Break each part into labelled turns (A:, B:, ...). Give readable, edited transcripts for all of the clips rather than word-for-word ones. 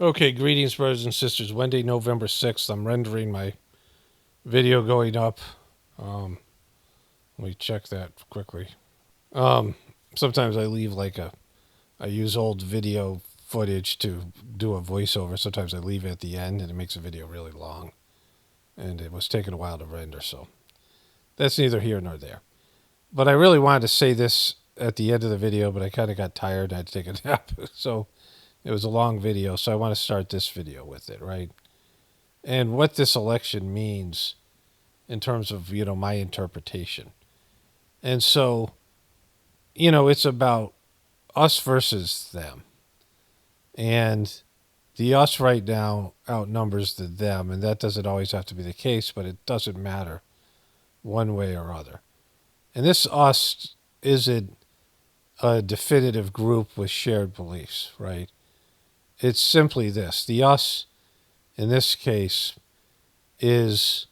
A: Okay, greetings, brothers and sisters. Wednesday, November 6th. I'm rendering my video going up. Um, Let me check that quickly. Um, Sometimes I leave I use old video footage to do a voiceover. Sometimes I leave it at the end and it makes a video really long. And it was taking a while to render, so that's neither here nor there. But I really wanted to say this at the end of the video, but I kind of got tired and I had to take a nap. So it was a long video, so I want to start this video with it, right? And what this election means in terms of, my interpretation. And so, it's about us versus them. And the us right now outnumbers the them, and that doesn't always have to be the case, but it doesn't matter one way or other. And this us isn't a definitive group with shared beliefs, right? It's simply this. The us, in this case, is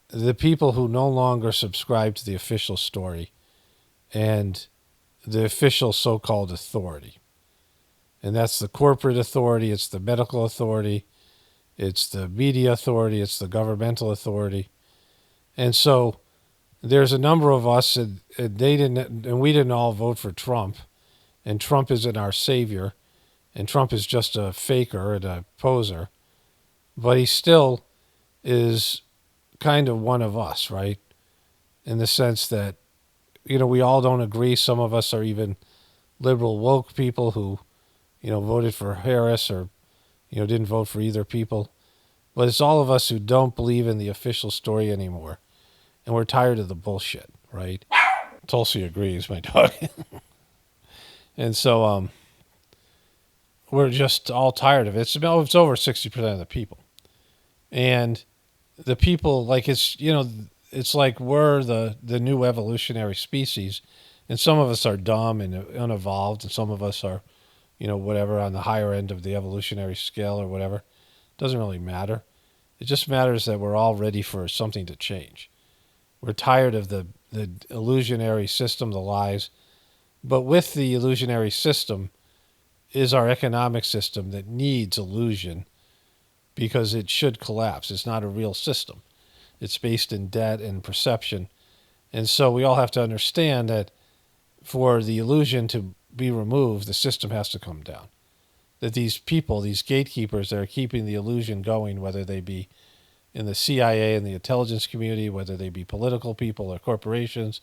A: the people who no longer subscribe to the official story and the official so-called authority. And that's the corporate authority, it's the medical authority, it's the media authority, it's the governmental authority. And so there's a number of us, and we didn't all vote for Trump, and Trump isn't our savior, and Trump is just a faker and a poser, but he still is kind of one of us, right? In the sense that, we all don't agree. Some of us are even liberal woke people who, voted for Harris or, didn't vote for either people. But it's all of us who don't believe in the official story anymore. And we're tired of the bullshit, right? Tulsi agrees, my dog. And so we're just all tired of it. It's over 60% of the people. And the people, it's like we're the new evolutionary species. And some of us are dumb and unevolved, and some of us are, whatever, on the higher end of the evolutionary scale or whatever. Doesn't really matter. It just matters that we're all ready for something to change. We're tired of the illusionary system, the lies. But with the illusionary system is our economic system that needs illusion because it should collapse. It's not a real system. It's based in debt and perception. And so we all have to understand that for the illusion to be removed, the system has to come down. That these people, these gatekeepers that are keeping the illusion going, whether they be in the CIA and the intelligence community, whether they be political people or corporations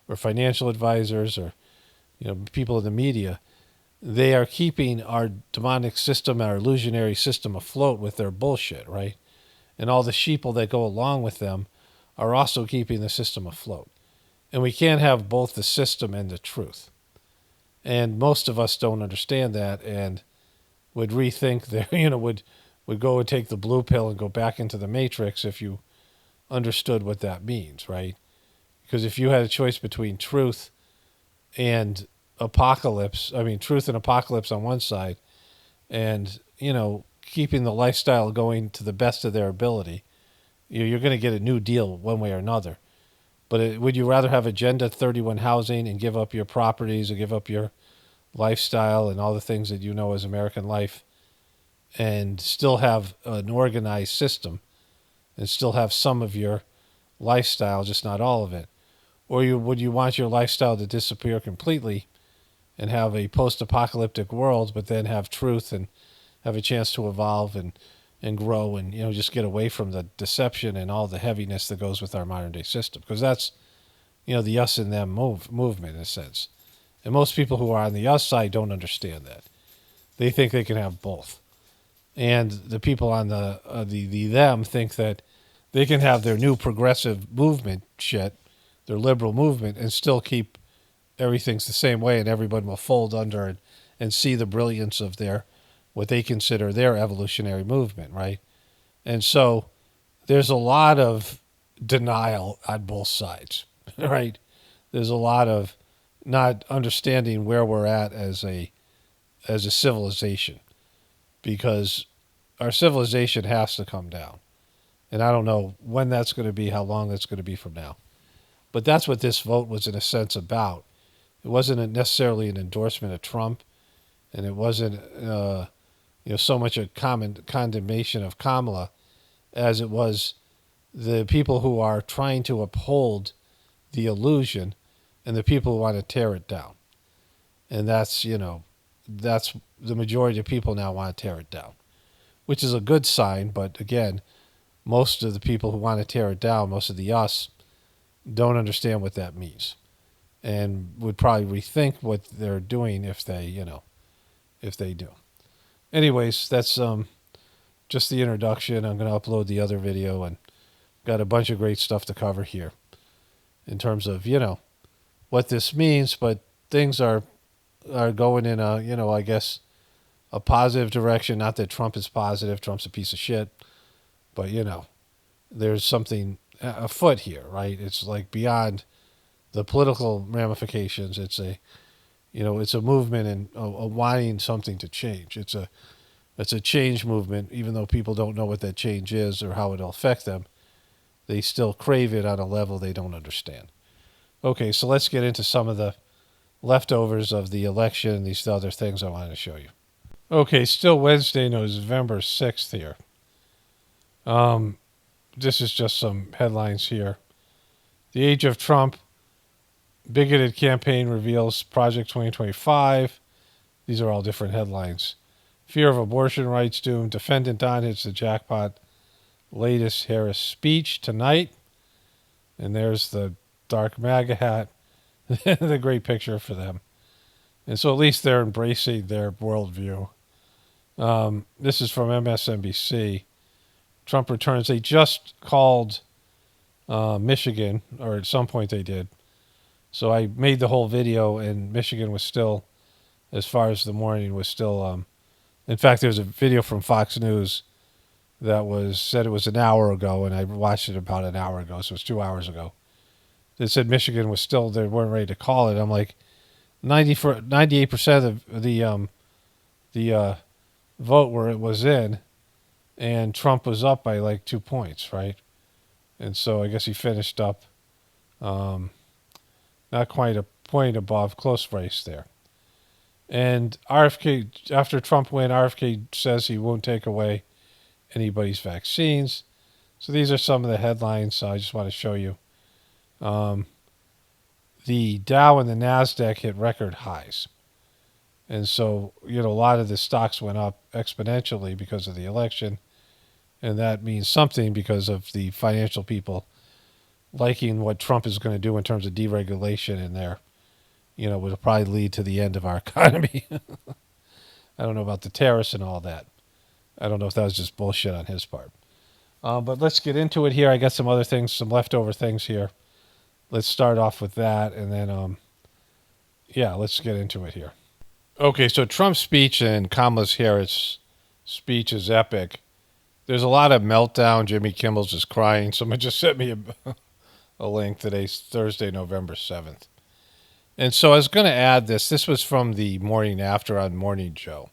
A: or financial advisors or, people in the media, they are keeping our demonic system, our illusionary system afloat with their bullshit, right? And all the sheeple that go along with them are also keeping the system afloat. And we can't have both the system and the truth. And most of us don't understand that and would rethink their, would go and take the blue pill and go back into the matrix if you understood what that means, right? Because if you had a choice between truth and apocalypse, truth and apocalypse on one side, and, keeping the lifestyle going to the best of their ability, you're going to get a new deal one way or another. But would you rather have Agenda 31 housing and give up your properties or give up your lifestyle and all the things that you know as American life and still have an organized system and still have some of your lifestyle, just not all of it? Or would you want your lifestyle to disappear completely and have a post-apocalyptic world, but then have truth and have a chance to evolve and grow and, just get away from the deception and all the heaviness that goes with our modern day system? Because that's, the us and them movement in a sense. And most people who are on the us side don't understand that. They think they can have both. And the people on the them think that they can have their new progressive movement shit, their liberal movement, and still keep everything's the same way, and everybody will fold under it and see the brilliance of what they consider their evolutionary movement, right? And so there's a lot of denial on both sides, right? There's a lot of not understanding where we're at as a civilization, because our civilization has to come down. And I don't know when that's going to be, how long that's going to be from now. But that's what this vote was in a sense about. It wasn't necessarily an endorsement of Trump, and it wasn't so much a common condemnation of Kamala as it was the people who are trying to uphold the illusion and the people who want to tear it down. And that's the majority of people now want to tear it down, which is a good sign. But again, most of the people who want to tear it down, most of the us, don't understand what that means and would probably rethink what they're doing if they do. Anyways, that's just the introduction. I'm going to upload the other video and got a bunch of great stuff to cover here in terms of, what this means, but things are going in a, I guess a positive direction. Not that Trump is positive. Trump's a piece of shit, but there's something afoot here, right? It's like beyond the political ramifications. It's a movement and a wanting something to change. It's a change movement, even though people don't know what that change is or how it'll affect them. They still crave it on a level they don't understand. Okay, so let's get into some of the leftovers of the election and these other things I wanted to show you. Okay, still Wednesday, November 6th here. This is just some headlines here. The age of Trump. Bigoted campaign reveals Project 2025. These are all different headlines. Fear of abortion rights doomed. Defendant Don hits the jackpot. Latest Harris speech tonight. And there's the dark MAGA hat. The great picture for them. And so at least they're embracing their worldview. This is from MSNBC. Trump returns. They just called Michigan, or at some point they did. So I made the whole video, and Michigan was still, as far as the morning, was still. In fact, there's a video from Fox News that said it was an hour ago, and I watched it about an hour ago, so it was 2 hours ago. It said Michigan was still, they weren't ready to call it. I'm like, 98% of the vote where it was in, and Trump was up by like 2 points, right? And so I guess he finished up not quite a point above, close race there. And RFK, after Trump win, RFK says he won't take away anybody's vaccines. So these are some of the headlines. So I just want to show you. The Dow and the NASDAQ hit record highs. And so, a lot of the stocks went up exponentially because of the election. And that means something because of the financial people liking what Trump is going to do in terms of deregulation in there. Will probably lead to the end of our economy. I don't know about the tariffs and all that. I don't know if that was just bullshit on his part. But let's get into it here. I got some other things, some leftover things here. Let's start off with that, and then, let's get into it here. Okay, so Trump's speech and Kamala Harris' speech is epic. There's a lot of meltdown. Jimmy Kimmel's just crying. Someone just sent me a link. Today's Thursday, November 7th. And so I was going to add this. This was from the morning after on Morning Joe.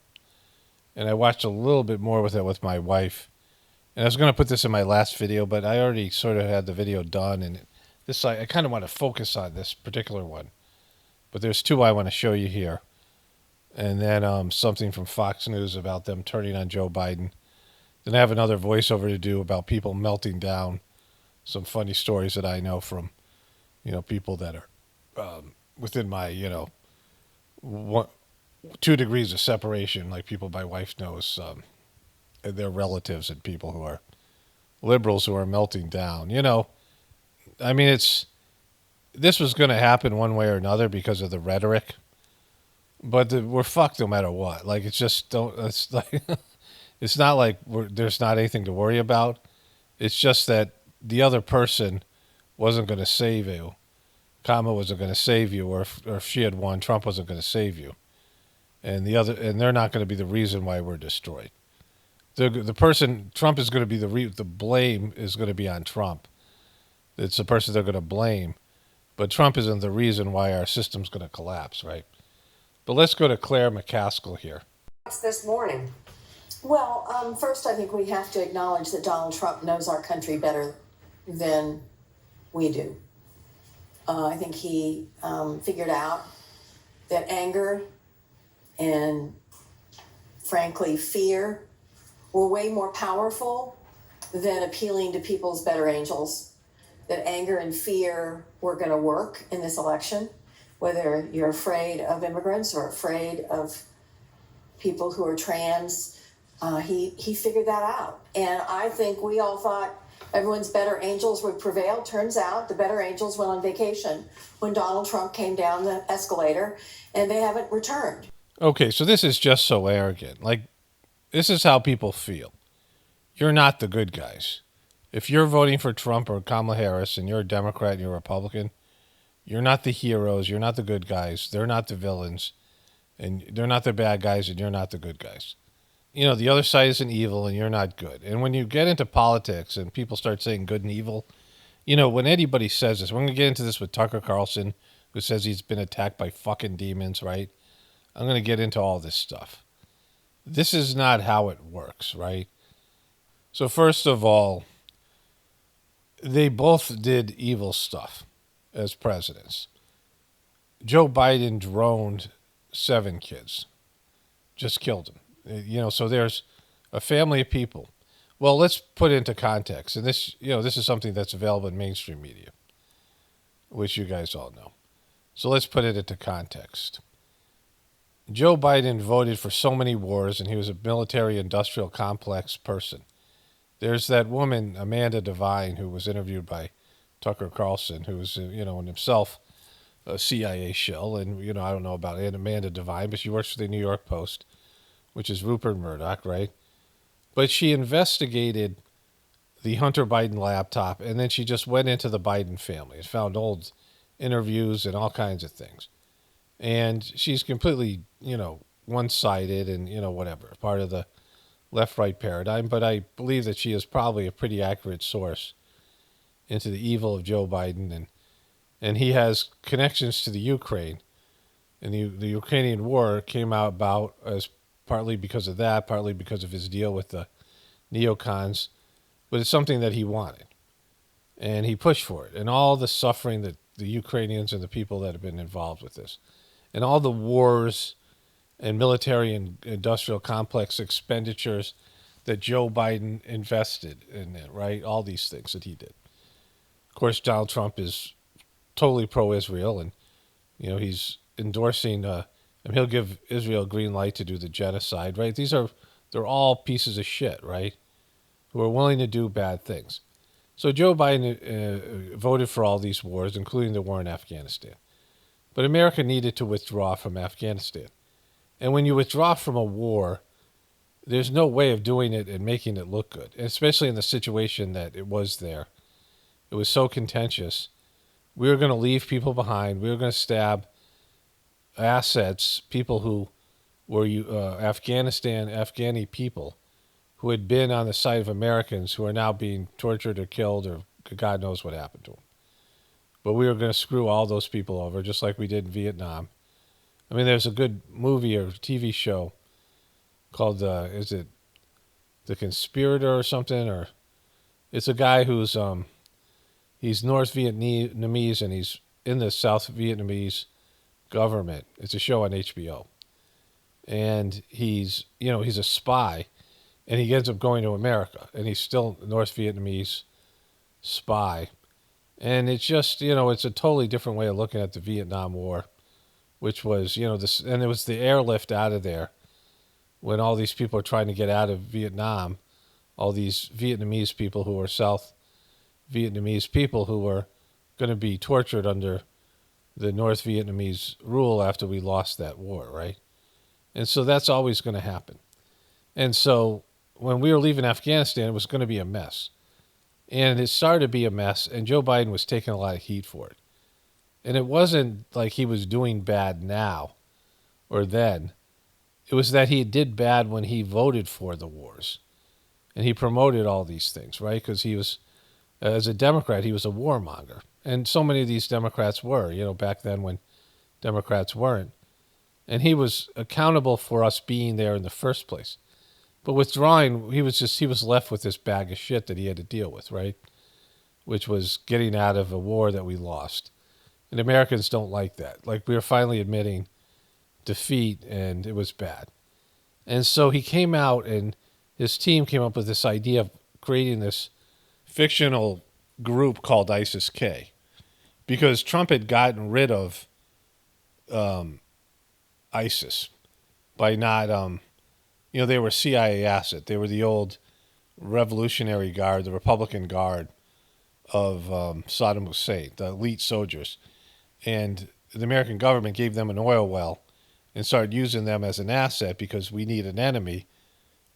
A: And I watched a little bit more with it with my wife. And I was going to put this in my last video, but I already sort of had the video done. And I kind of want to focus on this particular one. But there's two I want to show you here. And then something from Fox News about them turning on Joe Biden. Then I have another voiceover to do about people melting down. Some funny stories that I know from, people that are within my, 2 degrees of separation, like people my wife knows, and their relatives and people who are liberals who are melting down. I mean, this was going to happen one way or another because of the rhetoric, but we're fucked no matter what. Like, it's like, it's not like there's not anything to worry about. It's just that the other person wasn't going to save you. Kamala wasn't going to save you, or if she had won, Trump wasn't going to save you. And they're not going to be the reason why we're destroyed. The person, Trump is going to be the blame is going to be on Trump. It's the person they're going to blame. But Trump isn't the reason why our system's going to collapse, right? But let's go to Claire McCaskill here.
B: This morning. Well, first I think we have to acknowledge that Donald Trump knows our country better than we do. I think he figured out that anger and frankly, fear were way more powerful than appealing to people's better angels. That anger and fear were going to work in this election, whether you're afraid of immigrants or afraid of people who are trans. He figured that out. And I think we all thought everyone's better angels would prevail. Turns out the better angels went on vacation when Donald Trump came down the escalator, and they haven't returned.
A: Okay, so this is just so arrogant. Like, this is how people feel. You're not the good guys. If you're voting for Trump or Kamala Harris and you're a Democrat and you're a Republican, you're not the heroes. You're not the good guys. They're not the villains. And they're not the bad guys and you're not the good guys. You know, the other side isn't evil and you're not good. And when you get into politics and people start saying good and evil, you know, when anybody says this, we're going to get into this with Tucker Carlson, who says he's been attacked by fucking demons, right? I'm going to get into all this stuff. This is not how it works, right? So first of all, they both did evil stuff as presidents. Joe Biden droned 7 kids, just killed them. You know, so there's a family of people. Well, let's put it into context. And this, you know, this is something that's available in mainstream media, which you guys all know. So let's put it into context. Joe Biden voted for so many wars, and he was a military-industrial complex person. There's that woman, Amanda Devine, who was interviewed by Tucker Carlson, who was, you know, in himself a CIA shill. And, you know, I don't know about Amanda Devine, but she works for the New York Post, which is Rupert Murdoch, right? But she investigated the Hunter Biden laptop, and then she just went into the Biden family and found old interviews and all kinds of things. And she's completely, you know, one-sided and, you know, whatever, part of the left-right paradigm. But I believe that she is probably a pretty accurate source into the evil of Joe Biden. And he has connections to the Ukraine. And the Ukrainian war came about as partly because of that, partly because of his deal with the neocons. But it's something that he wanted. And he pushed for it. And all the suffering that the Ukrainians and the people that have been involved with this, and all the wars and military and industrial complex expenditures that Joe Biden invested in it, right? All these things that he did. Of course, Donald Trump is totally pro-Israel, and, you know, he's endorsing, and he'll give Israel a green light to do the genocide, right? They're all pieces of shit, right? Who are willing to do bad things. So Joe Biden voted for all these wars, including the war in Afghanistan. But America needed to withdraw from Afghanistan. And when you withdraw from a war, there's no way of doing it and making it look good, especially in the situation that it was there. It was so contentious. We were going to leave people behind. We were going to stab assets, people who were Afghani people who had been on the side of Americans who are now being tortured or killed or God knows what happened to them. But we were going to screw all those people over, just like we did in Vietnam. I mean, there's a good movie or TV show called, is it The Conspirator or something? Or it's a guy who's, he's North Vietnamese and he's in the South Vietnamese government. It's a show on HBO. And he's, you know, he's a spy. And he ends up going to America. And he's still a North Vietnamese spy. And it's just, you know, it's a totally different way of looking at the Vietnam War, which was, you know, this, and it was the airlift out of there when all these people are trying to get out of Vietnam, all these Vietnamese people who were South Vietnamese people who were going to be tortured under the North Vietnamese rule after we lost that war, right? And so that's always going to happen. And so when we were leaving Afghanistan, it was going to be a mess. And it started to be a mess, and Joe Biden was taking a lot of heat for it. And it wasn't like he was doing bad now or then. It was that he did bad when he voted for the wars. And he promoted all these things, right? Because he was, as a Democrat, he was a warmonger. And so many of these Democrats were, you know, back then when Democrats weren't. And he was accountable for us being there in the first place. But withdrawing, he was left with this bag of shit that he had to deal with, right? Which was getting out of a war that we lost. And Americans don't like that. Like, we were finally admitting defeat, and it was bad. And so he came out and his team came up with this idea of creating this fictional group called ISIS-K because Trump had gotten rid of ISIS by not, they were CIA asset. They were the old Revolutionary Guard, the Republican Guard of Saddam Hussein, the elite soldiers. And the American government gave them an oil well and started using them as an asset because we need an enemy.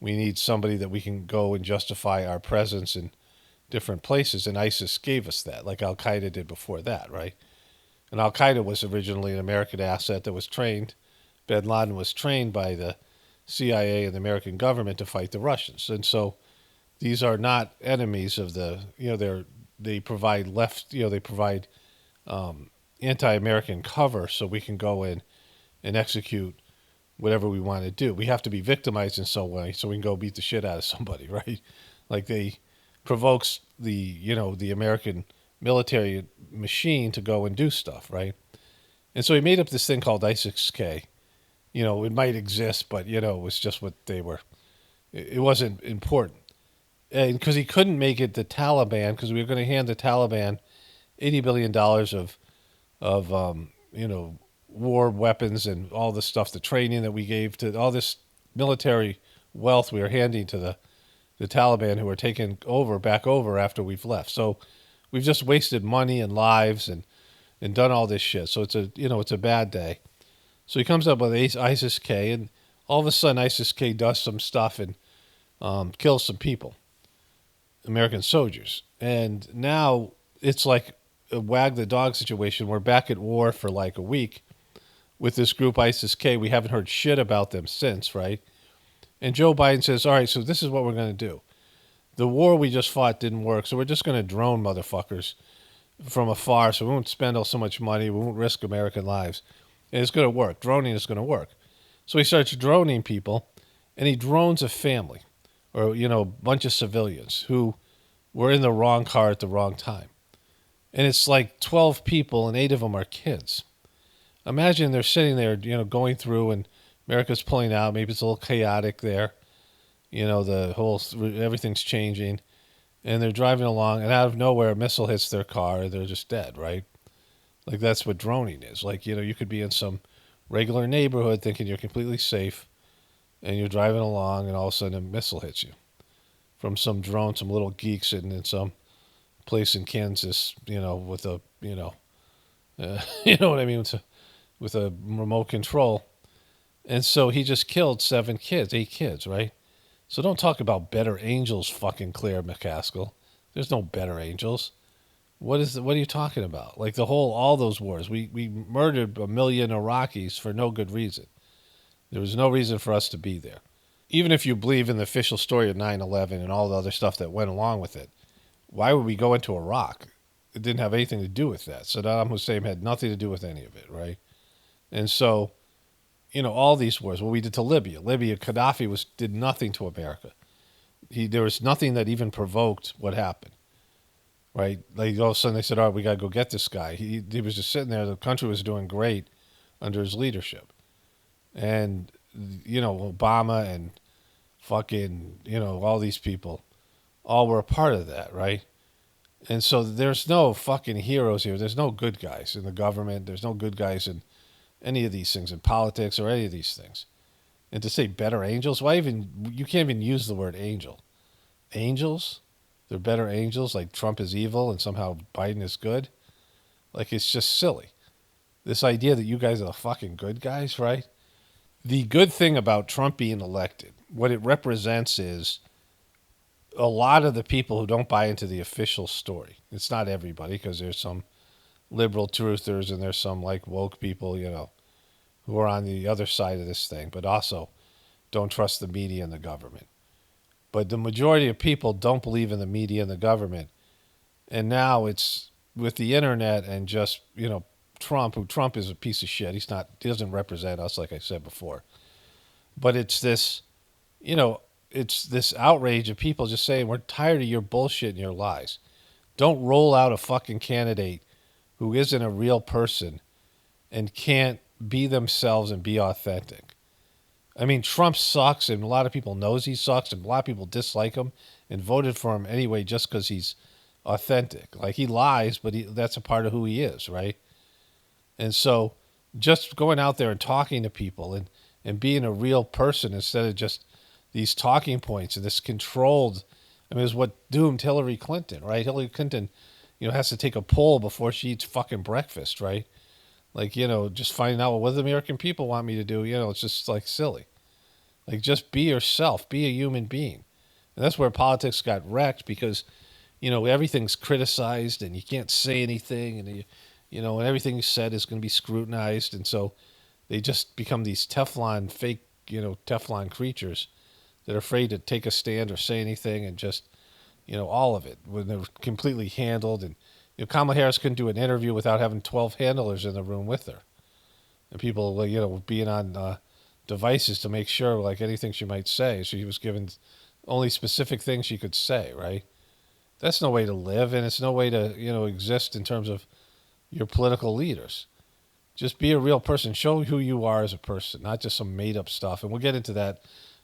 A: We need somebody that we can go and justify our presence in different places. And ISIS gave us that, like Al Qaeda did before that, right? And Al Qaeda was originally an American asset that was trained. Bin Laden was trained by the CIA and the American government to fight the Russians. And so these are not enemies of the, they provide they provide anti-American cover so we can go in and execute whatever we want to do. We have to be victimized in some way so we can go beat the shit out of somebody, right? Like they provokes the American military machine to go and do stuff, right? And so he made up this thing called ISIS-K. It might exist, but it was just what they were. It wasn't important, and because he couldn't make it the Taliban, because we were going to hand the Taliban $80 billion of war weapons and all the stuff, the training that we gave to all this military wealth we were handing to the Taliban, who are taking back over after we've left. So we've just wasted money and lives and done all this shit. So it's a bad day. So he comes up with ISIS-K, and all of a sudden ISIS-K does some stuff and kills some people, American soldiers. And now it's like a wag the dog situation. We're back at war for like a week with this group ISIS-K. We haven't heard shit about them since, right? And Joe Biden says, all right, so this is what we're going to do. The war we just fought didn't work, so we're just going to drone motherfuckers from afar, so we won't spend so much money, we won't risk American lives. And it's going to work. Droning is going to work. So he starts droning people, and he drones a family or, a bunch of civilians who were in the wrong car at the wrong time. And it's like 12 people, and 8 of them are kids. Imagine they're sitting there, going through, and America's pulling out. Maybe it's a little chaotic there. Everything's changing. And they're driving along, and out of nowhere, a missile hits their car, and they're just dead, right? Like, that's what droning is. Like, you could be in some regular neighborhood thinking you're completely safe, and you're driving along, and all of a sudden a missile hits you from some drone, some little geek sitting in some place in Kansas, with a, you know what I mean, with a remote control. And so he just killed 8 kids, right? So don't talk about better angels, fucking Claire McCaskill. There's no better angels. What are you talking about? Like all those wars. We murdered 1 million Iraqis for no good reason. There was no reason for us to be there. Even if you believe in the official story of 9/11 and all the other stuff that went along with it, why would we go into Iraq? It didn't have anything to do with that. Saddam Hussein had nothing to do with any of it, right? And so, all these wars. What we did to Libya. Gaddafi did nothing to America. There was nothing that even provoked what happened. Right? Like all of a sudden they said, all right, we got to go get this guy. He was just sitting there. The country was doing great under his leadership. And, Obama and fucking, all these people all were a part of that, right? And so there's no fucking heroes here. There's no good guys in the government. There's no good guys in any of these things, in politics or any of these things. And to say better angels, you can't even use the word angel. Angels? They're better angels, like Trump is evil and somehow Biden is good. Like, it's just silly. This idea that you guys are the fucking good guys, right? The good thing about Trump being elected, what it represents is a lot of the people who don't buy into the official story. It's not everybody, because there's some liberal truthers and there's some like woke people, who are on the other side of this thing, but also don't trust the media and the government. But the majority of people don't believe in the media and the government. And now it's with the internet and just, Trump is a piece of shit. He doesn't represent us, like I said before. But it's this, it's this outrage of people just saying, we're tired of your bullshit and your lies. Don't roll out a fucking candidate who isn't a real person and can't be themselves and be authentic. I mean, Trump sucks, and a lot of people knows he sucks, and a lot of people dislike him and voted for him anyway just because he's authentic. Like, he lies, but that's a part of who he is, right? And so just going out there and talking to people and being a real person instead of just these talking points and this controlled, I mean, is what doomed Hillary Clinton, right? Hillary Clinton, has to take a poll before she eats fucking breakfast, right? Like, just finding out what the American people want me to do, it's just like silly. Like, just be yourself, be a human being. And that's where politics got wrecked because, everything's criticized and you can't say anything and, and everything you said is going to be scrutinized. And so they just become these Teflon, fake, Teflon creatures that are afraid to take a stand or say anything and just, all of it when they're completely handled. And, Kamala Harris couldn't do an interview without having 12 handlers in the room with her. And people, being on devices to make sure, like, anything she might say, she was given only specific things she could say, right? That's no way to live, and it's no way to, exist in terms of your political leaders. Just be a real person. Show who you are as a person, not just some made-up stuff. And we'll get into that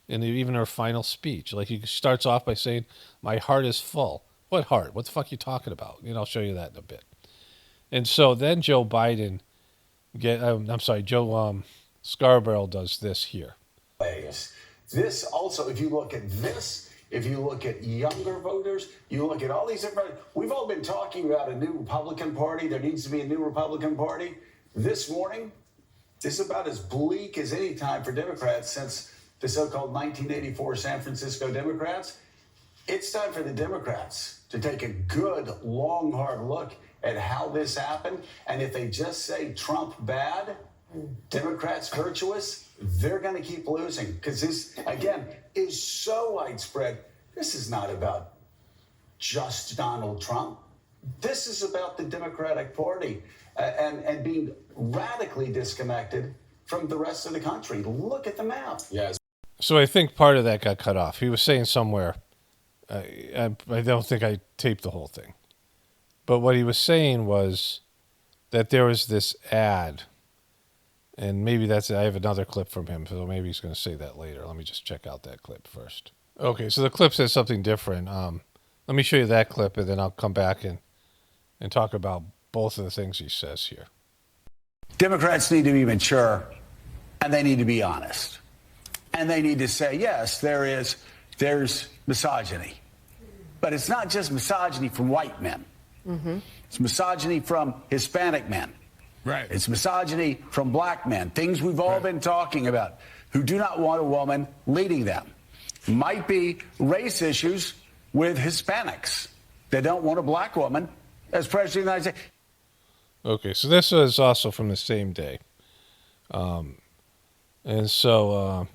A: in even her final speech. Like, he starts off by saying, my heart is full. What heart? What the fuck are you talking about? I'll show you that in a bit. And so then Joe Biden, Joe Scarborough does this here.
C: This also, if you look at this, if you look at younger voters, you look at all these different, we've all been talking about a new Republican Party. There needs to be a new Republican Party. This morning, this is about as bleak as any time for Democrats since the so-called 1984 San Francisco Democrats. It's time for the Democrats to take a good, long, hard look at how this happened. And if they just say Trump bad, Democrats virtuous, they're going to keep losing. Because this, again, is so widespread. This is not about just Donald Trump. This is about the Democratic Party and being radically disconnected from the rest of the country. Look at the map.
A: Yes. So I think part of that got cut off. He was saying somewhere, I don't think I taped the whole thing. But what he was saying was that there was this ad, and maybe I have another clip from him, so maybe he's going to say that later. Let me just check out that clip first. Okay, so the clip says something different. Let me show you that clip, and then I'll come back and talk about both of the things he says here.
C: Democrats need to be mature, and they need to be honest. And they need to say, yes, there's misogyny. But it's not just misogyny from white men. Mm-hmm. It's misogyny from Hispanic men.
D: Right.
C: It's misogyny from black men, things we've all been talking about, who do not want a woman leading them. Might be race issues with Hispanics. They don't want a black woman as president of the United States.
A: Okay, so this was also from the same day. And so,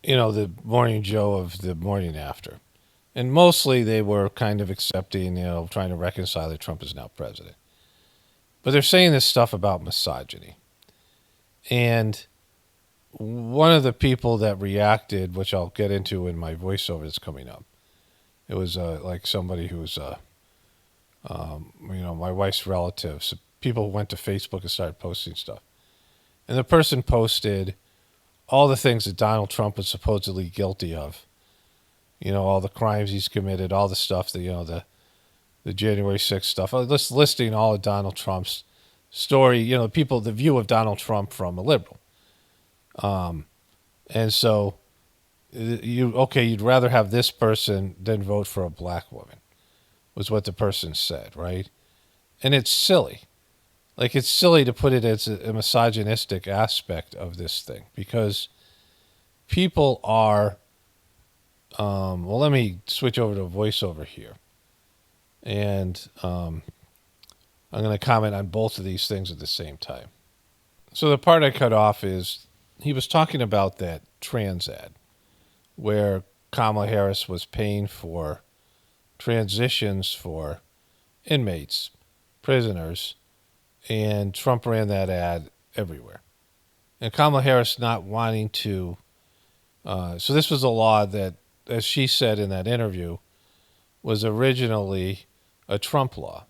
A: the morning Joe of the morning after. And mostly they were kind of accepting, trying to reconcile that Trump is now president. But they're saying this stuff about misogyny. And one of the people that reacted, which I'll get into in my voiceover that's coming up, it was like somebody who's, my wife's relatives. People went to Facebook and started posting stuff. And the person posted all the things that Donald Trump was supposedly guilty of. All the crimes he's committed, all the stuff that, the January 6th stuff. Just listing all of Donald Trump's story, the view of Donald Trump from a liberal. And so you'd rather have this person than vote for a black woman, was what the person said, right? And it's silly. Like, it's silly to put it as a misogynistic aspect of this thing because people are, let me switch over to voiceover here. And I'm going to comment on both of these things at the same time. So the part I cut off is he was talking about that trans ad where Kamala Harris was paying for transitions for inmates, prisoners, and Trump ran that ad everywhere. And Kamala Harris not wanting to, so this was a law that, as she said in that interview, was originally a Trump law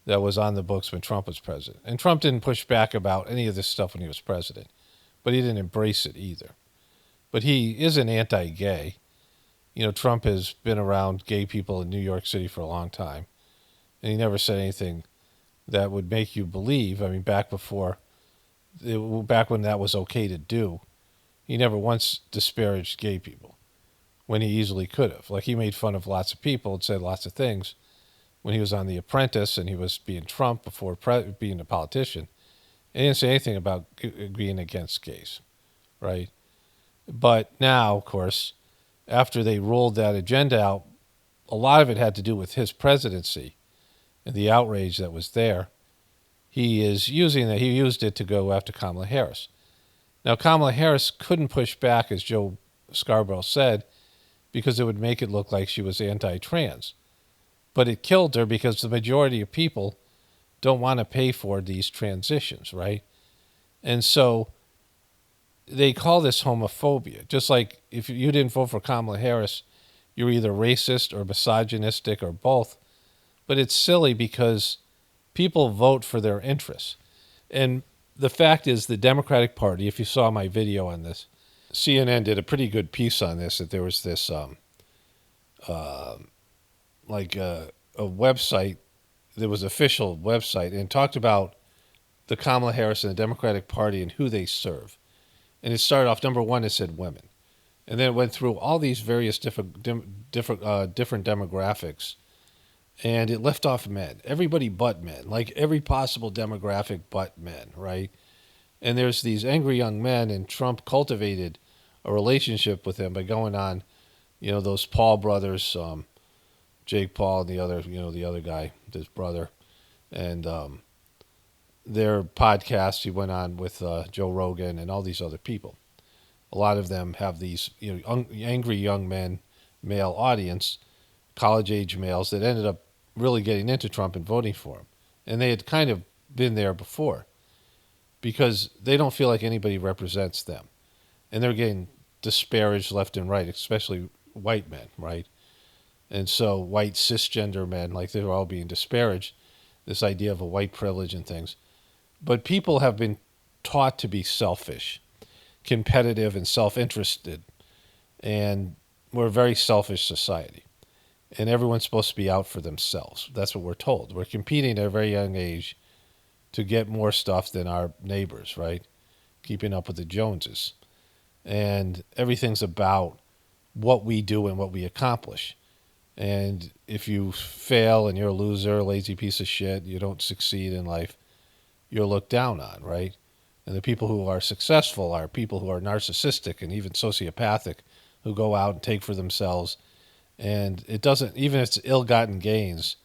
A: that was on the books when Trump was president. And Trump didn't push back about any of this stuff when he was president. but he didn't embrace it either. But he isn't anti-gay. Trump has been around gay people in New York City for a long time, and he never said anything that would make you believe. I mean, back when that was okay to do, he never once disparaged gay people when he easily could have. Like, he made fun of lots of people and said lots of things when he was on The Apprentice and he was being Trump before being a politician. And he didn't say anything about being against gays, right? But now, of course, after they rolled that agenda out, a lot of it had to do with his presidency and the outrage that was there. He used it to go after Kamala Harris. Now, Kamala Harris couldn't push back, as Joe Scarborough said, because it would make it look like she was anti-trans. But it killed her because the majority of people don't want to pay for these transitions, right? And so they call this homophobia. Just like if you didn't vote for Kamala Harris, you're either racist or misogynistic or both. But it's silly because people vote for their interests. And the fact is, the Democratic Party, if you saw my video on this, CNN did a pretty good piece on this, that there was this a website, there was an official website, and talked about the Kamala Harris and the Democratic Party and who they serve. And it started off, number one, it said women. And then it went through all these various different demographics, and it left off men. Everybody but men, like every possible demographic but men, right? And there's these angry young men, and Trump cultivated a relationship with them by going on, those Paul brothers, Jake Paul and the other guy, his brother, and their podcast he went on with Joe Rogan and all these other people. A lot of them have these angry young men, male audience, college-age males that ended up really getting into Trump and voting for him. And they had kind of been there before because they don't feel like anybody represents them. And they're getting disparaged left and right, especially white men, right? And so white cisgender men, like, they're all being disparaged, this idea of a white privilege and things. But people have been taught to be selfish, competitive, and self-interested. And we're a very selfish society. And everyone's supposed to be out for themselves. That's what we're told. We're competing at a very young age to get more stuff than our neighbors, right? Keeping up with the Joneses. And everything's about what we do and what we accomplish. And if you fail and you're a loser, a lazy piece of shit, you don't succeed in life, you're looked down on, right? And the people who are successful are people who are narcissistic and even sociopathic, who go out and take for themselves. And it doesn't, even if it's ill-gotten gains,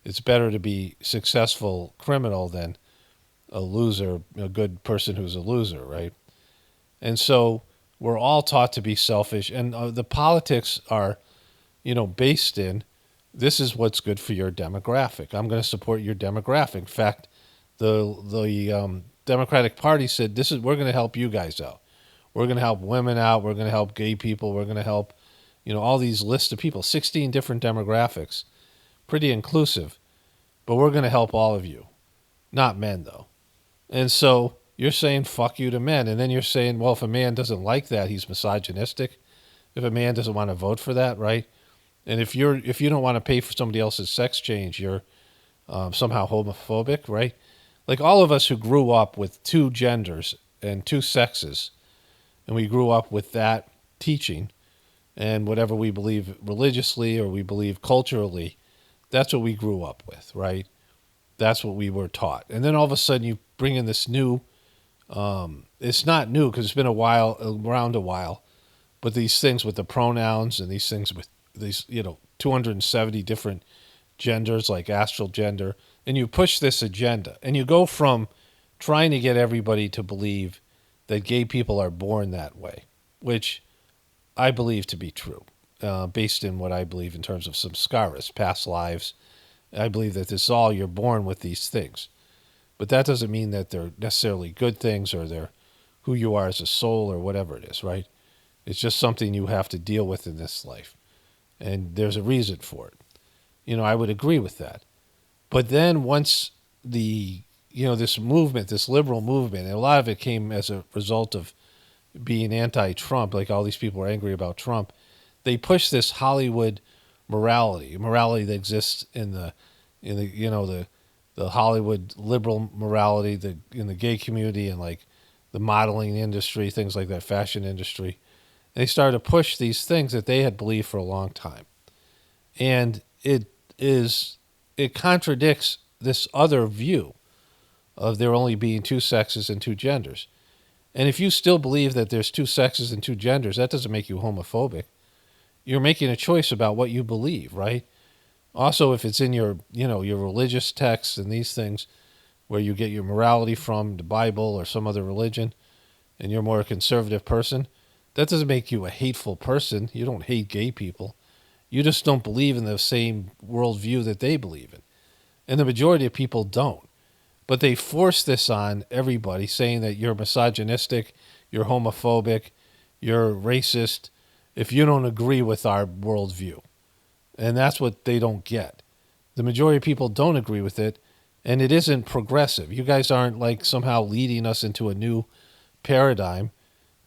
A: it's better to be successful criminal than a loser, a good person who's a loser, right? And so we're all taught to be selfish. And the politics are, based in, this is what's good for your demographic. I'm going to support your demographic. In fact, the Democratic Party said, we're going to help you guys out. We're going to help women out. We're going to help gay people. We're going to help, all these lists of people, 16 different demographics, pretty inclusive. But we're going to help all of you, not men, though. And so you're saying fuck you to men. And then you're saying, well, if a man doesn't like that, he's misogynistic. If a man doesn't want to vote for that, right? And if you don't want to pay for somebody else's sex change, you're somehow homophobic, right? Like, all of us who grew up with two genders and two sexes, and we grew up with that teaching, and whatever we believe religiously or we believe culturally, that's what we grew up with, right? That's what we were taught. And then all of a sudden you bring in this new, it's not new because it's been around a while, but these things with the pronouns and these things with these, 270 different genders, like astral gender, and you push this agenda, and you go from trying to get everybody to believe that gay people are born that way, which I believe to be true, based in what I believe in terms of samskaras, past lives. I believe that this is all, you're born with these things. But that doesn't mean that they're necessarily good things or they're who you are as a soul or whatever it is, right? It's just something you have to deal with in this life. And there's a reason for it. I would agree with that. But then once the, this movement, this liberal movement, and a lot of it came as a result of being anti-Trump, like all these people were angry about Trump. They push this Hollywood morality that exists in the the Hollywood liberal morality, in the gay community and like the modeling industry, things like that, fashion industry. And they started to push these things that they had believed for a long time, and it contradicts this other view of there only being two sexes and two genders. And if you still believe that there's two sexes and two genders, that doesn't make you homophobic. You're making a choice about what you believe, right? Also, if it's in your religious texts and these things where you get your morality from, the Bible or some other religion, and you're more a conservative person, that doesn't make you a hateful person. You don't hate gay people. You just don't believe in the same worldview that they believe in. And the majority of people don't. But they force this on everybody, saying that you're misogynistic, you're homophobic, you're racist, if you don't agree with our worldview. And that's what they don't get. The majority of people don't agree with it, and it isn't progressive. You guys aren't like somehow leading us into a new paradigm,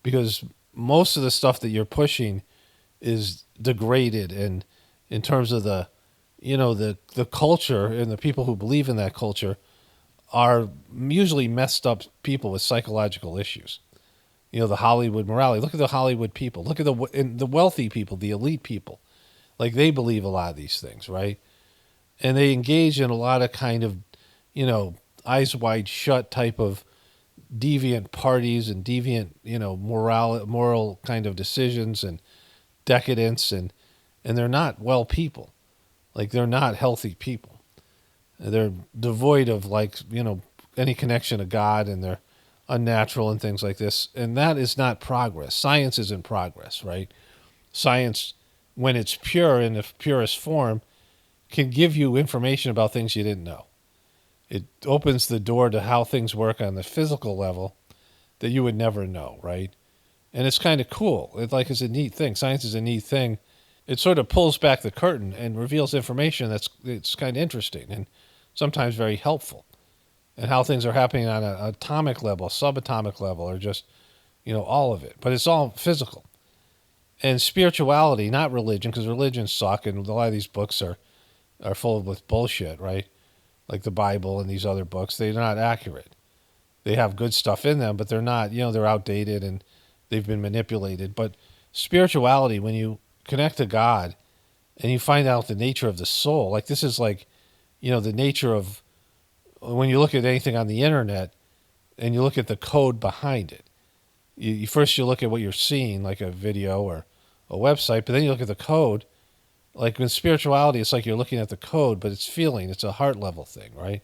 A: because most of the stuff that you're pushing is degraded, and in terms of the culture, and the people who believe in that culture are usually messed up people with psychological issues. The Hollywood morality. Look at the Hollywood people. Look at the wealthy people, the elite people. Like, they believe a lot of these things, right? And they engage in a lot of kind of, eyes wide shut type of deviant parties and deviant, moral kind of decisions and decadence, and they're not well people. Like, they're not healthy people. They're devoid of any connection to God, and they're unnatural and things like this. And that is not progress. Science isn't progress, right? Science, when it's pure in the purest form, can give you information about things you didn't know. It opens the door to how things work on the physical level that you would never know, right? And it's kind of cool. It's a neat thing. Science is a neat thing. It sort of pulls back the curtain and reveals information it's kind of interesting and sometimes very helpful. And how things are happening on an atomic level, subatomic level, or just, all of it. But it's all physical. And spirituality, not religion, because religions suck, and a lot of these books are full with bullshit, right? Like the Bible and these other books, they're not accurate. They have good stuff in them, but they're not, they're outdated and they've been manipulated. But spirituality, when you connect to God and you find out the nature of the soul, like this is like, the nature of, when you look at anything on the internet and you look at the code behind it, first you look at what you're seeing, like a video or a website, but then you look at the code. Like in spirituality, it's like you're looking at the code, but it's feeling. It's a heart level thing, right?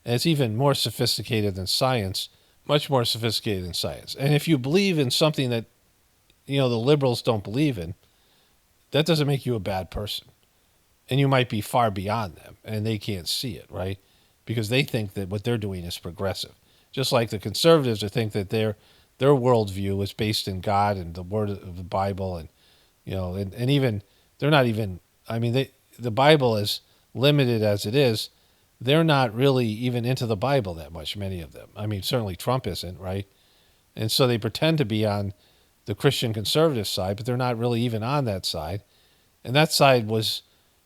A: And it's even more sophisticated than science, much more sophisticated than science. And if you believe in something that, the liberals don't believe in, that doesn't make you a bad person. And you might be far beyond them, and they can't see it, right? Because they think that what they're doing is progressive. Just like the conservatives think that their worldview is based in God and the word of the Bible, and and even they're not even. I mean, the Bible, is limited as it is, they're not really even into the Bible that much. Many of them. I mean, certainly Trump isn't, right? And so they pretend to be on the Christian conservative side, but they're not really even on that side. And that side was,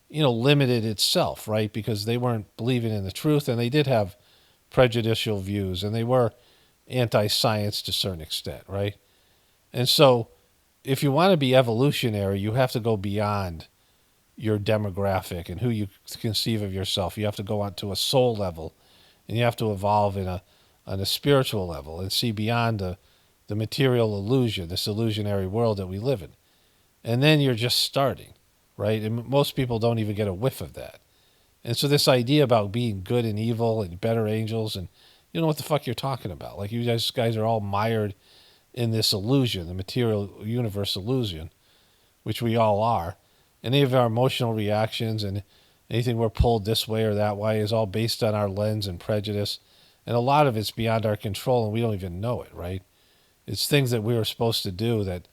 A: limited itself, right? Because they weren't believing in the truth, and they did have prejudicial views, and they were anti-science to a certain extent, right? And so if you want to be evolutionary, you have to go beyond your demographic and who you conceive of yourself. You have to go on to a soul level, and you have to evolve on a spiritual level and see beyond the material illusion, this illusionary world that we live in. And then you're just starting, right? And most people don't even get a whiff of that. And so this idea about being good and evil and better angels, and you know what the fuck you're talking about. Like, you guys are all mired in this illusion, the material universe illusion, which we all are. Any of our emotional reactions and anything we're pulled this way or that way is all based on our lens and prejudice. And a lot of it's beyond our control, and we don't even know it, right? It's things that we were supposed to do that,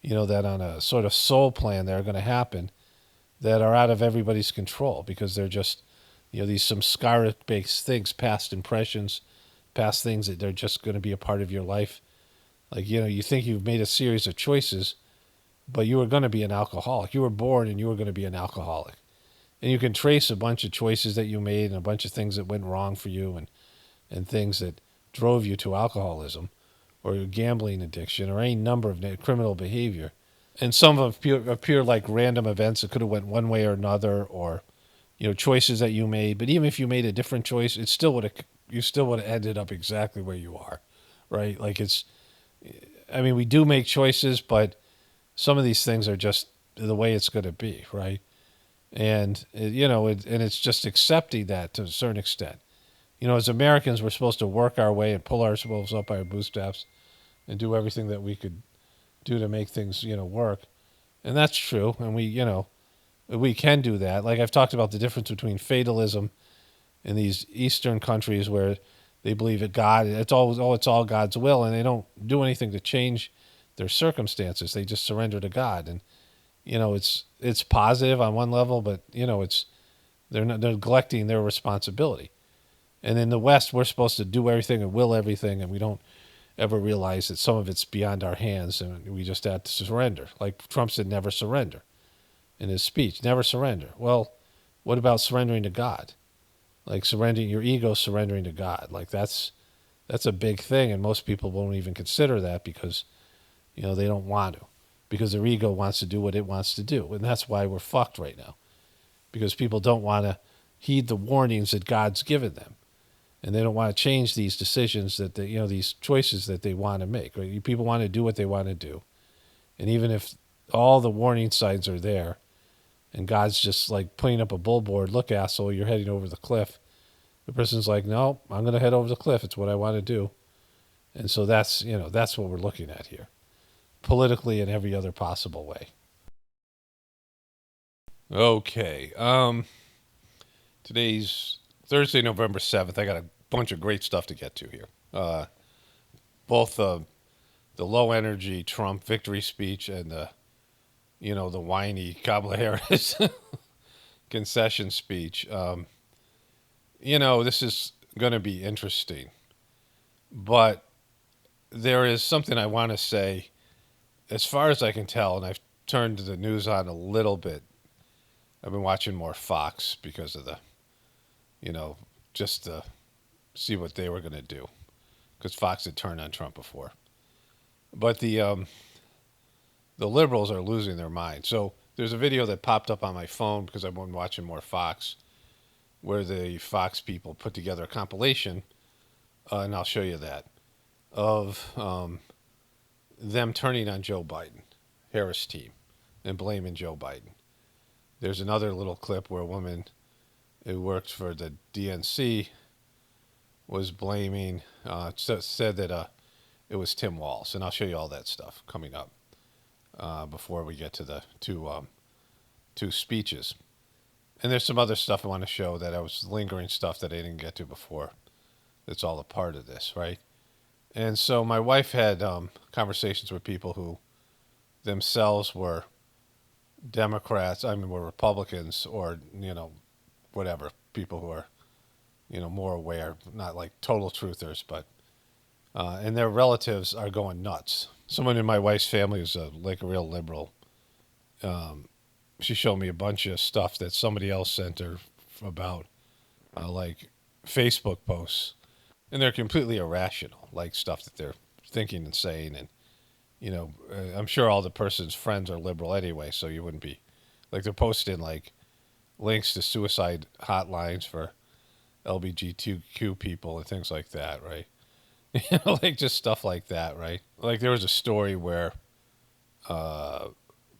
A: that on a sort of soul plan that are going to happen, that are out of everybody's control, because they're just these samskara-based things, past impressions, past things that they're just going to be a part of your life. Like, you think you've made a series of choices, but you were going to be an alcoholic. You were born and you were going to be an alcoholic. And you can trace a bunch of choices that you made and a bunch of things that went wrong for you and things that drove you to alcoholism or your gambling addiction or any number of criminal behavior. And some of them appear like random events that could have went one way or another, or choices that you made. But even if you made a different choice, you still would have ended up exactly where you are, right? Like we do make choices, but some of these things are just the way it's going to be, right? And and it's just accepting that to a certain extent. As Americans, we're supposed to work our way and pull ourselves up by our bootstraps and do everything that we could do to make things, work. And that's true. And we can do that. Like I've talked about the difference between fatalism in these Eastern countries where they believe that God, it's all God's will, and they don't do anything to change their circumstances. They just surrender to God. And, it's positive on one level, but, they're neglecting their responsibility. And in the West, we're supposed to do everything and will everything, and we don't ever realize that some of it's beyond our hands, and we just have to surrender. Like Trump said, never surrender in his speech. Never surrender. Well, what about surrendering to God? Like surrendering your ego, surrendering to God. Like that's a big thing, and most people won't even consider that because, they don't want to. Because their ego wants to do what it wants to do. And that's why we're fucked right now. Because people don't want to heed the warnings that God's given them. And they don't want to change these decisions that these choices that they want to make. Right? People want to do what they want to do. And even if all the warning signs are there, and God's just like putting up a billboard, look, asshole, you're heading over the cliff. The person's like, no, I'm going to head over the cliff. It's what I want to do. And so that's what we're looking at here. Politically in every other possible way. Okay. Today's Thursday, November 7th. I got a bunch of great stuff to get to here. Both the low energy Trump victory speech and the whiny Kamala Harris concession speech. This is going to be interesting. But there is something I want to say. As far as I can tell, and I've turned the news on a little bit, I've been watching more Fox because of the, just to see what they were going to do. Because Fox had turned on Trump before. But the liberals are losing their mind. So there's a video that popped up on my phone because I've been watching more Fox, where the Fox people put together a compilation, and I'll show you that, of them turning on Joe Biden, Harris team, and blaming Joe Biden. There's another little clip where a woman who worked for the DNC was blaming, said that it was Tim Walz, and I'll show you all that stuff coming up before we get to the two speeches. And there's some other stuff I want to show that I was lingering stuff that I didn't get to before. It's all a part of this, right? And so my wife had conversations with people who themselves were Democrats, were Republicans, or, whatever, people who are, more aware, not like total truthers, but, and their relatives are going nuts. Someone in my wife's family is a real liberal. She showed me a bunch of stuff that somebody else sent her about, like Facebook posts. And they're completely irrational, like stuff that they're thinking and saying. And, I'm sure all the person's friends are liberal anyway, so you wouldn't be, like they're posting like links to suicide hotlines for LGBTQ people and things like that, right? Like just stuff like that, right? Like there was a story where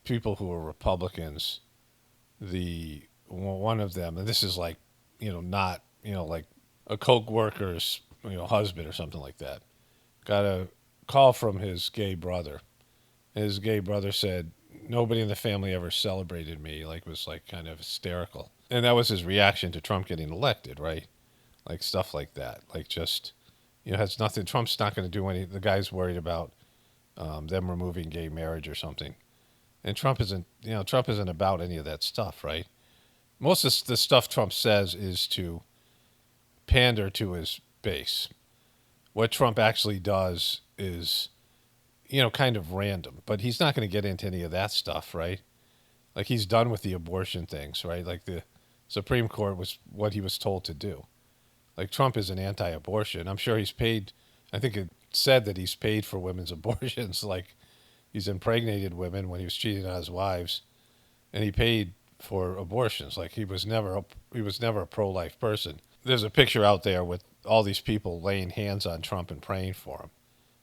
A: people who were Republicans, one of them, and this is like, not, like a Coke worker's, husband or something like that, got a call from his gay brother. His gay brother said, nobody in the family ever celebrated me, was like kind of hysterical. And that was his reaction to Trump getting elected, right? Like stuff like that. Like just, has nothing, Trump's not going to do the guy's worried about them removing gay marriage or something. And Trump isn't about any of that stuff, right? most of the stuff Trump says is to pander to his base. What Trump actually does is, kind of random, but he's not going to get into any of that stuff, right? Like he's done with the abortion things, right? Like the Supreme Court was what he was told to do. Like Trump is an anti-abortion. I'm sure he's paid. I think it said that he's paid for women's abortions. Like he's impregnated women when he was cheating on his wives, and he paid for abortions. Like he was never a pro-life person. There's a picture out there with all these people laying hands on Trump and praying for him,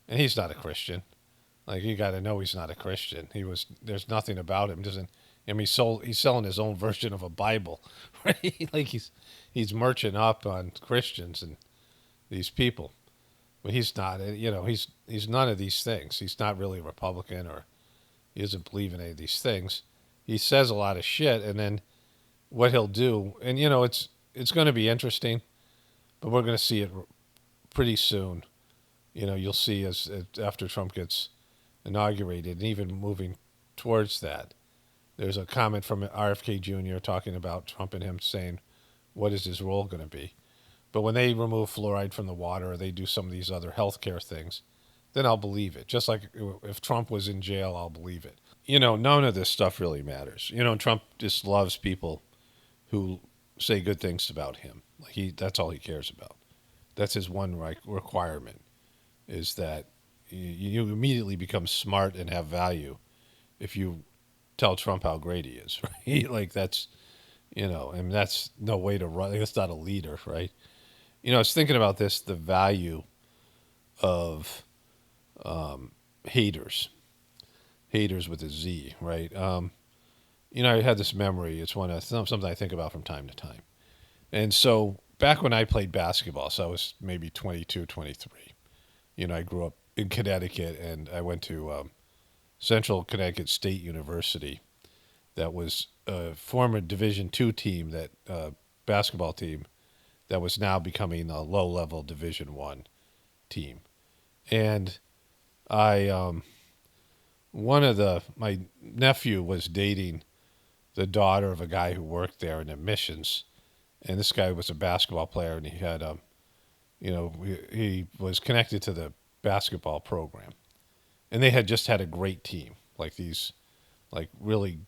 A: and he's not a Christian. Like you got to know he's not a Christian. He was. There's nothing about him. Doesn't. I mean, he's selling his own version of a Bible, right? Like he's merching up on Christians and these people, but he's not. He's none of these things. He's not really a Republican, or he doesn't believe in any of these things. He says a lot of shit, and then what he'll do, and it's going to be interesting, but we're going to see it pretty soon. You'll see as after Trump gets inaugurated, and even moving towards that. There's a comment from RFK Jr. talking about Trump and him saying, what is his role going to be? But when they remove fluoride from the water or they do some of these other healthcare things, then I'll believe it. Just like if Trump was in jail, I'll believe it. None of this stuff really matters. Trump just loves people who say good things about him. Like that's all he cares about. That's his one requirement is that you immediately become smart and have value if you tell Trump how great he is, right? Like that's, and that's no way to run. That's not a leader, right? I was thinking about this, the value of haters, haters with a Z, right? I had this memory. It's something I think about from time to time. And so back when I played basketball, so I was maybe 22, 23. I grew up in Connecticut, and I went to Central Connecticut State University. That was a former Division II team, that basketball team that was now becoming a low-level Division I team. And I, my nephew was dating the daughter of a guy who worked there in admissions, and this guy was a basketball player, and he had, he was connected to the basketball program, and they had just had a great team, like these, like really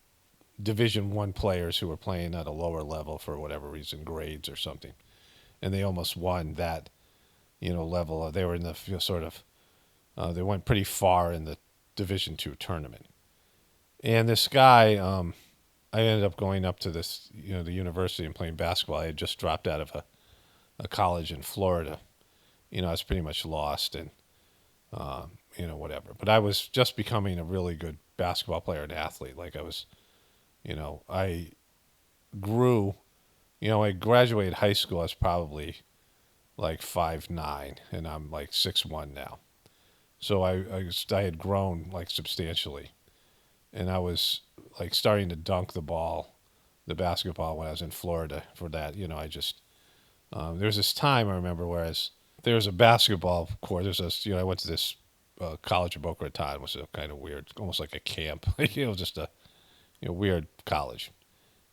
A: Division I players who were playing at a lower level for whatever reason, grades or something, and they almost won that, level. They were in the sort of, they went pretty far in the Division II tournament, and this guy, I ended up going up to this, the university and playing basketball. I had just dropped out of a college in Florida. I was pretty much lost and, whatever. But I was just becoming a really good basketball player and athlete. Like I was, I grew, I graduated high school. I was probably like 5'9", and I'm like 6'1" now. So I had grown like substantially, and I was like starting to dunk the basketball when I was in Florida for that. I just, there was this time I remember whereas there was a basketball court. There's this, I went to this college in Boca Raton. It was a kind of weird, almost like a camp, just a, weird college.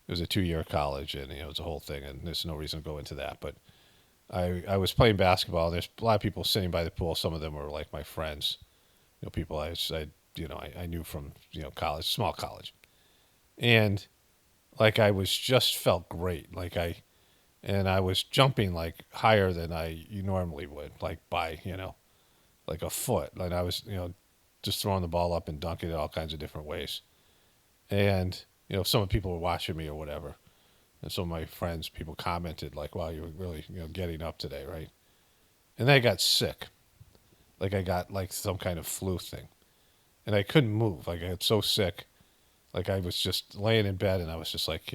A: It was a 2-year college, and it was a whole thing, and there's no reason to go into that. But I was playing basketball. There's a lot of people sitting by the pool. Some of them were like my friends, people I knew from college, small college, and like I was just felt great, and I was jumping like higher than you normally would, like by like a foot, and I was just throwing the ball up and dunking it all kinds of different ways, and some people were watching me or whatever, and some of my friends, people commented like, "Wow, you're really getting up today, right?" And then I got sick, like I got like some kind of flu thing, and I couldn't move, like I got so sick, like I was just laying in bed, and I was just like,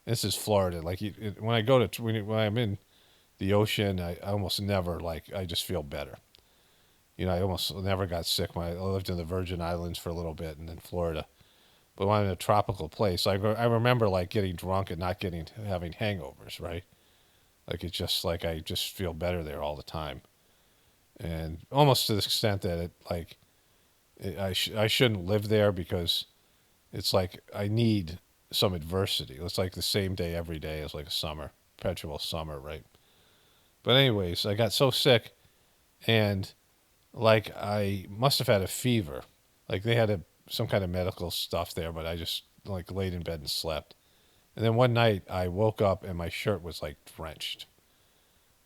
A: this is Florida, like when I go to when I'm in the ocean, I almost never like I just feel better. I almost never got sick when I lived in the Virgin Islands for a little bit, and then Florida. But when I'm in a tropical place, I remember like getting drunk and not having hangovers, right? Like it's just like I just feel better there all the time, and almost to the extent that I shouldn't live there because it's like I need some adversity. It's like the same day every day is like a summer, perpetual summer, right? But anyways, I got so sick, and like I must have had a fever. Like they had some kind of medical stuff there, but I just like laid in bed and slept. And then one night I woke up and my shirt was like drenched.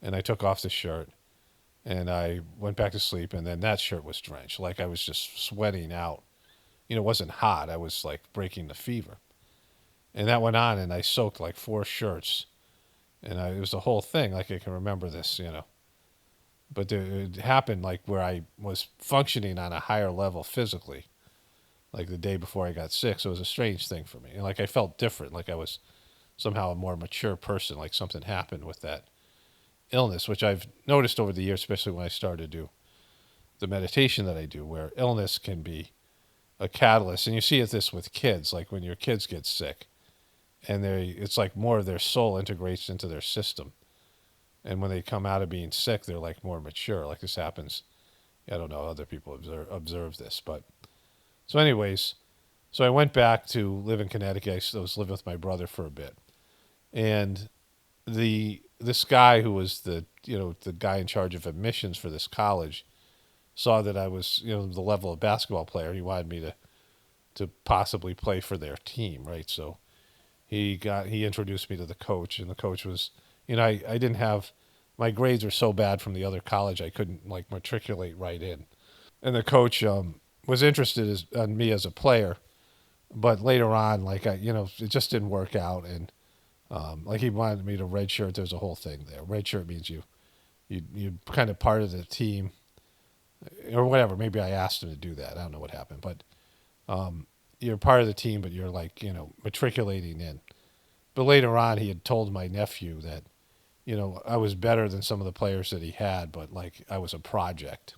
A: And I took off the shirt and I went back to sleep, and then that shirt was drenched. Like I was just sweating out. It wasn't hot. I was like breaking the fever. And that went on, and I soaked like 4 shirts. And it was the whole thing. Like I can remember this. But it happened like where I was functioning on a higher level physically, like the day before I got sick. So it was a strange thing for me. And like I felt different, like I was somehow a more mature person, like something happened with that illness, which I've noticed over the years, especially when I started to do the meditation that I do, where illness can be a catalyst. And you see this with kids, like when your kids get sick, and it's like more of their soul integrates into their system. And when they come out of being sick, they're like more mature. Like this happens. I don't know. Other people observe this, but so anyways, so I went back to live in Connecticut. I was living with my brother for a bit, and this guy who was the guy in charge of admissions for this college saw that I was the level of basketball player. He wanted me to possibly play for their team, right? So he introduced me to the coach, and the coach was I didn't have my grades were so bad from the other college I couldn't like matriculate right in, and the coach was interested in me as a player, but later on like it just didn't work out, and like he wanted me to redshirt. There's a whole thing there. Redshirt means you kind of part of the team or whatever. Maybe I asked him to do that. I don't know what happened, but you're part of the team, but you're like matriculating in. But later on, he had told my nephew that I was better than some of the players that he had, but like I was a project.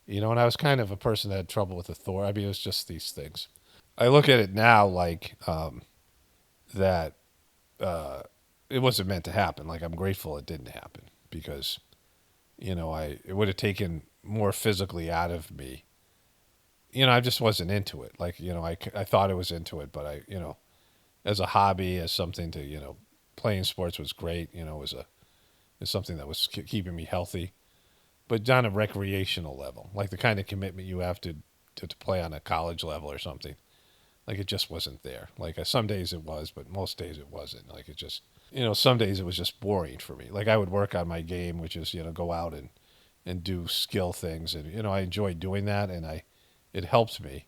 A: And I was kind of a person that had trouble with authority. I mean, it was just these things. I look at it now like that it wasn't meant to happen. Like I'm grateful it didn't happen because it would have taken more physically out of me. I just wasn't into it. Like I thought I was into it, but I as a hobby, as something to playing sports was great. Is something that was keeping me healthy, but on a recreational level, like the kind of commitment you have to play on a college level or something. Like it just wasn't there. Like some days it was, but most days it wasn't. Like it just, some days it was just boring for me. Like I would work on my game, which is, go out and do skill things. And, I enjoyed doing that. And it helped me,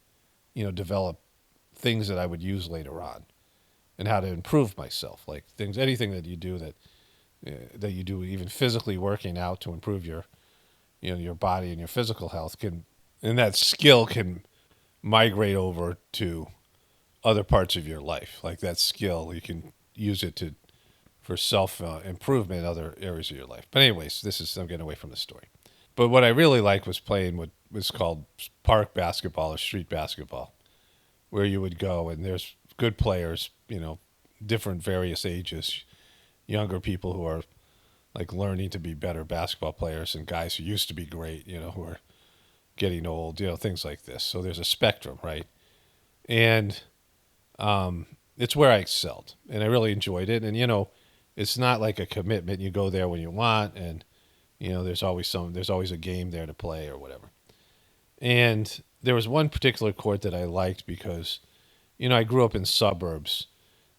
A: develop things that I would use later on and how to improve myself. Like anything that you do that you do even physically working out to improve your body and your physical health and that skill can migrate over to other parts of your life. Like that skill, you can use it for self improvement in other areas of your life. But anyways, I'm getting away from the story. But what I really liked was playing what was called park basketball or street basketball, where you would go and there's good players, different various ages, younger people who are like learning to be better basketball players and guys who used to be great, who are getting old, things like this. So there's a spectrum, right? And it's where I excelled, and I really enjoyed it. And it's not like a commitment. You go there when you want, and there's always a game there to play or whatever. And there was one particular court that I liked because I grew up in suburbs,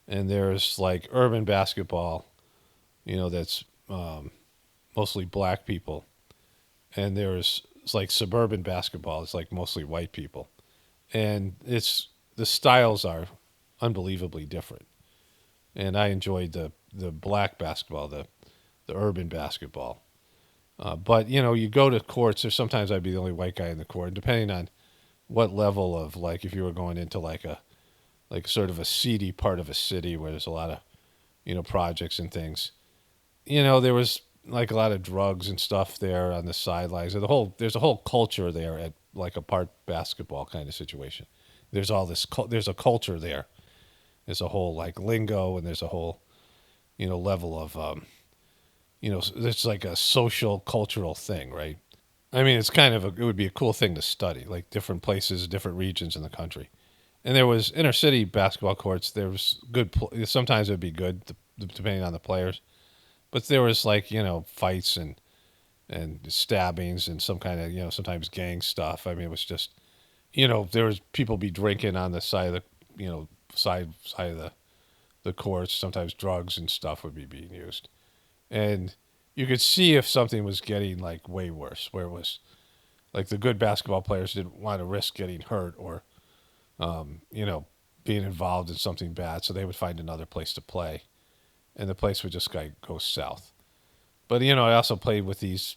A: and there's like urban basketball, that's mostly black people, and it's like suburban basketball. It's like mostly white people, and the styles are unbelievably different. And I enjoyed the black basketball, the urban basketball. But you go to courts. Or sometimes I'd be the only white guy in the court, depending on what level of like if you were going into like sort of a seedy part of a city where there's a lot of projects and things. There was like a lot of drugs and stuff there on the sidelines. And there's a whole culture there at like a park basketball kind of situation. There's there's a culture there. There's a whole like lingo, and there's a whole level of it's like a social cultural thing, right? I mean, it's kind of it would be a cool thing to study, like different places, different regions in the country, And there was inner city basketball courts. There was good. Sometimes it would be good, depending on the players. But there was like fights and stabbings and some kind of sometimes gang stuff. I mean, it was just there was people be drinking on the side of the side of the courts. Sometimes drugs and stuff would be being used, and you could see if something was getting like way worse, where it was like the good basketball players didn't want to risk getting hurt or being involved in something bad, so they would find another place to play, and the place would just go south. But I also played with these.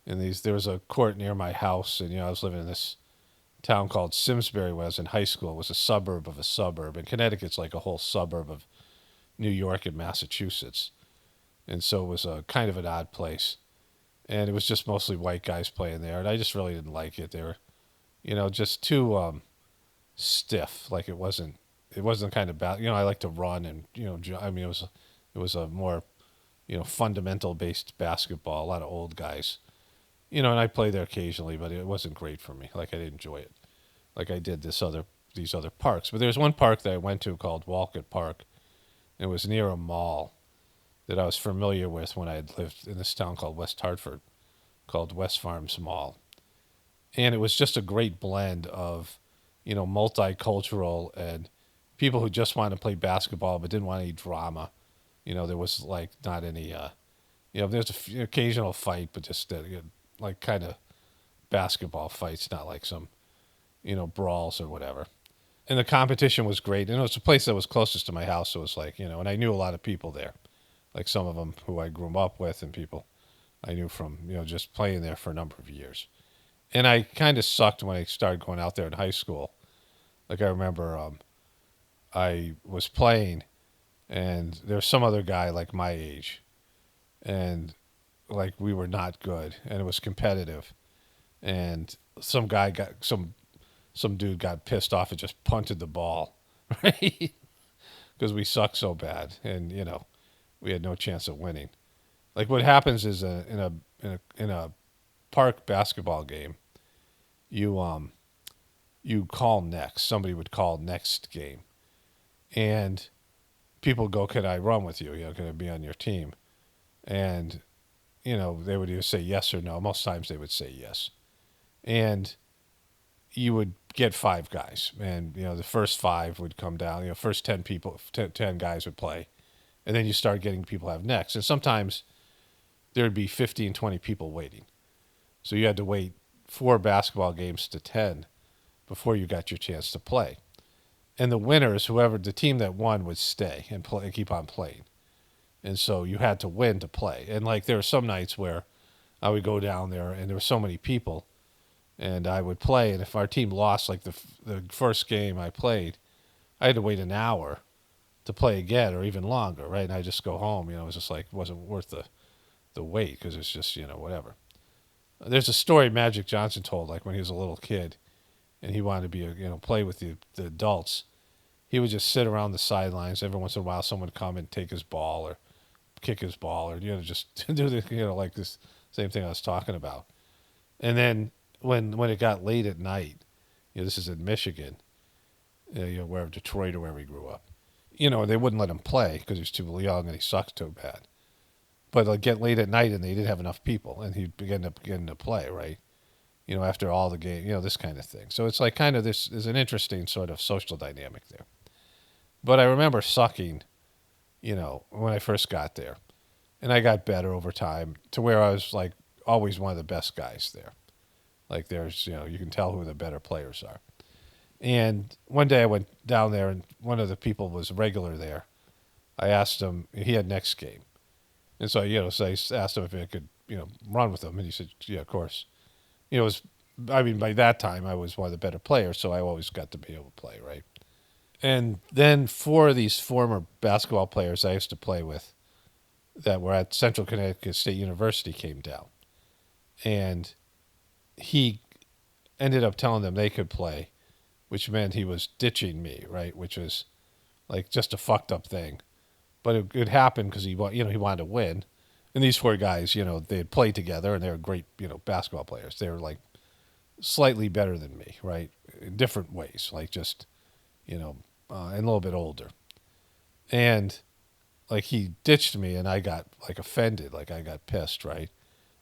A: In these, there was a court near my house, and I was living in this town called Simsbury when I was in high school. It was a suburb of a suburb, and Connecticut's like a whole suburb of New York and Massachusetts, and so it was a kind of an odd place. And it was just mostly white guys playing there, and I just really didn't like it. They were, just too stiff. Like it wasn't the kind of I like to run and I mean it was a more fundamental based basketball. A lot of old guys, and I played there occasionally, but it wasn't great for me. Like I didn't enjoy it, like I did these other parks. But there's one park that I went to called Walcott Park. And it was near a mall that I was familiar with when I had lived in this town called West Hartford, called West Farms Mall. And it was just a great blend of multicultural and people who just wanted to play basketball but didn't want any drama. There was like not any there's an occasional fight, but just like kind of basketball fights, not like some brawls or whatever. And the competition was great. And it was a place that was closest to my house, so it was like and I knew a lot of people there, like some of them who I grew up with, and people I knew from just playing there for a number of years. And I kind of sucked when I started going out there in high school. Like I remember, I was playing, and there was some other guy like my age, and like we were not good, and it was competitive, and some dude got pissed off and just punted the ball, right? Because we sucked so bad, and we had no chance of winning. Like what happens is in a park basketball game, you you call next. Somebody would call next game, and people go, "Can I run with you? Can I be on your team?" And they would either say yes or no. Most times they would say yes, and you would get five guys, and the first five would come down. First 10 people, 10 guys would play, and then you start getting people have next. And sometimes there would be 15, 20 people waiting, so you had to wait 4 basketball games to 10 before you got your chance to play. And the winners, whoever the team that won, would stay and play, keep on playing. And so you had to win to play. And like there were some nights where I would go down there, and there were so many people, and I would play. And if our team lost, like the first game I played, I had to wait an hour to play again, or even longer, right? And I just go home. It was just like wasn't worth the wait, because it's just whatever. There's a story Magic Johnson told, like when he was a little kid, and he wanted to be play with the adults. He would just sit around the sidelines. Every once in a while, someone would come and take his ball or kick his ball, or just do the like this same thing I was talking about. And then when it got late at night, this is in Michigan, where Detroit or where we grew up, they wouldn't let him play because he was too young and he sucked too bad. But it'd get late at night and they didn't have enough people, and he'd begin to play, right? After all the game, this kind of thing. So it's like kind of this is an interesting sort of social dynamic there. But I remember sucking, when I first got there, and I got better over time to where I was like always one of the best guys there. Like there's, you can tell who the better players are. And one day I went down there, and one of the people was regular there. I asked him, he had next game. And so, so I asked him if I could, run with him. And he said, yeah, of course. By that time I was one of the better players, so I always got to be able to play, right? And then 4 of these former basketball players I used to play with that were at Central Connecticut State University came down. And he ended up telling them they could play, which meant he was ditching me, right? Which was like just a fucked up thing. But it happened because he wanted to win. And these 4 guys, they had played together, and they were great, basketball players. They were like slightly better than me, right? In different ways, like just, and a little bit older. And like he ditched me, and I got like offended, like I got pissed, right?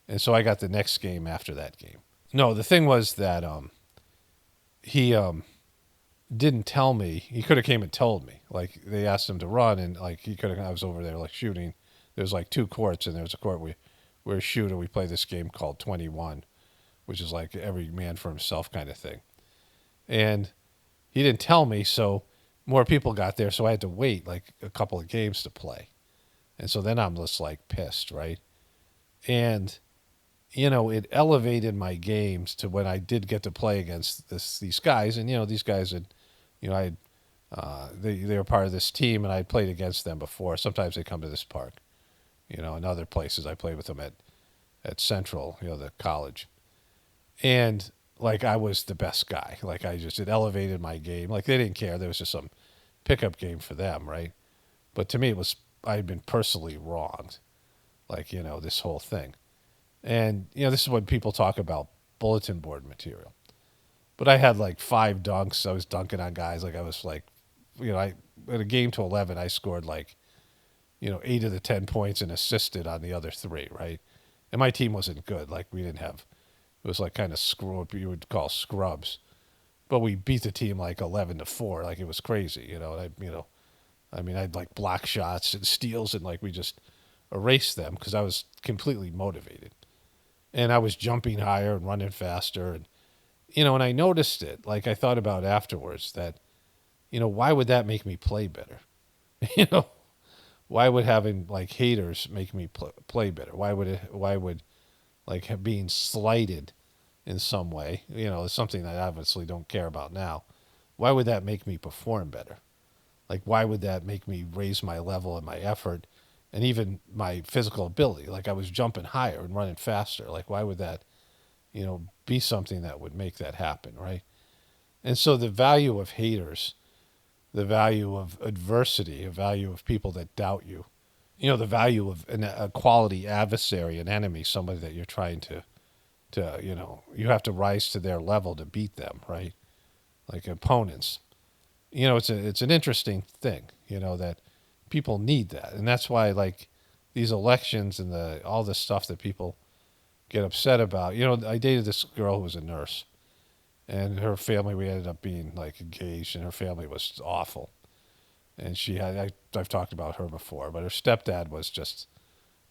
A: And so I got the next game after that game. No, the thing was that he didn't tell me. He could have came and told me. Like they asked him to run, and like he could have. I was over there like shooting. There's like two courts, and there's a court where we shoot, and we play this game called 21, which is like every man for himself kind of thing. And he didn't tell me, so more people got there, so I had to wait like a couple of games to play. And so then I'm just like pissed, right? And it elevated my games to when I did get to play against these guys, and these guys had, I had, they were part of this team, and I had played against them before. Sometimes they come to this park, and other places I played with them at Central, the college, and like I was the best guy. Like it elevated my game. Like they didn't care. There was just some pickup game for them, right? But to me, I had been personally wronged. Like this whole thing. And, this is when people talk about bulletin board material. But I had like 5 dunks. I was dunking on guys. Like I was like, in a game to 11, I scored like, 8 of the 10 points and assisted on the other 3, right? And my team wasn't good. Like we didn't have, it was like kind of what you would call scrubs. But we beat the team like 11-4. Like it was crazy, And I mean, I had like block shots and steals, and like we just erased them because I was completely motivated. And I was jumping higher and running faster. And, and I noticed it. Like I thought about afterwards that, why would that make me play better? you know, why would having like haters make me play better? Why would like being slighted in some way, it's something that I obviously don't care about now. Why would that make me perform better? Like, why would that make me raise my level and my effort and even my physical ability? Like I was jumping higher and running faster. Like, why would that, be something that would make that happen, right? And so the value of haters, the value of adversity, the value of people that doubt you, the value of a quality adversary, an enemy, somebody that you're trying to, you have to rise to their level to beat them, right? Like opponents. It's an interesting thing, that people need that. And that's why like these elections and all this stuff that people get upset about. I dated this girl who was a nurse, and her family, we ended up being like engaged, and her family was awful. And I've talked about her before, but her stepdad was just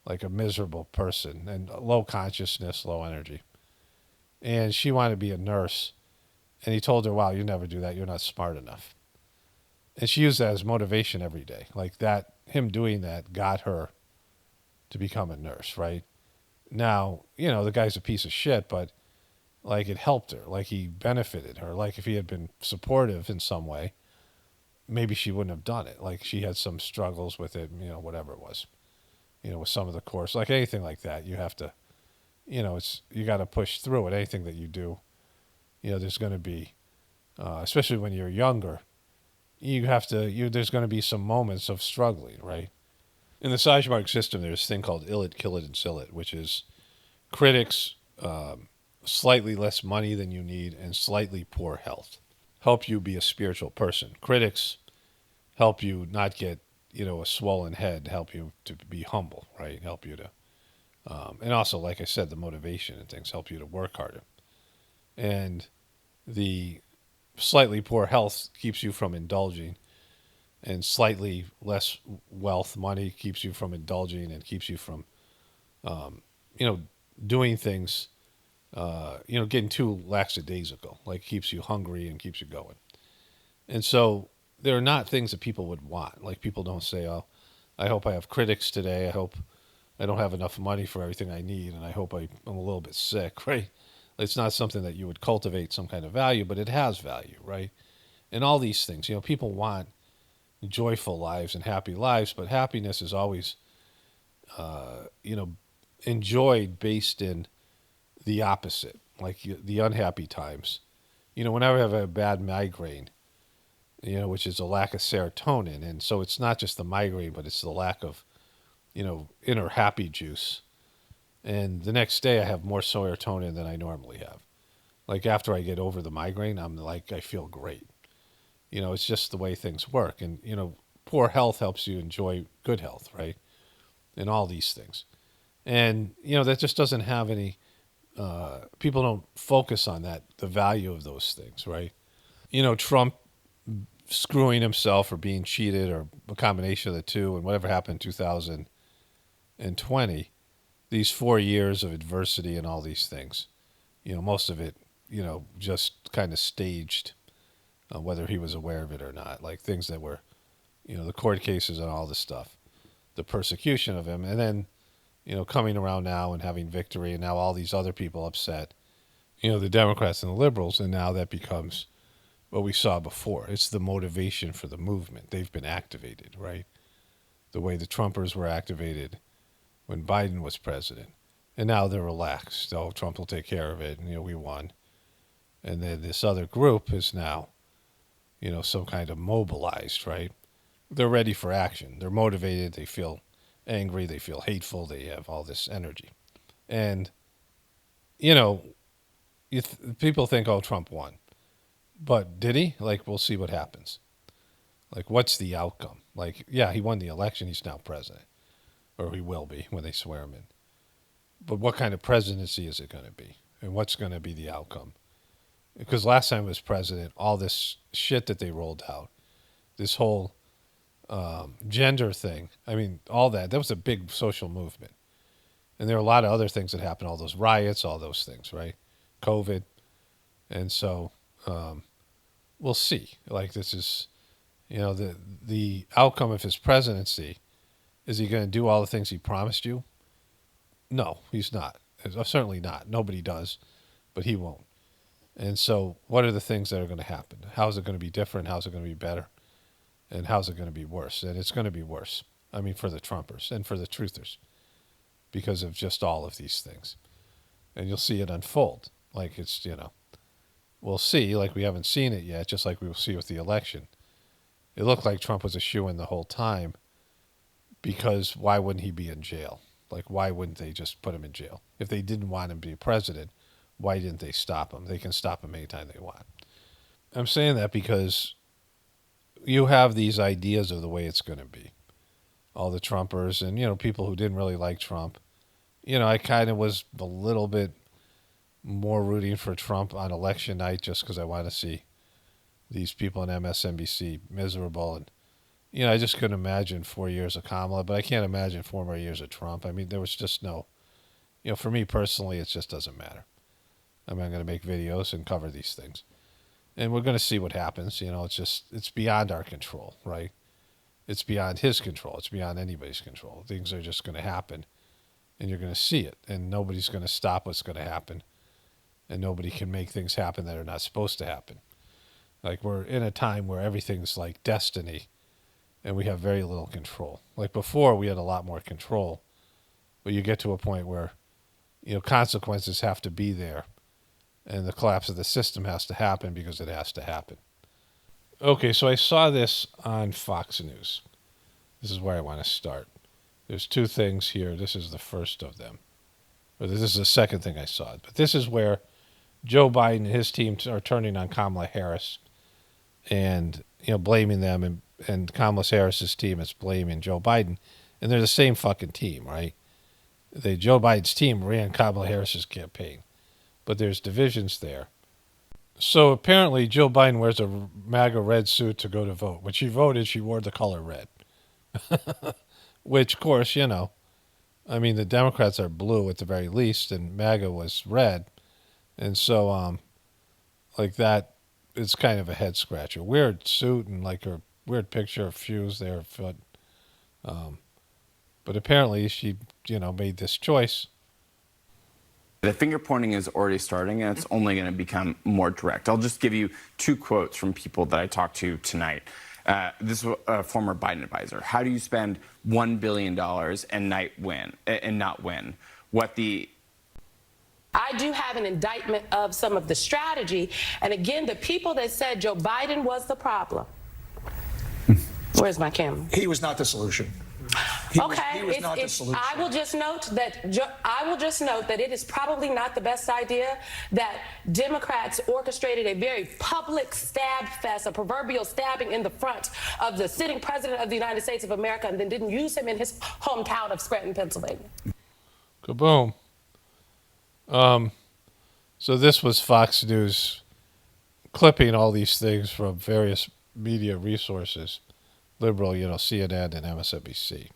A: like a miserable person and low consciousness, low energy. And she wanted to be a nurse. And he told her, wow, you never do that. You're not smart enough. And she used that as motivation every day. Like that, him doing that got her to become a nurse, right? Now, the guy's a piece of shit, but like it helped her. Like he benefited her. Like if he had been supportive in some way, maybe she wouldn't have done it. Like she had some struggles with it, whatever it was, with some of the course, like anything like that, you have to, you got to push through it. Anything that you do, there's going to be, especially when you're younger, there's going to be some moments of struggling, right? In the Sajmark system, there's a thing called ill it, kill it, and sell it, which is critics, slightly less money than you need, and slightly poor health. Help you be a spiritual person. Critics help you not get, a swollen head, help you to be humble, right? Help you to, and also, like I said, the motivation and things help you to work harder. And the slightly poor health keeps you from indulging, and slightly less wealth, money, keeps you from indulging and keeps you from, you know, doing things, getting too lackadaisical, like keeps you hungry and keeps you going. And so there are not things that people would want. Like people don't say, oh, I hope I have critics today. I hope I don't have enough money for everything I need. And I hope I'm a little bit sick, right? It's not something that you would cultivate some kind of value, but it has value, right? And all these things, people want joyful lives and happy lives, but happiness is always, enjoyed based in the opposite, like the unhappy times. Whenever I have a bad migraine, which is a lack of serotonin. And so it's not just the migraine, but it's the lack of, inner happy juice. And the next day I have more serotonin than I normally have. Like after I get over the migraine, I'm like, I feel great. It's just the way things work. And, poor health helps you enjoy good health, right? And all these things. And, that just doesn't have any, people don't focus on that, the value of those things, right? Trump screwing himself or being cheated or a combination of the two, and whatever happened in 2020, these 4 years of adversity and all these things, most of it, just kind of staged, whether he was aware of it or not, like things that were, the court cases and all this stuff, the persecution of him, and then, coming around now and having victory, and now all these other people upset, the Democrats and the liberals, and now that becomes what we saw before. It's the motivation for the movement. They've been activated, right? The way the Trumpers were activated when Biden was president. And now they're relaxed. Oh, Trump will take care of it, and, we won. And then this other group is now, some kind of mobilized, right? They're ready for action. They're motivated. They feel angry. They feel hateful. They have all this energy. And, people think, oh, Trump won. But did he? Like, we'll see what happens. Like, what's the outcome? Like, yeah, he won the election. He's now president. Or he will be when they swear him in. But what kind of presidency is it going to be? And what's going to be the outcome? Because last time he was president, all this shit that they rolled out, this whole gender thing, all that was a big social movement. And there are a lot of other things that happened, all those riots, all those things, right? COVID. And so we'll see. Like, this is, the outcome of his presidency. Is he going to do all the things he promised you? No, he's not. Certainly not. Nobody does, but he won't. And so what are the things that are going to happen? How is it going to be different? How's it going to be better? And how's it going to be worse? And it's going to be worse. For the Trumpers and for the truthers, because of just all of these things. And you'll see it unfold. Like, it's, we'll see, like we haven't seen it yet, just like we will see with the election. It looked like Trump was a shoo-in the whole time, because why wouldn't he be in jail? Like, why wouldn't they just put him in jail? If they didn't want him to be president, why didn't they stop him? They can stop him anytime they want. I'm saying that because you have these ideas of the way it's going to be. All the Trumpers and, people who didn't really like Trump. I kind of was a little bit more rooting for Trump on election night just because I want to see these people in MSNBC miserable. And, I just couldn't imagine 4 years of Kamala, but I can't imagine 4 more years of Trump. There was just no, for me personally, it just doesn't matter. I'm going to make videos and cover these things. And we're going to see what happens. It's beyond our control, right? It's beyond his control. It's beyond anybody's control. Things are just going to happen, and you're going to see it. And nobody's going to stop what's going to happen. And nobody can make things happen that are not supposed to happen. Like, we're in a time where everything's like destiny, and we have very little control. Like, before, we had a lot more control. But you get to a point where, consequences have to be there. And the collapse of the system has to happen because it has to happen. Okay, so I saw this on Fox News. This is where I want to start. There's 2 things here. This is the first of them. Or this is the second thing I saw. But this is where Joe Biden and his team are turning on Kamala Harris and, blaming them. And Kamala Harris's team is blaming Joe Biden. And they're the same fucking team, right? Joe Biden's team ran Kamala Harris's campaign. But there's divisions there. So apparently Joe Biden wears a MAGA red suit to go to vote. When she voted, she wore the color red. Which, of course, the Democrats are blue at the very least, and MAGA was red. And so, like that, it's kind of a head scratcher. Weird suit and like a weird picture of shoes there. But apparently she, made this choice.
D: The finger pointing is already starting, and it's only going to become more direct. I'll just give you 2 quotes from people that I talked to tonight. This is a former Biden advisor. How do you spend $1 billion and not win?
E: I do have an indictment of some of the strategy. And again, the people that said Joe Biden was the problem. Where's my camera?
F: He was not the solution.
E: Okay, I will just note that it is probably not the best idea that Democrats orchestrated a very public stab fest, a proverbial stabbing in the front of the sitting president of the United States of America, and then didn't use him in his hometown of Scranton, Pennsylvania.
A: Kaboom. So this was Fox News clipping all these things from various media resources, liberal, CNN and MSNBC.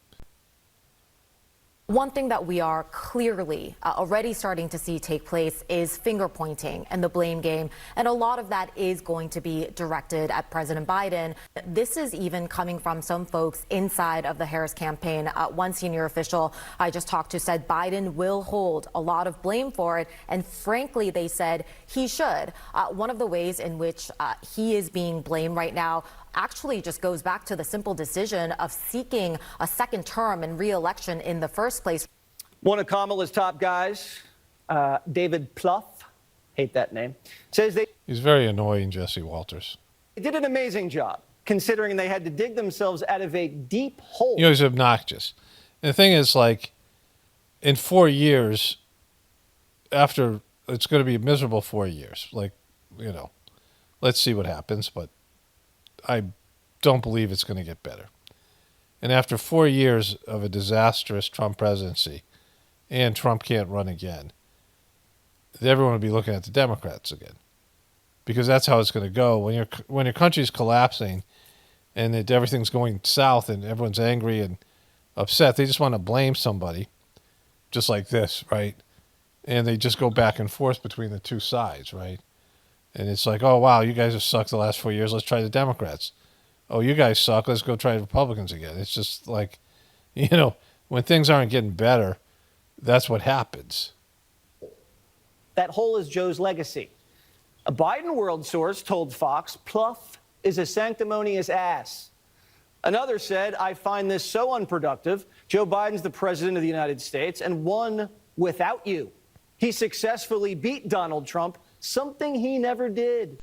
F: One thing that we are clearly already starting to see take place is finger pointing and the blame game. And a lot of that is going to be directed at President Biden. This is even coming from some folks inside of the Harris campaign. One senior official I just talked to said Biden will hold a lot of blame for it. And frankly, they said he should. One of the ways in which he is being blamed right now actually just goes back to the simple decision of seeking a second term and re-election in the first place.
G: One of Kamala's top guys, David Plouffe, hate that name, says
A: He's very annoying, Jesse Walters.
G: they did an amazing job, considering they had to dig themselves out of a deep hole.
A: He's obnoxious. And the thing is, like, in 4 years, after, it's going to be a miserable 4 years. Like, let's see what happens, but I don't believe it's going to get better. And after 4 years of a disastrous Trump presidency, and Trump can't run again, everyone will be looking at the Democrats again, because that's how it's going to go when your country's collapsing, and everything's going south, and everyone's angry and upset. They just want to blame somebody, just like this, right? And they just go back and forth between the two sides, right? And it's like, oh, wow, you guys have sucked the last 4 years. Let's try the Democrats. Oh, you guys suck. Let's go try the Republicans again. It's just like, when things aren't getting better, that's what happens.
G: That hole is Joe's legacy. A Biden world source told Fox Plouffe is a sanctimonious ass. Another said, I find this so unproductive. Joe Biden's the president of the United States and won without you. He successfully beat Donald Trump, something he never did.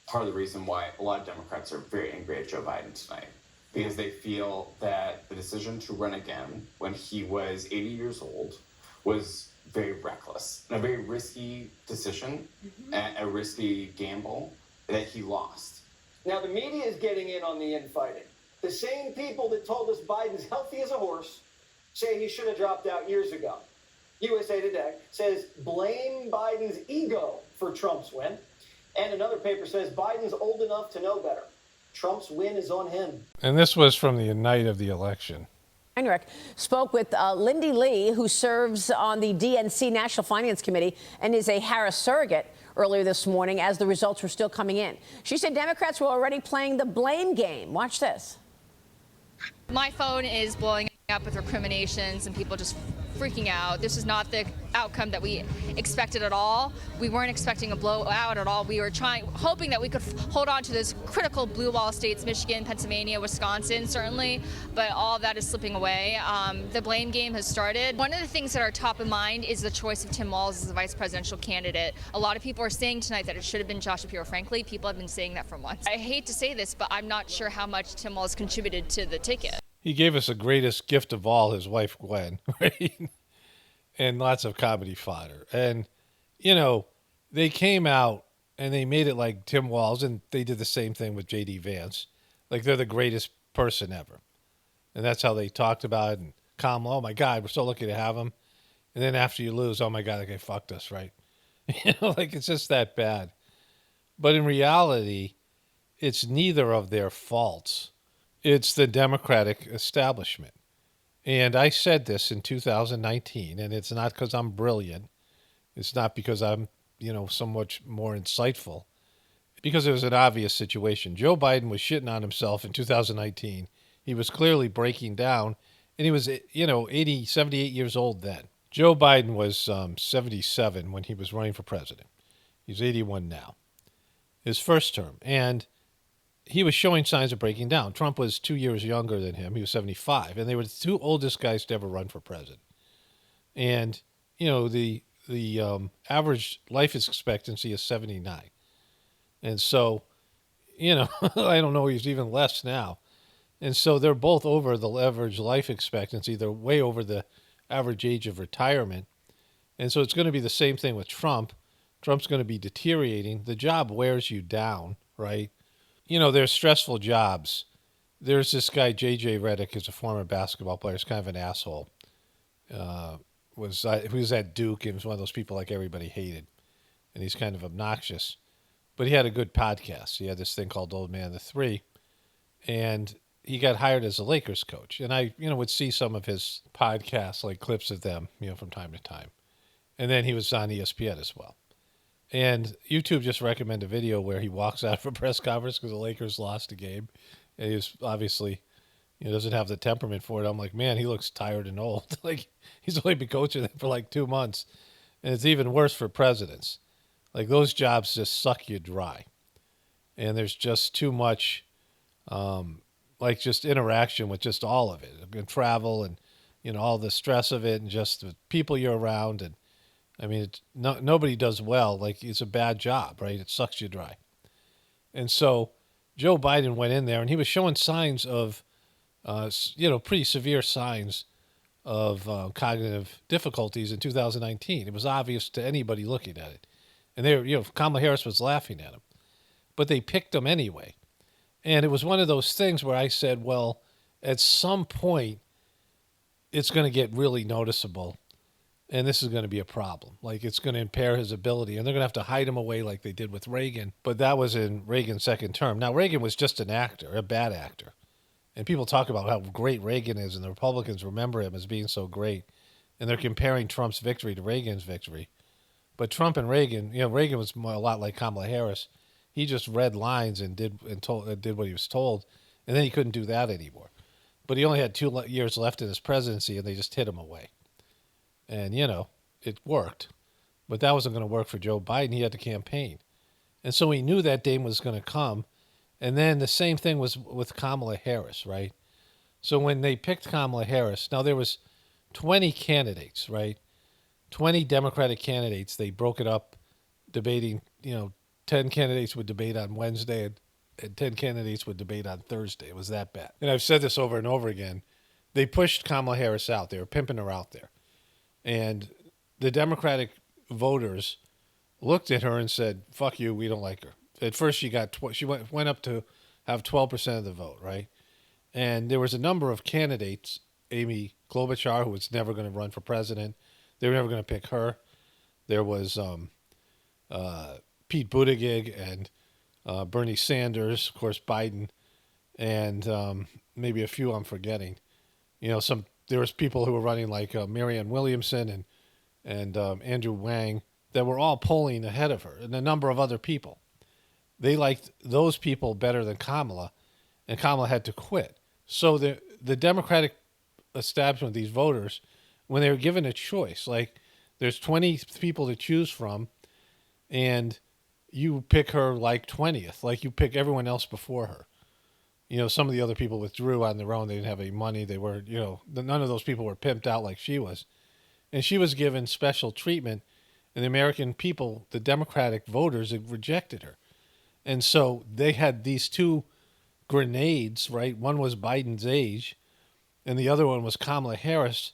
D: Part of the reason why a lot of Democrats are very angry at Joe Biden tonight, because they feel that the decision to run again when he was 80 years old was very reckless and a very risky decision and a risky gamble that he lost.
G: Now, the media is getting in on the infighting. The same people that told us Biden's healthy as a horse say he should have dropped out years ago. USA Today says blame Biden's ego for Trump's win. And another paper says Biden's old enough to know better. Trump's win is on him.
A: And this was from the night of the election.
H: Heinrich spoke with Lindy Lee, who serves on the DNC National Finance Committee and is a Harris surrogate, earlier this morning as the results were still coming in. She said Democrats were already playing the blame game. Watch this.
I: My phone is blowing up with recriminations and people just freaking out. This is not the outcome that we expected at all. We weren't expecting a blowout at all. We were hoping that we could hold on to those critical blue wall states, Michigan, Pennsylvania, Wisconsin, certainly, but all of that is slipping away. The blame game has started. One of the things that are top of mind is the choice of Tim Walz as the vice presidential candidate. A lot of people are saying tonight that it should have been Josh Shapiro. Frankly, people have been saying that for months. I hate to say this, but I'm not sure how much Tim Walz contributed to the ticket.
A: He gave us the greatest gift of all, his wife, Gwen, right? And lots of comedy fodder. And, they came out and they made it like Tim Walz, and they did the same thing with J.D. Vance. Like they're the greatest person ever. And that's how they talked about it. And Kamala, oh my God, we're so lucky to have him. And then after you lose, oh my God, that guy fucked us, right? It's just that bad. But in reality, it's neither of their faults. It's the Democratic establishment. And I said this in 2019, and it's not because I'm brilliant. It's not because I'm, so much more insightful. Because it was an obvious situation. Joe Biden was shitting on himself in 2019. He was clearly breaking down, and he was, 78 years old then. Joe Biden was 77 when he was running for president. He's 81 now. His first term. And he was showing signs of breaking down. Trump was 2 years younger than him. He was 75. And they were the two oldest guys to ever run for president. And, the average life expectancy is 79. And so, I don't know, he's even less now. And so they're both over the average life expectancy. They're way over the average age of retirement. And so it's going to be the same thing with Trump. Trump's going to be deteriorating. The job wears you down, right? You know, there's stressful jobs. There's this guy, J.J. Redick, who's a former basketball player. He's kind of an asshole. He was at Duke and was one of those people like everybody hated. And he's kind of obnoxious. But he had a good podcast. He had this thing called Old Man the Three. And he got hired as a Lakers coach. And I, would see some of his podcasts, like clips of them, from time to time. And then he was on ESPN as well. And YouTube just recommended a video where he walks out of a press conference because the Lakers lost a game. And he was obviously, doesn't have the temperament for it. I'm like, man, he looks tired and old. Like, he's only been coaching them for like 2 months. And it's even worse for presidents. Like, those jobs just suck you dry. And there's just too much, just interaction with just all of it. And travel and, all the stress of it and just the people you're around. And, I mean, nobody does well. Like, it's a bad job, right? It sucks you dry. And so Joe Biden went in there and he was showing signs of, pretty severe signs of cognitive difficulties in 2019. It was obvious to anybody looking at it. And they Kamala Harris was laughing at him. But they picked him anyway. And it was one of those things where I said, well, at some point, it's going to get really noticeable. And this is going to be a problem. Like, it's going to impair his ability. And they're going to have to hide him away like they did with Reagan. But that was in Reagan's second term. Now, Reagan was just an actor, a bad actor. And people talk about how great Reagan is, and the Republicans remember him as being so great. And they're comparing Trump's victory to Reagan's victory. But Trump and Reagan, Reagan was a lot like Kamala Harris. He just read lines and did what he was told. And then he couldn't do that anymore. But he only had 2 years left in his presidency, and they just hid him away. And, it worked. But that wasn't going to work for Joe Biden. He had to campaign. And so he knew that day was going to come. And then the same thing was with Kamala Harris, right? So when they picked Kamala Harris, now there was 20 candidates, right? 20 Democratic candidates. They broke it up, debating, 10 candidates would debate on Wednesday and 10 candidates would debate on Thursday. It was that bad. And I've said this over and over again. They pushed Kamala Harris out. They were pimping her out there. And the Democratic voters looked at her and said, fuck you, we don't like her. At first, she went up to have 12% of the vote, right? And there was a number of candidates, Amy Klobuchar, who was never going to run for president. They were never going to pick her. There was Pete Buttigieg and Bernie Sanders, of course, Biden, and maybe a few I'm forgetting. There was people who were running like Marianne Williamson and Andrew Wang that were all polling ahead of her, and a number of other people. They liked those people better than Kamala, and Kamala had to quit. So the Democratic establishment, these voters, when they were given a choice, like there's 20 people to choose from, and you pick her like 20th, like you pick everyone else before her. Some of the other people withdrew on their own. They didn't have any money. They were, none of those people were pimped out like she was. And she was given special treatment, and the American people, the Democratic voters, had rejected her. And so they had these two grenades, right? One was Biden's age, and the other one was Kamala Harris.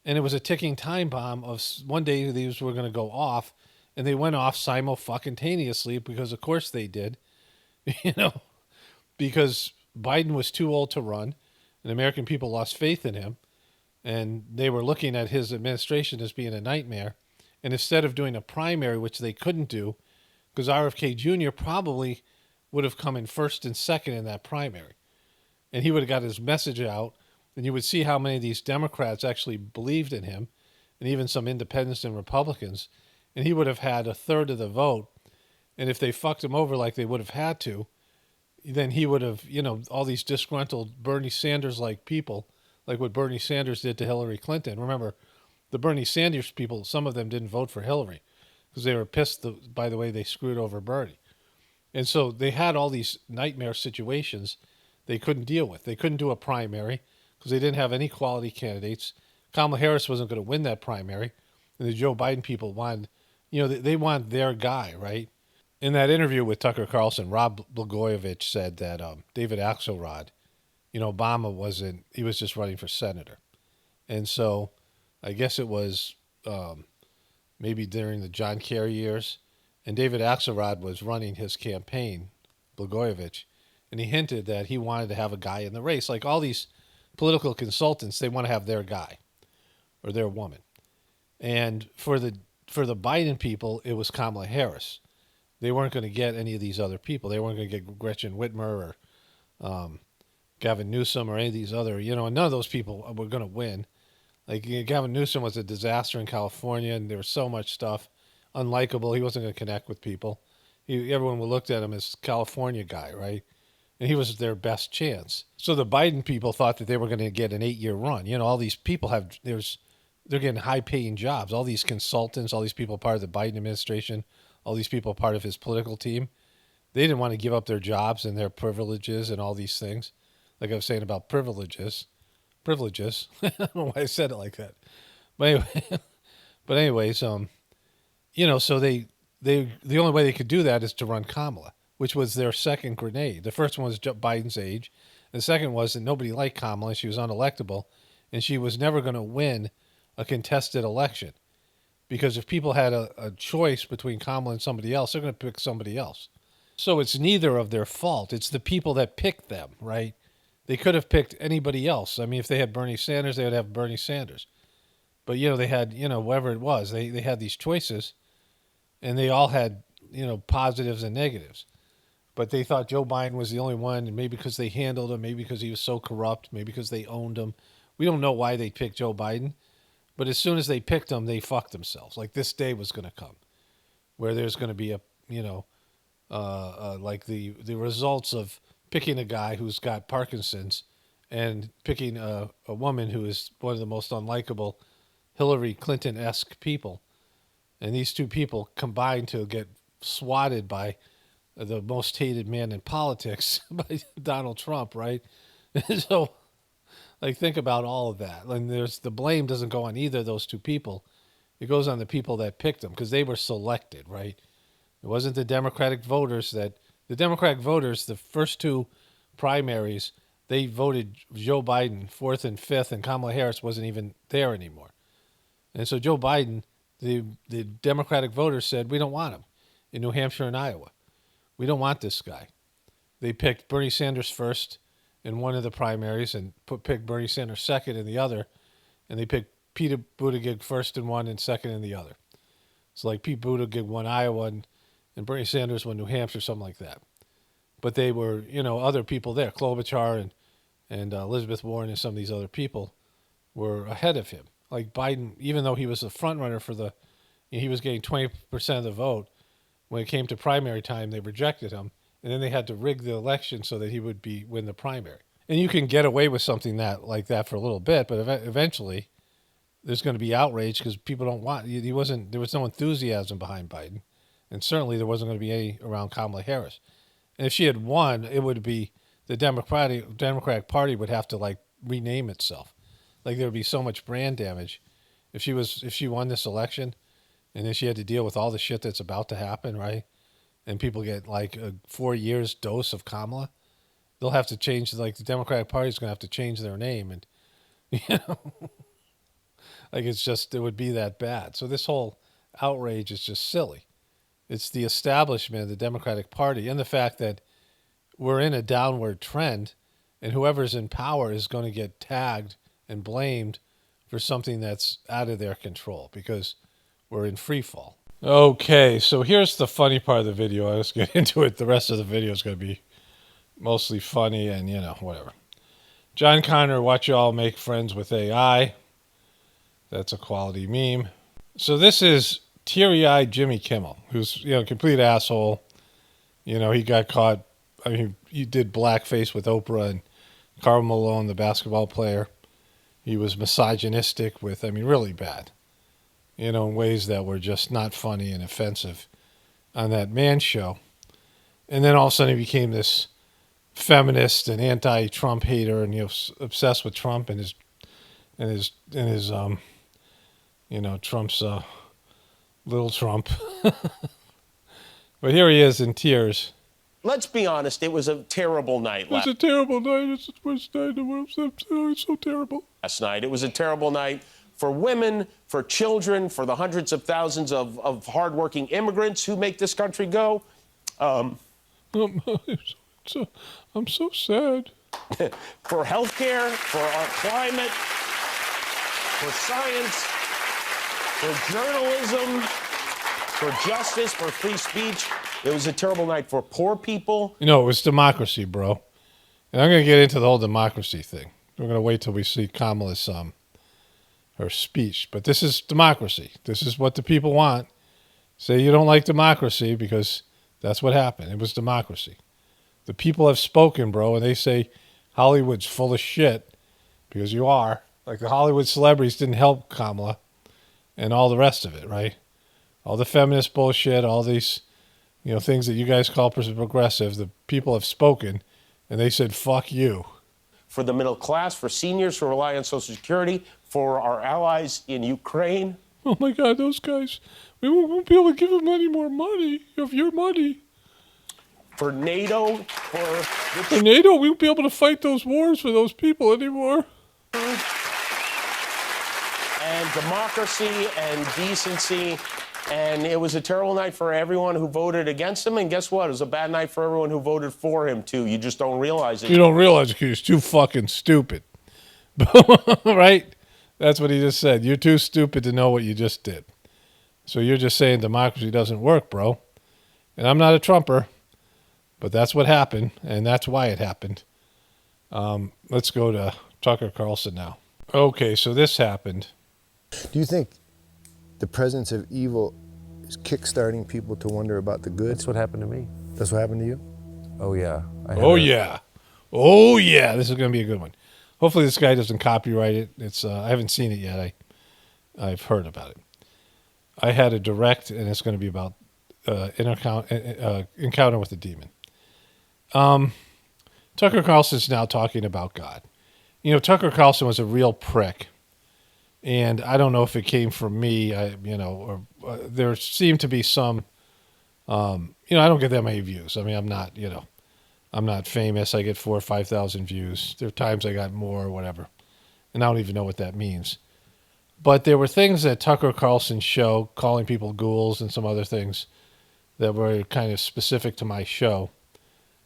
A: And it was a ticking time bomb of one day these were going to go off, and they went off simultaneously because, of course, they did, because Biden was too old to run, and American people lost faith in him, and they were looking at his administration as being a nightmare. And instead of doing a primary, which they couldn't do, because RFK Jr. probably would have come in first and second in that primary, and he would have got his message out, and you would see how many of these Democrats actually believed in him, and even some independents and Republicans, and he would have had a third of the vote. And if they fucked him over like they would have had to, then he would have, all these disgruntled Bernie Sanders-like people, like what Bernie Sanders did to Hillary Clinton. Remember, the Bernie Sanders people, some of them didn't vote for Hillary because they were pissed by the way they screwed over Bernie. And so they had all these nightmare situations they couldn't deal with. They couldn't do a primary because they didn't have any quality candidates. Kamala Harris wasn't going to win that primary. And the Joe Biden people wanted, they want their guy, right? In that interview with Tucker Carlson, Rod Blagojevich said that David Axelrod, Obama wasn't, he was just running for senator. And so I guess it was maybe during the John Kerry years, and David Axelrod was running his campaign, Blagojevich, and he hinted that he wanted to have a guy in the race. Like all these political consultants, they want to have their guy or their woman. And for the Biden people, it was Kamala Harris. They weren't going to get any of these other people. They weren't going to get Gretchen Whitmer or Gavin Newsom or any of these other, and none of those people were going to win. Like Gavin Newsom was a disaster in California, and there was so much stuff, unlikable. He wasn't going to connect with people. Everyone looked at him as California guy, right? And he was their best chance. So the Biden people thought that they were going to get an 8-year run. All these people they're getting high-paying jobs. All these consultants, all these people part of the Biden administration, all these people part of his political team, they didn't want to give up their jobs and their privileges and all these things. Like I was saying about privileges. I don't know why I said it like that. But anyways, so the only way they could do that is to run Kamala, which was their second grenade. The first one was Biden's age. The second was that nobody liked Kamala. She was unelectable, and she was never going to win a contested election. Because if people had a choice between Kamala and somebody else, they're going to pick somebody else. So it's neither of their fault. It's the people that picked them, right? They could have picked anybody else. I mean, if they had Bernie Sanders, they would have Bernie Sanders. But, they had, whoever it was, they had these choices, and they all had, positives and negatives. But they thought Joe Biden was the only one, and maybe because they handled him, maybe because he was so corrupt, maybe because they owned him. We don't know why they picked Joe Biden. But as soon as they picked him, they fucked themselves. Like this day was going to come where there's going to be like the results of picking a guy who's got Parkinson's and picking a woman who is one of the most unlikable Hillary Clinton-esque people. And these two people combined to get swatted by the most hated man in politics, by Donald Trump, right? So, think about all of that. And the blame doesn't go on either of those two people. It goes on the people that picked them because they were selected, right? It wasn't the Democratic voters the first two primaries, they voted Joe Biden 4th and 5th, and Kamala Harris wasn't even there anymore. And so Joe Biden, the Democratic voters said, we don't want him in New Hampshire and Iowa. We don't want this guy. They picked Bernie Sanders first in one of the primaries and picked Bernie Sanders second in the other. And they picked Pete Buttigieg first in one and second in the other. So like Pete Buttigieg won Iowa and Bernie Sanders won New Hampshire, something like that. But they were, other people there. Klobuchar and Elizabeth Warren and some of these other people were ahead of him. Like Biden, even though he was the front runner he was getting 20% of the vote. When it came to primary time, they rejected him. And then they had to rig the election so that he would win the primary. And you can get away with something like that for a little bit, but eventually there's going to be outrage because people don't want. There was no enthusiasm behind Biden, and certainly there wasn't going to be any around Kamala Harris. And if she had won, it would be the Democratic Party would have to rename itself. Like there would be so much brand damage if she won this election, and then she had to deal with all the shit that's about to happen, right? And people get a 4 years dose of Kamala, they'll have to change, the Democratic Party is going to have to change their name. And, it would be that bad. So this whole outrage is just silly. It's the establishment of the Democratic Party and the fact that we're in a downward trend and whoever's in power is going to get tagged and blamed for something that's out of their control because we're in free fall. Okay, so here's the funny part of the video. Let's get into it. The rest of the video is going to be mostly funny and, whatever. John Connor, watch y'all make friends with AI. That's a quality meme. So this is teary-eyed Jimmy Kimmel, who's, complete asshole. He got caught. I mean, he did blackface with Oprah and Karl Malone, the basketball player. He was misogynistic with, really bad. In ways that were just not funny and offensive on that Man show. And then all of a sudden he became this feminist and anti-Trump hater and obsessed with Trump and his Trump's little Trump. But here he is in tears.
J: let's be honest, it was a terrible night
A: It's a terrible night. It's the worst night in the world. It's so terrible.
J: last night. It was a terrible night for women, for children, for the hundreds of thousands of hardworking immigrants who make this country go.
A: I'm so sad.
J: For healthcare, for our climate, for science, for journalism, for justice, for free speech. It was a terrible night for poor people.
A: You know, it was democracy, bro. And I'm going to get into the whole democracy thing. We're going to wait till we see Kamala's her speech. But this is democracy. This is what the people want. Say you don't like democracy because that's what happened. It was democracy. The people have spoken, bro, and they say Hollywood's full of shit because you are. Like the Hollywood celebrities didn't help Kamala and all the rest of it, right? All the feminist bullshit, all these, things that you guys call progressive. The people have spoken, and they said, fuck you.
J: For the middle class, for seniors who rely on Social Security, for our allies in Ukraine.
A: Oh, my God, those guys. We won't be able to give them any more money of your money.
J: For NATO,
A: for NATO, we won't be able to fight those wars for those people anymore.
J: And democracy and decency. And it was a terrible night for everyone who voted against him. And guess what? It was a bad night for everyone who voted for him, too. You just don't realize it.
A: You don't realize it because you're too fucking stupid. Right? That's what he just said. You're too stupid to know what you just did. So you're just saying democracy doesn't work, bro. And I'm not a Trumper, but that's what happened, and that's why it happened. Let's go to Tucker Carlson now. Okay, so this happened.
K: Do you think the presence of evil is kickstarting people to wonder about the good?
L: That's what happened to me.
K: That's what happened to you?
L: Oh, yeah.
A: Oh, yeah. This is going to be a good one. Hopefully this guy doesn't copyright it. I haven't seen it yet. I've heard about it. I had a direct, and it's going to be about encounter with the demon. Tucker Carlson's now talking about God. Tucker Carlson was a real prick. And I don't know if it came from me, there seemed to be some, I don't get that many views. I mean, I'm not famous. I get 4,000 or 5,000 views. There are times I got more or whatever. And I don't even know what that means. But there were things that Tucker Carlson's show, calling people ghouls and some other things that were kind of specific to my show,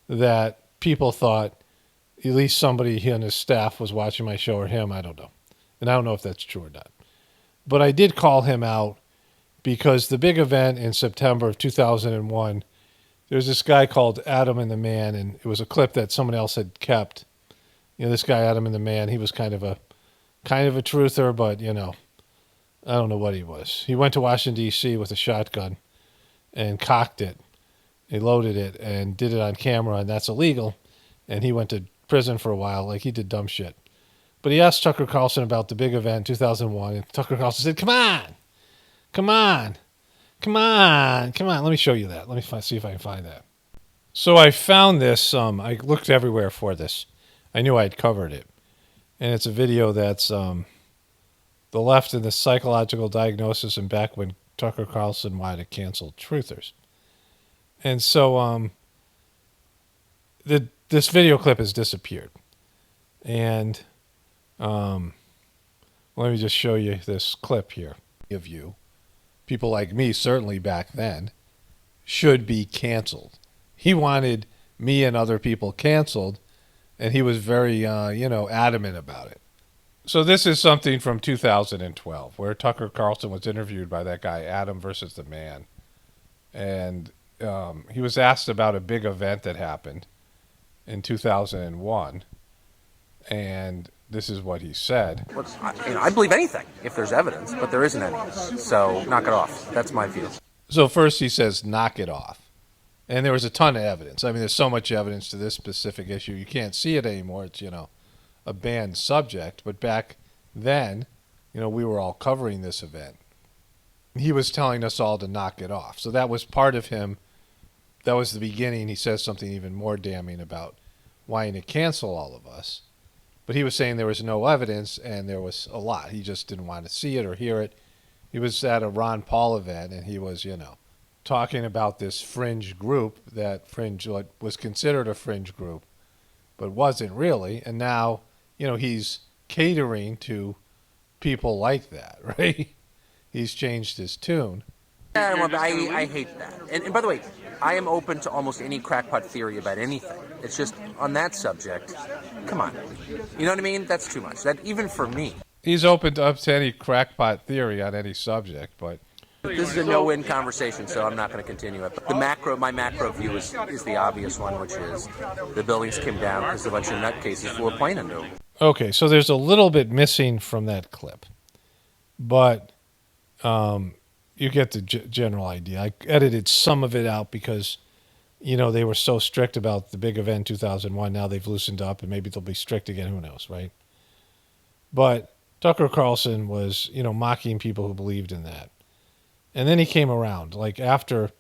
A: that people thought at least somebody on his staff was watching my show or him. I don't know. And I don't know if that's true or not. But I did call him out because the big event in September of 2001, there's this guy called Adam and the Man, and it was a clip that someone else had kept. This guy, Adam and the Man, he was kind of a truther, but, I don't know what he was. He went to Washington, D.C. with a shotgun and cocked it. He loaded it and did it on camera, and that's illegal. And he went to prison for a while. Like, he did dumb shit. But he asked Tucker Carlson about the big event in 2001, and Tucker Carlson said, come on. Let me show you that. Let me see if I can find that. So I found this. I looked everywhere for this. I knew I'd covered it. And it's a video that's the left and the psychological diagnosis and back when Tucker Carlson wanted to cancel truthers. And so this video clip has disappeared. And let me just show you this clip here of you. People like me, certainly back then, should be canceled. He wanted me and other people canceled, and he was very, adamant about it. So this is something from 2012, where Tucker Carlson was interviewed by that guy, Adam versus the Man. And he was asked about a big event that happened in 2001. And this is what he said.
L: I believe anything if there's evidence, but there isn't any. So knock it off. That's my view.
A: So first he says, knock it off. And there was a ton of evidence. I mean, there's so much evidence to this specific issue. You can't see it anymore. It's, a banned subject. But back then, we were all covering this event. He was telling us all to knock it off. So that was part of him. That was the beginning. He says something even more damning about wanting to cancel all of us. But he was saying there was no evidence, and there was a lot. He just didn't want to see it or hear it. He was at a Ron Paul event, and he was, talking about this fringe group, what was considered a fringe group, but wasn't really. And now, he's catering to people like that, right? He's changed his tune.
L: I hate that. And by the way, I am open to almost any crackpot theory about anything. It's just on that subject, come on. You know what I mean? That's too much. That even for me.
A: He's open up to any crackpot theory on any subject, but
L: This is a no-win conversation, so I'm not going to continue it. But my macro view is the obvious one, which is the buildings came down because a bunch of nutcases flew a plane into them.
A: okay, so there's a little bit missing from that clip, but you get the general idea. I edited some of it out because, they were so strict about the big event 2001. Now they've loosened up, and maybe they'll be strict again. Who knows, right? But Tucker Carlson was, mocking people who believed in that. And then he came around, like after,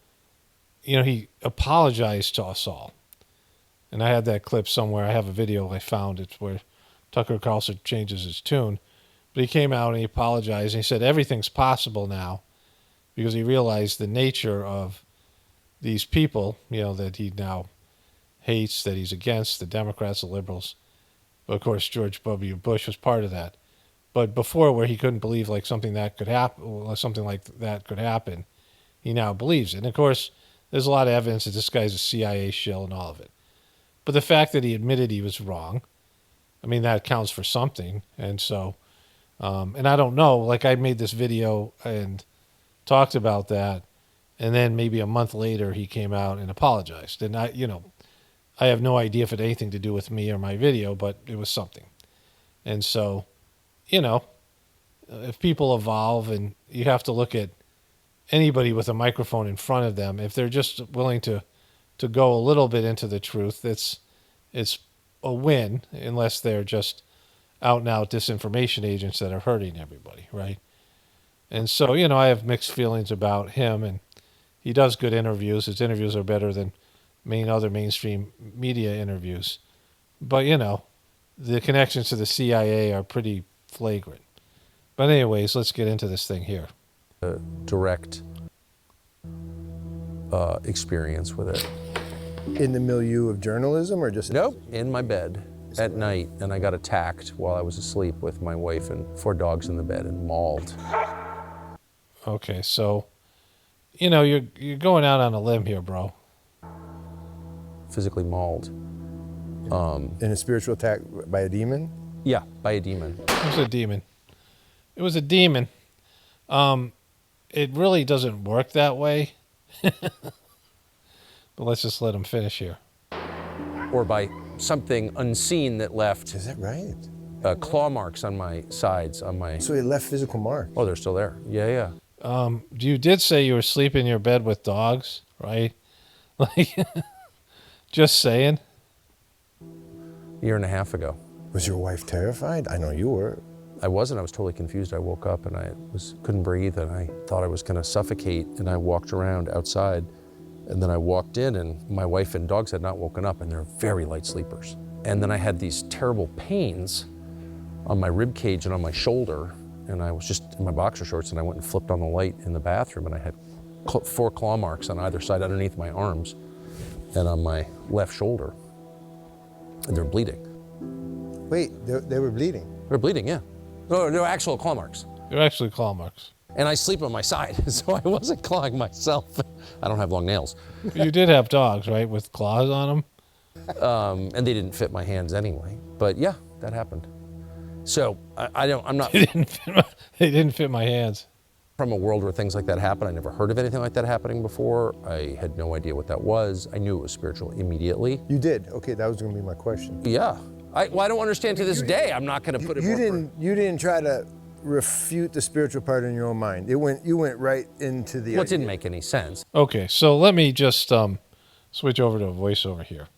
A: he apologized to us all. And I had that clip somewhere. I have a video I found. It's where Tucker Carlson changes his tune. But he came out and he apologized. And he said everything's possible now because he realized the nature of these people, that he now hates, that he's against, the Democrats, the liberals. But of course, George W. Bush was part of that. But before, where he couldn't believe something like that could happen, he now believes it. And of course, there's a lot of evidence that this guy's a CIA shill and all of it. But the fact that he admitted he was wrong, that counts for something. And so, and I don't know, I made this video and talked about that, and then maybe a month later he came out and apologized. And I have no idea if it had anything to do with me or my video, but it was something. And so, if people evolve, and you have to look at anybody with a microphone in front of them, if they're just willing to go a little bit into the truth, it's a win, unless they're just out and out disinformation agents that are hurting everybody, right? And so, I have mixed feelings about him, and he does good interviews. His interviews are better than other mainstream media interviews. But, the connections to the CIA are pretty flagrant. But anyways, let's get into this thing here.
L: Direct experience with it.
K: In the milieu of journalism, or just...
L: Nope, in my bed at night, and I got attacked while I was asleep with my wife and 4 dogs in the bed and mauled.
A: Okay, so, you're going out on a limb here, bro.
L: Physically mauled.
K: In a spiritual attack by a demon?
L: Yeah, by a demon.
A: It was a demon. It was a demon. It really doesn't work that way. But let's just let him finish here.
L: Or by something unseen that left...
K: Is that right?
L: Claw marks on my sides, on my...
K: So it left physical marks?
L: Oh, they're still there. Yeah.
A: You did say you were sleeping in your bed with dogs, right? Just saying.
L: A year and a half ago.
K: Was your wife terrified? I know you were.
L: I wasn't. I was totally confused. I woke up and I couldn't breathe, and I thought I was going to suffocate, and I walked around outside, and then I walked in, and my wife and dogs had not woken up, and they're very light sleepers. And then I had these terrible pains on my rib cage and on my shoulder, and I was just in my boxer shorts, and I went and flipped on the light in the bathroom, and I had 4 claw marks on either side underneath my arms and on my left shoulder, and they're bleeding.
K: Wait, they were bleeding?
L: They're bleeding, yeah. No, they're actual claw marks.
A: They're actually claw marks.
L: And I sleep on my side, so I wasn't clawing myself. I don't have long nails.
A: You did have dogs, right, with claws on
L: them? And they didn't fit my hands anyway. But yeah, that happened. So I'm not...
A: They didn't fit my hands.
L: From a world where things like that happen, I never heard of anything like that happening before. I had no idea what that was. I knew it was spiritual immediately.
K: You did? Okay, that was going to be my question.
L: Yeah. I don't understand to this day. I'm not going to put it.
K: You didn't try to refute the spiritual part in your own mind. You went right into the.
L: Well, it didn't make any sense.
A: Okay, so let me just switch over to a voiceover here.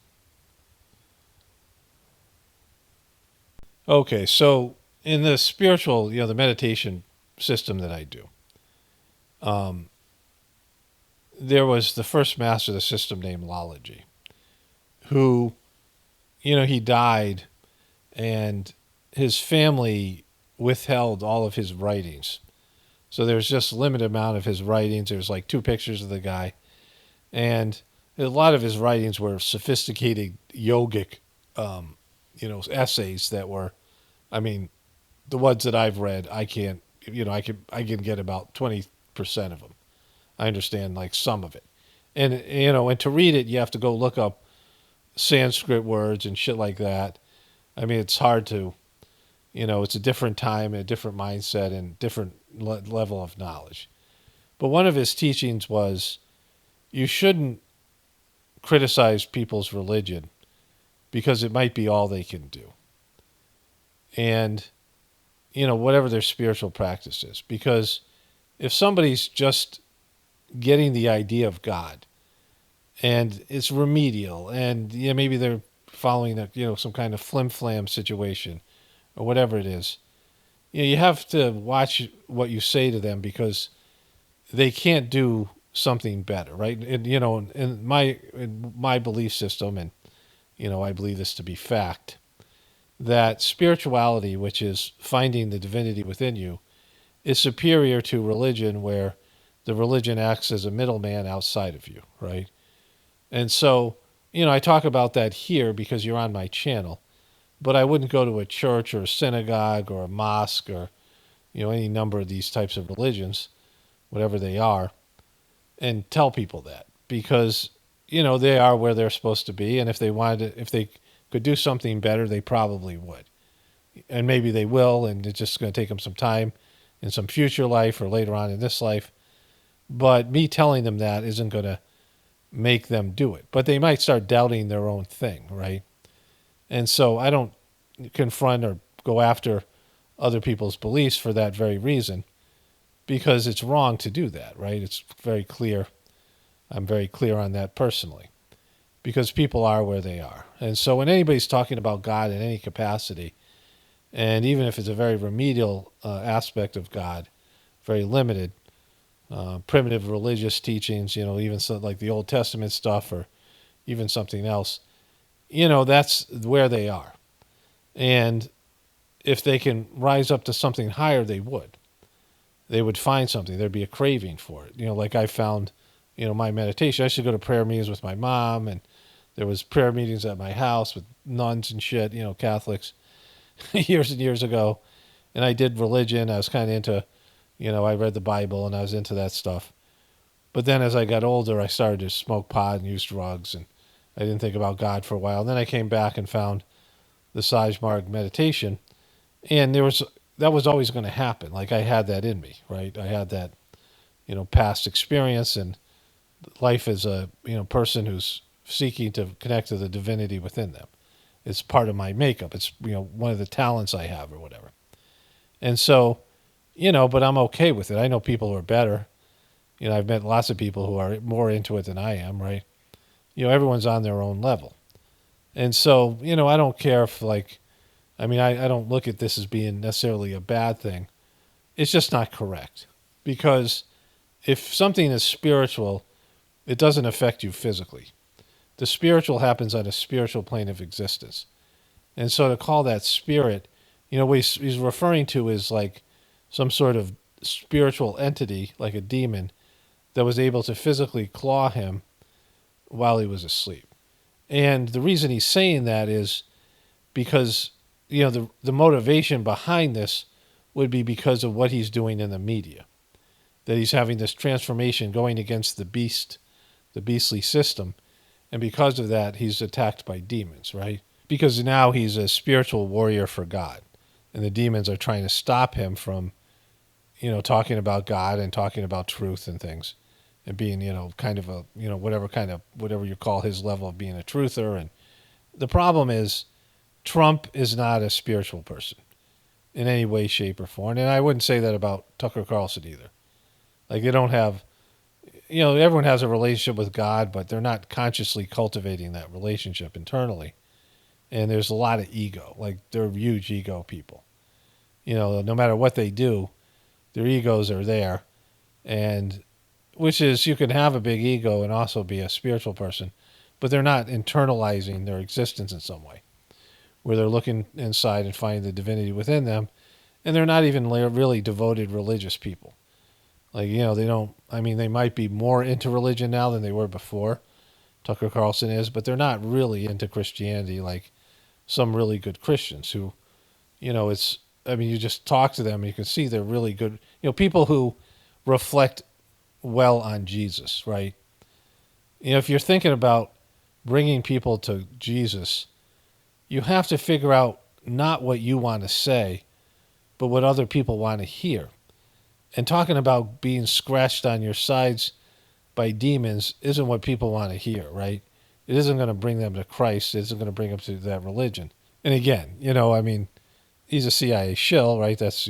A: Okay, so in the spiritual, the meditation system that I do, there was the first master of the system named Lalaji, who, he died, and his family withheld all of his writings. So there's just a limited amount of his writings. There's like 2 pictures of the guy. And a lot of his writings were sophisticated yogic, essays that were, I mean, the ones that I've read, I can get about 20% of them. I understand like some of it. And to read it, you have to go look up Sanskrit words and shit like that. I mean, it's hard to, it's a different time, a different mindset, and different level of knowledge. But one of his teachings was you shouldn't criticize people's religion because it might be all they can do. And, whatever their spiritual practice is. Because if somebody's just getting the idea of God and it's remedial and maybe they're following some kind of flim-flam situation or whatever it is, you have to watch what you say to them because they can't do something better, right? And in my belief system, and I believe this to be fact, that spirituality, which is finding the divinity within you, is superior to religion, where the religion acts as a middleman outside of you, right? And so, I talk about that here because you're on my channel, but I wouldn't go to a church or a synagogue or a mosque or, any number of these types of religions, whatever they are, and tell people that because, they are where they're supposed to be. And if they could do something better, they probably would. And maybe they will, and it's just going to take them some time in some future life or later on in this life. But me telling them that isn't going to make them do it. But they might start doubting their own thing, right? And so I don't confront or go after other people's beliefs for that very reason, because it's wrong to do that, right? It's very clear. I'm very clear on that personally, because people are where they are. And so when anybody's talking about God in any capacity, and even if it's a very remedial aspect of God, very limited, primitive religious teachings, even like the Old Testament stuff or even something else, that's where they are. And if they can rise up to something higher, they would. They would find something. There'd be a craving for it. Like I found, my meditation. I used to go to prayer meetings with my mom, and there was prayer meetings at my house with nuns and shit, Catholics, years and years ago. And I did religion. I was kind of into, I read the Bible and I was into that stuff. But then as I got older, I started to smoke pot and use drugs, and I didn't think about God for a while. And then I came back and found the Sajmarg meditation, and that was always going to happen. Like I had that in me, right? I had that, past experience and life as a, person who's seeking to connect to the divinity within them. It's part of my makeup. It's, one of the talents I have or whatever. And so, but I'm okay with it. I know people who are better. I've met lots of people who are more into it than I am, right? Everyone's on their own level. And so, I don't care if I don't look at this as being necessarily a bad thing. It's just not correct. Because if something is spiritual, it doesn't affect you physically. The spiritual happens on a spiritual plane of existence. And so to call that spirit, what he's referring to is like some sort of spiritual entity, like a demon, that was able to physically claw him while he was asleep. And the reason he's saying that is because, the motivation behind this would be because of what he's doing in the media. That he's having this transformation going against the beastly system. And because of that, he's attacked by demons, right? Because now he's a spiritual warrior for God. And the demons are trying to stop him from, talking about God and talking about truth and things. And being, kind of a, whatever you call his level of being a truther. And the problem is Trump is not a spiritual person in any way, shape, or form. And I wouldn't say that about Tucker Carlson either. Like they don't have, everyone has a relationship with God, but they're not consciously cultivating that relationship internally. And there's a lot of ego. Like they're huge ego people. No matter what they do, their egos are there. And which is, you can have a big ego and also be a spiritual person, but they're not internalizing their existence in some way, where they're looking inside and finding the divinity within them, and they're not even really devoted religious people. Like, they don't, they might be more into religion now than they were before. Tucker Carlson is, but they're not really into Christianity like some really good Christians who, you just talk to them, you can see they're really good, people who reflect well on Jesus, right? If you're thinking about bringing people to Jesus, you have to figure out not what you want to say, but what other people want to hear. And talking about being scratched on your sides by demons isn't what people want to hear, right? It isn't going to bring them to Christ. It isn't going to bring them to that religion. And again, he's a CIA shill, right? That's,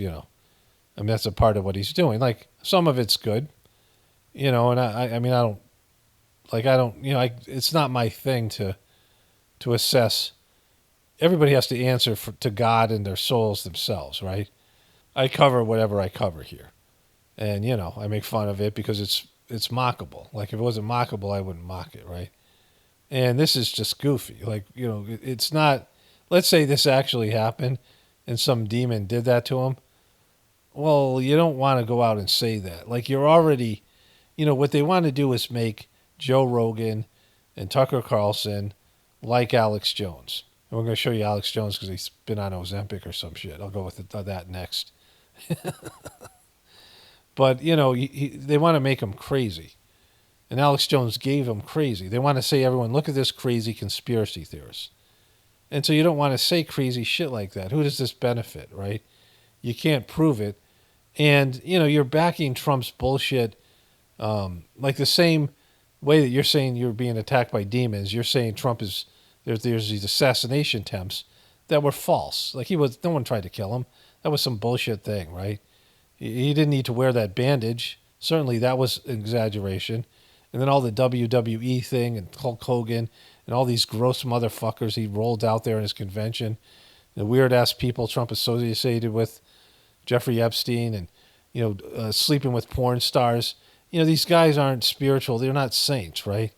A: that's a part of what he's doing. Like, some of it's good, and it's not my thing to assess. Everybody has to answer to God and their souls themselves, right? I cover whatever I cover here. And, I make fun of it because it's mockable. Like, if it wasn't mockable, I wouldn't mock it, right? And this is just goofy. Like, it's not, let's say this actually happened and some demon did that to him. Well, you don't want to go out and say that. Like, you're already, what they want to do is make Joe Rogan and Tucker Carlson like Alex Jones. And we're going to show you Alex Jones because he's been on Ozempic or some shit. I'll go with that next. But, they want to make him crazy. And Alex Jones gave him crazy. They want to say, everyone, look at this crazy conspiracy theorist. And so you don't want to say crazy shit like that. Who does this benefit, right? You can't prove it. And, you're backing Trump's bullshit. Like the same way that you're saying you're being attacked by demons, you're saying Trump is, there's these assassination attempts that were false. Like, no one tried to kill him. That was some bullshit thing, right? He didn't need to wear that bandage. Certainly that was an exaggeration. And then all the WWE thing and Hulk Hogan and all these gross motherfuckers he rolled out there in his convention. The weird-ass people Trump associated with, Jeffrey Epstein, and, sleeping with porn stars. These guys aren't spiritual. They're not saints, right?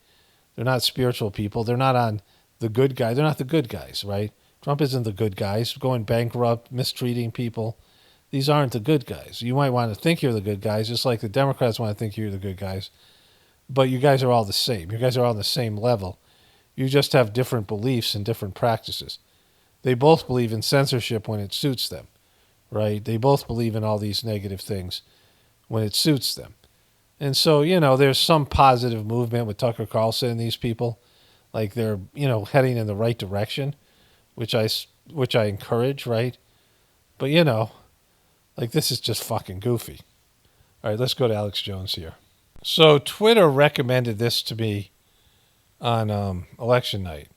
A: They're not spiritual people. They're not on the good guy. They're not the good guys, right? Trump isn't the good guys. Going bankrupt, mistreating people. These aren't the good guys. You might want to think you're the good guys, just like the Democrats want to think you're the good guys. But you guys are all the same. You guys are all on the same level. You just have different beliefs and different practices. They both believe in censorship when it suits them, right? They both believe in all these negative things when it suits them. And so, there's some positive movement with Tucker Carlson and these people. Like, they're, heading in the right direction, which I encourage, right? But, like, this is just fucking goofy. All right, let's go to Alex Jones here. So Twitter recommended this to me on election night.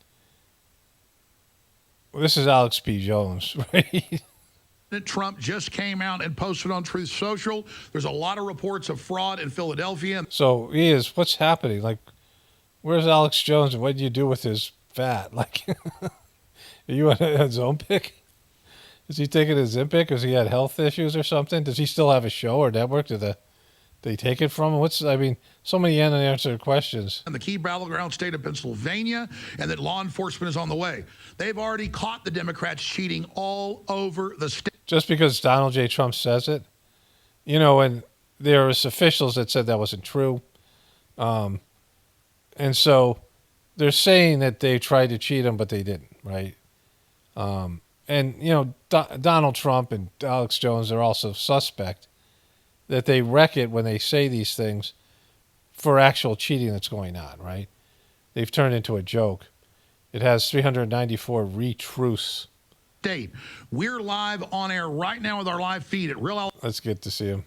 A: This is Alex P. Jones, right?
M: Trump just came out and posted on Truth Social. There's a lot of reports of fraud in Philadelphia.
A: So what's happening? Like, where's Alex Jones and what do you do with his fat? Like, are you on a Ozempic? Is he taking a Ozempic? Has he had health issues or something? Does he still have a show or network? Do they take it from him? So many unanswered questions.
M: In the key battleground state of Pennsylvania, and that law enforcement is on the way. They've already caught the Democrats cheating all over the state.
A: Just because Donald J. Trump says it, and there was officials that said that wasn't true. And so they're saying that they tried to cheat him, but they didn't, right? And, Donald Trump and Alex Jones are also suspect that they wreck it when they say these things for actual cheating that's going on, right? They've turned into a joke. It has 394 retruths.
M: State. We're live on air right now with our live feed at Real.
A: Let's get to see him.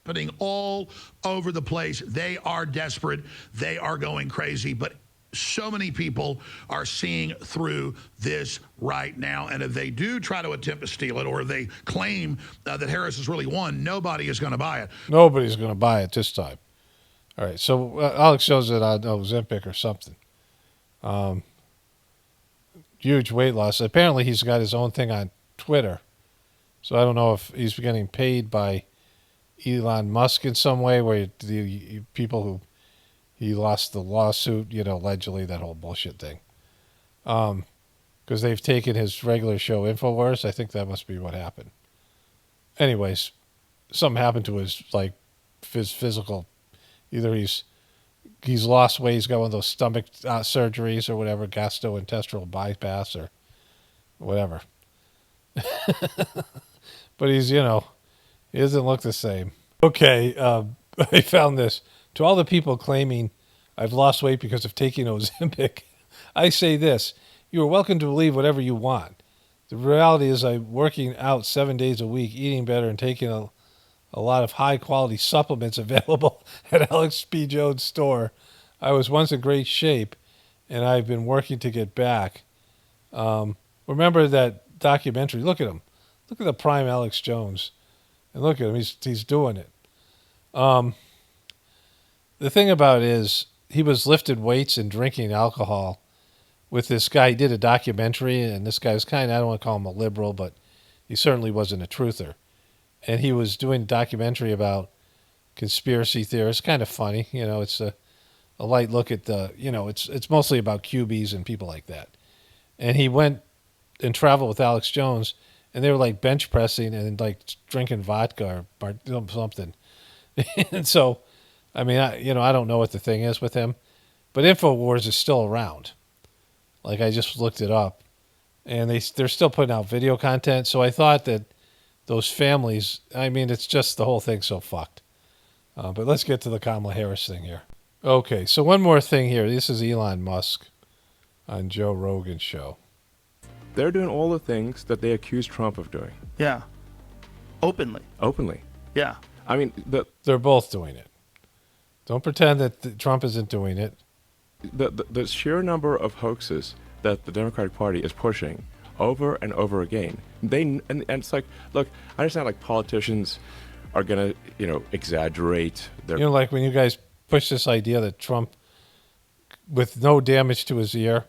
M: Happening all over the place. They are desperate. They are going crazy. But so many people are seeing through this right now. And if they do try to attempt to steal it, or if they claim that Harris has really won, nobody is going to buy it.
A: Nobody's going to buy it this time. All right. So Alex shows it on Ozempic or something. Huge weight loss. Apparently he's got his own thing on Twitter. So I don't know if he's getting paid by Elon Musk in some way, where the people who he lost the lawsuit, allegedly, that whole bullshit thing. Because they've taken his regular show, InfoWars. I think that must be what happened. Anyways, something happened to his, his physical. Either he's lost weight, he's got one of those stomach surgeries or whatever, gastrointestinal bypass or whatever. But he's, he doesn't look the same. Okay, I found this. To all the people claiming I've lost weight because of taking Ozempic, I say this: you are welcome to believe whatever you want. The reality is I'm working out 7 days a week, eating better, and taking a lot of high-quality supplements available at Alex P. Jones' store. I was once in great shape, and I've been working to get back. Remember that documentary? Look at him. Look at the prime Alex Jones. And look at him. He's doing it. The thing about it is he was lifting weights and drinking alcohol with this guy. He did a documentary, and this guy was I don't want to call him a liberal, but he certainly wasn't a truther. And he was doing a documentary about conspiracy theorists. Kind of funny. It's a light look at the, it's mostly about QBs and people like that. And he went and traveled with Alex Jones, and they were like bench pressing and like drinking vodka or something. And so, I don't know what the thing is with him, but InfoWars is still around. Like, I just looked it up, and they're still putting out video content. So I thought that those families, it's just the whole thing's so fucked. But let's get to the Kamala Harris thing here. Okay, so one more thing here. This is Elon Musk on Joe Rogan's show.
N: They're doing all the things that they accuse Trump of doing.
O: Yeah. Openly. Yeah.
A: They're both doing it. Don't pretend that Trump isn't doing it.
N: The sheer number of hoaxes that the Democratic Party is pushing over and over again. And it's like, look, I understand like politicians are going to, exaggerate their...
A: like when you guys push this idea that Trump, with no damage to his ear,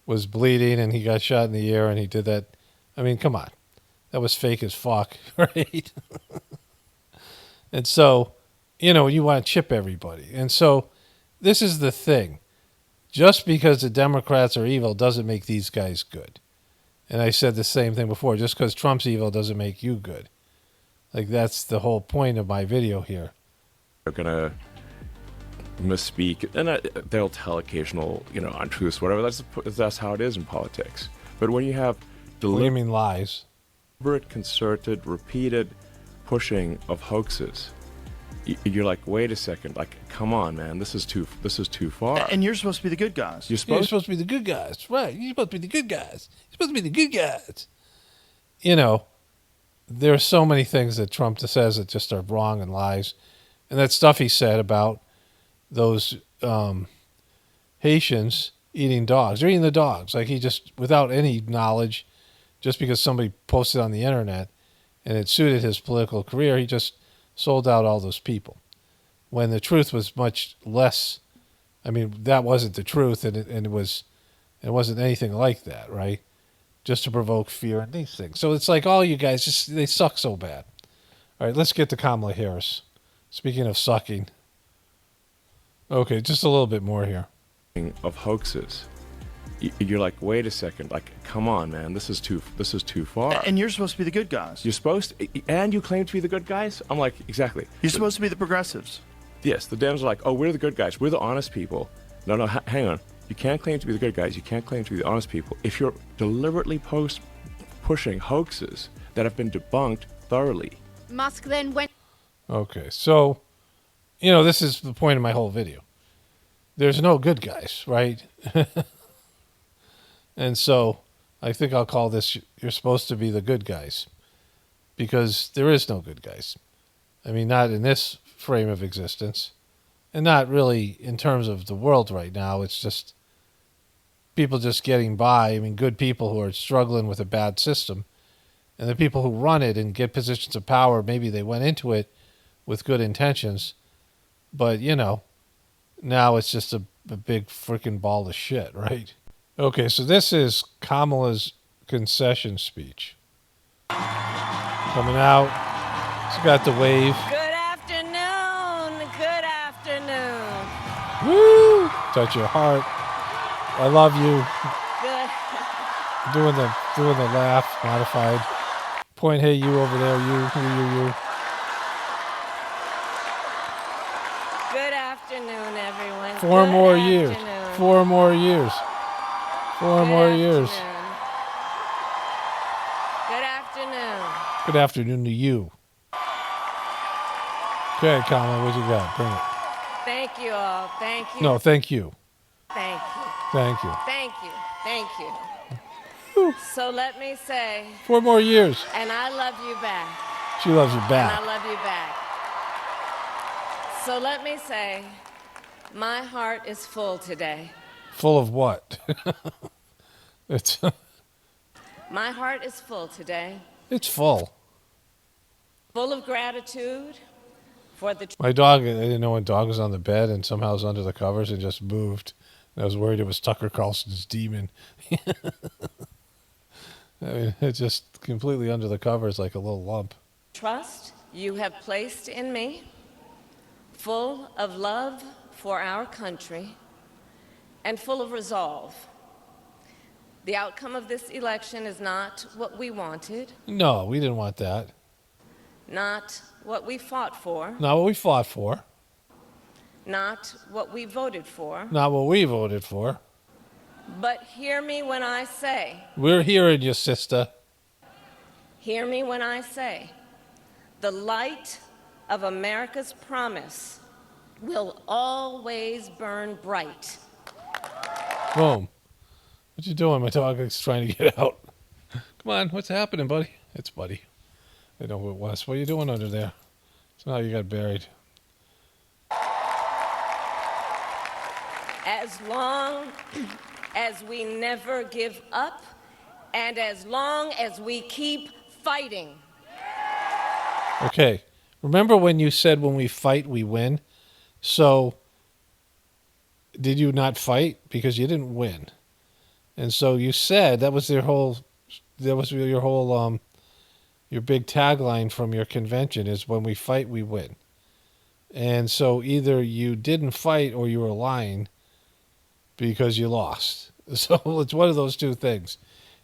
A: was bleeding and he got shot in the ear and he did that. Come on. That was fake as fuck, right? And so, you want to chip everybody. And so this is the thing. Just because the Democrats are evil doesn't make these guys good. And I said the same thing before. Just because Trump's evil doesn't make you good. Like, that's the whole point of my video here.
N: They're going to misspeak, and they'll tell occasional, untruths, whatever. That's how it is in politics. But when you have
A: what do you mean lies?
N: Deliberate, concerted, repeated pushing of hoaxes, you're like, wait a second, like, come on, man, this is too far.
O: And you're supposed to be the good guys.
A: You're supposed to be the good guys, right? You're supposed to be the good guys. You're supposed to be the good guys. There are so many things that Trump says that just are wrong and lies, and that stuff he said about those Haitians eating dogs. They're eating the dogs. Like, he just, without any knowledge, just because somebody posted on the internet and it suited his political career, he just sold out all those people. When the truth was much less, that wasn't the truth, and it wasn't anything like that, right? Just to provoke fear and these things. So it's like all you guys, they suck so bad. All right, let's get to Kamala Harris. Speaking of sucking. Okay, just a little bit more here.
N: Of hoaxes, you're like, wait a second, like, come on, man, this is too far.
O: And you're supposed to be the good guys.
N: You're supposed to, and you claim to be the good guys. I'm like, exactly.
O: You're supposed to be the progressives.
N: Yes, the Dems are like, oh, we're the good guys. We're the honest people. No, hang on. You can't claim to be the good guys. You can't claim to be the honest people if you're deliberately pushing hoaxes that have been debunked thoroughly.
I: Musk then went.
A: Okay, so, this is the point of my whole video. There's no good guys, right? And so I think I'll call this, you're supposed to be the good guys, because there is no good guys. Not in this frame of existence, and not really in terms of the world right now. It's just people just getting by. Good people who are struggling with a bad system, and the people who run it and get positions of power, maybe they went into it with good intentions, but now it's just a big freaking ball of shit, right? Okay, so this is Kamala's concession speech. Coming out. She's got the wave.
P: Good afternoon. Good afternoon.
A: Woo! Touch your heart. I love you.
P: Good.
A: Doing the laugh, modified. Point, hey, you over there, you. 4
P: Good
A: more years.
P: afternoon.
A: 4 more years. 4 more years.
P: Good afternoon.
A: Good afternoon to you. Okay, Kamala, what you got? Bring it.
P: Thank you all. Thank you.
A: No, thank you.
P: Thank you.
A: Thank you.
P: Thank you. Thank you. So let me say,
A: 4 more years.
P: and I love you back.
A: She loves you
P: And
A: back.
P: I love you back. So let me say, my heart is full today.
A: Full of what? It's
P: My heart is full today.
A: it's full.
P: Full of gratitude for the
A: My dog, I didn't know when dog was on the bed and somehow was under the covers and just moved. I was worried it was Tucker Carlson's demon. I mean, it's just completely under the covers like a little lump.
P: trust you have placed in me, full of love for our country, and full of resolve. The outcome of this election is not what we wanted,
A: No, we didn't want that.
P: not what we fought for,
A: Not what we fought for.
P: not what we voted for.
A: Not what we voted for.
P: But hear me when I say,
A: We're hearing you, sister.
P: hear me when I say, the light of America's promise will always burn bright.
A: Boom. What you doing? My dog is trying to get out. Come on, what's happening, buddy? It's Buddy. I know who it was. What are you doing under there? So now you got buried.
P: As long as we never give up, and as long as we keep fighting.
A: Okay. Remember when you said when we fight, we win? So, did you not fight? Because you didn't win. And so you said that was your whole your big tagline from your convention is when we fight, we win. And so either you didn't fight or you were lying because you lost. So it's one of those two things.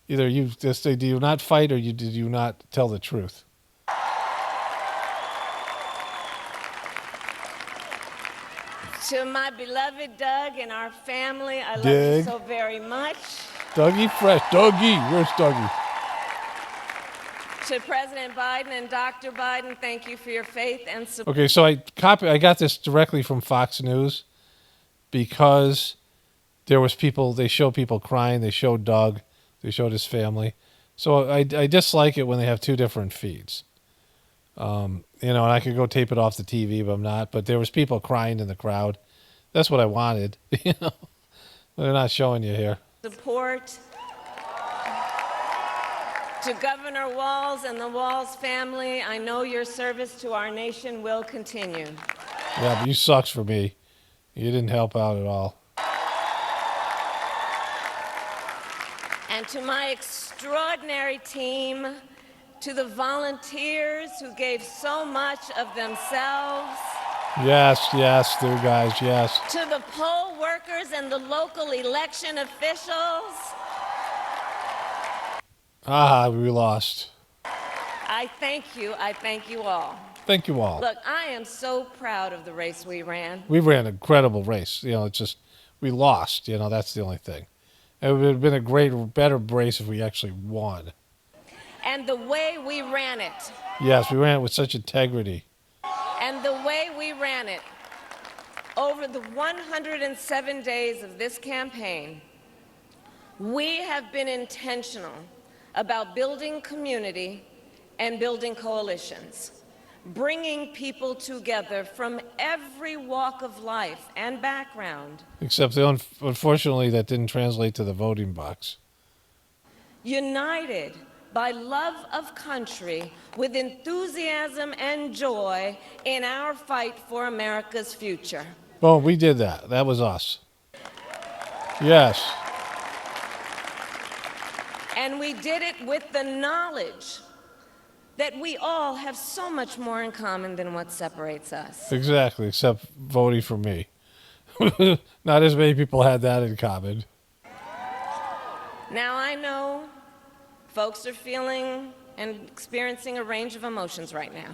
A: Either you just say, do you not fight, or did you not tell the truth?
P: To my beloved Doug and our family, I love
A: Dig.
P: you so very much.
A: Dougie Fresh. Dougie. Where's Dougie?
P: To President Biden and Dr. Biden, thank you for your faith and support.
A: Okay, so I got this directly from Fox News because there was people, they show people crying, they showed Doug, they showed his family. So I dislike it when they have two different feeds. And I could go tape it off the TV, but I'm not. But there was people crying in the crowd. That's what I wanted, But they're not showing you here.
P: Support to Governor Walz and the Walz family. I know your service to our nation will continue.
A: Yeah, but you sucks for me. You didn't help out at all.
P: And to my extraordinary team, to the volunteers who gave so much of themselves,
A: Yes, you guys, yes.
P: to the poll workers and the local election officials,
A: We lost.
P: I thank you. I thank you all.
A: Thank you all.
P: Look, I am so proud of the race we ran.
A: We ran an incredible race. It's just, we lost. That's the only thing. It would have been a better race if we actually won.
P: And the way we ran it,
A: Yes, we ran it with such integrity.
P: and the way we ran it, over the 107 days of this campaign, we have been intentional about building community and building coalitions, bringing people together from every walk of life and background,
A: Except, unfortunately, that didn't translate to the voting box.
P: united by love of country with enthusiasm and joy in our fight for America's future.
A: Boom, we did that. That was us. Yes.
P: And we did it with the knowledge that we all have so much more in common than what separates us.
A: Exactly, except voting for me. Not as many people had that in common.
P: Now, I know folks are feeling and experiencing a range of emotions right now.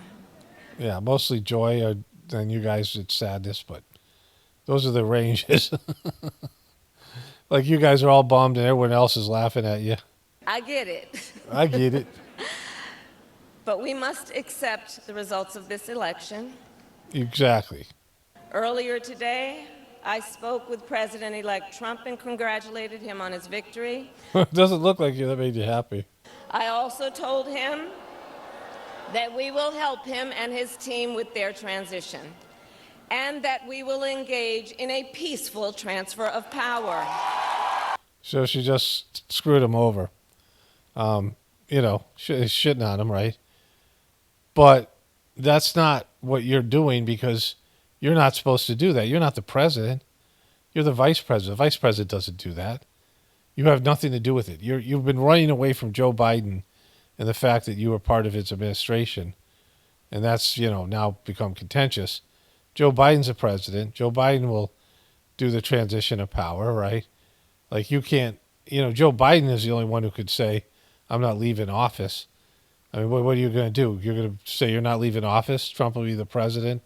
A: Yeah, mostly joy, and you guys, it's sadness, but Those are the ranges. Like you guys are all bummed and everyone else is laughing at you.
P: I get it.
A: I get it.
P: But we must accept the results of this election.
A: Exactly.
P: Earlier today, I spoke with President-elect Trump and congratulated him on his victory.
A: It doesn't look like that made you happy.
P: I also told him that we will help him and his team with their transition, and that we will engage in a peaceful transfer of power.
A: So she just screwed him over. You know, shitting on him, right? But that's not what you're doing because you're not supposed to do that. You're not the president. You're the vice president. The vice president doesn't do that. You have nothing to do with it. You've been running away from Joe Biden and the fact that you were part of his administration. And that's, you know, now become contentious. Joe Biden's the president. Joe Biden will do the transition of power, right? Like you can't, you know, Joe Biden is the only one who could say, I'm not leaving office. I mean, what are you going to do? You're going to say you're not leaving office? Trump will be the president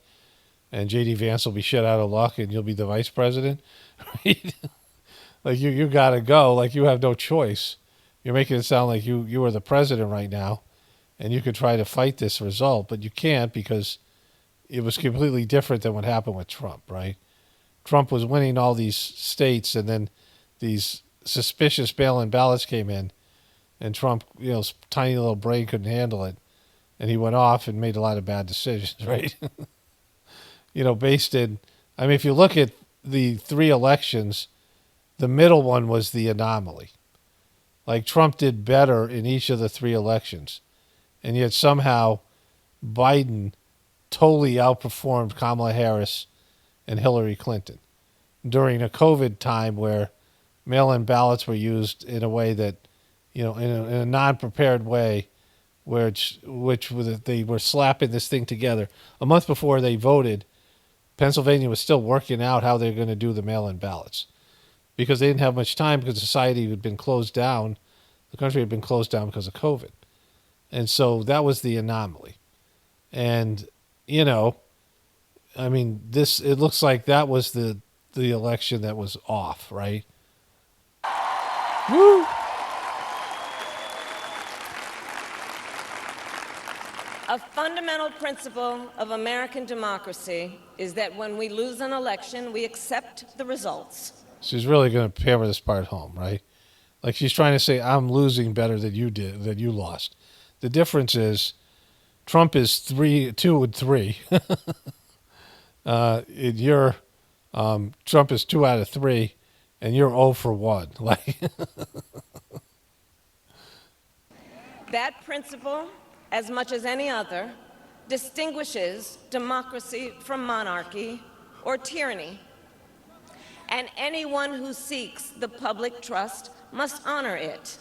A: and J.D. Vance will be shit out of luck and you'll be the vice president? Right? Like you got to go. Like you have no choice. You're making it sound like you are the president right now and you could try to fight this result, but you can't because it was completely different than what happened with Trump, right? Trump was winning all these states and then these suspicious mail-in ballots came in and Trump, you know, his tiny little brain couldn't handle it. And he went off and made a lot of bad decisions, right? You know, based in, I mean, if you look at the 3 elections, the middle one was the anomaly. Like Trump did better in each of the 3 elections. And yet somehow Biden totally outperformed Kamala Harris and Hillary Clinton during a COVID time where mail-in ballots were used in a way that, you know, in a non-prepared way, which they were slapping this thing together. A month before they voted, Pennsylvania was still working out how they're going to do the mail-in ballots because they didn't have much time because society had been closed down. The country had been closed down because of COVID. And so that was the anomaly. And, you know, I mean, it looks like that was the election that was off, right? Woo!
P: A fundamental principle of American democracy is that when we lose an election, we accept the results.
A: She's really going to hammer this part home, right? Like she's trying to say, I'm losing better than you did, that you lost. The difference is Trump is 2 and 3. Trump is 2 out of 3, and you're 0 for 1. Like
P: that principle, as much as any other, distinguishes democracy from monarchy or tyranny. And anyone who seeks the public trust must honor it.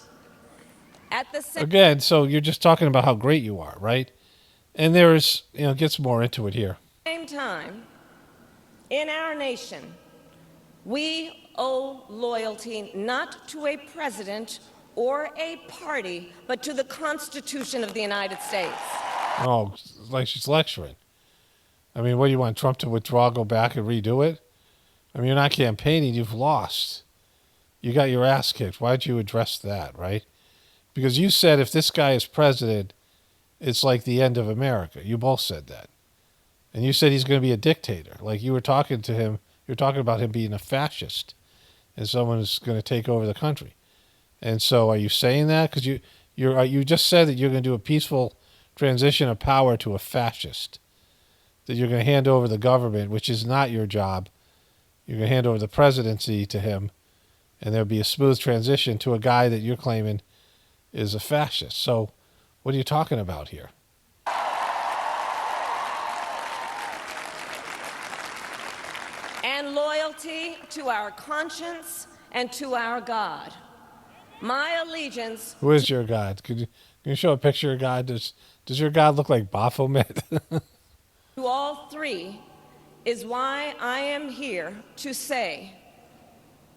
A: Again, so you're just talking about how great you are, right? And there's, you know, gets more into it here.
P: At the same time, in our nation, we owe loyalty not to a president or a party, but to the Constitution of the United States.
A: Oh, like she's lecturing. I mean, what do you want, Trump to withdraw, go back and redo it? I mean, you're not campaigning, you've lost. You got your ass kicked. Why'd you address that, right? Because you said if this guy is president, it's like the end of America. You both said that. And you said he's going to be a dictator. Like you were talking to him, you were talking about him being a fascist and someone who's going to take over the country. And so are you saying that? Because you just said that you're going to do a peaceful transition of power to a fascist. That you're going to hand over the government, which is not your job. You're going to hand over the presidency to him. And there'll be a smooth transition to a guy that you're claiming is a fascist. So what are you talking about here?
P: And loyalty to our conscience and to our God. My allegiance...
A: Who is your God? Can you show a picture of God? Does your God look like Baphomet?
P: to all 3 is why I am here to say,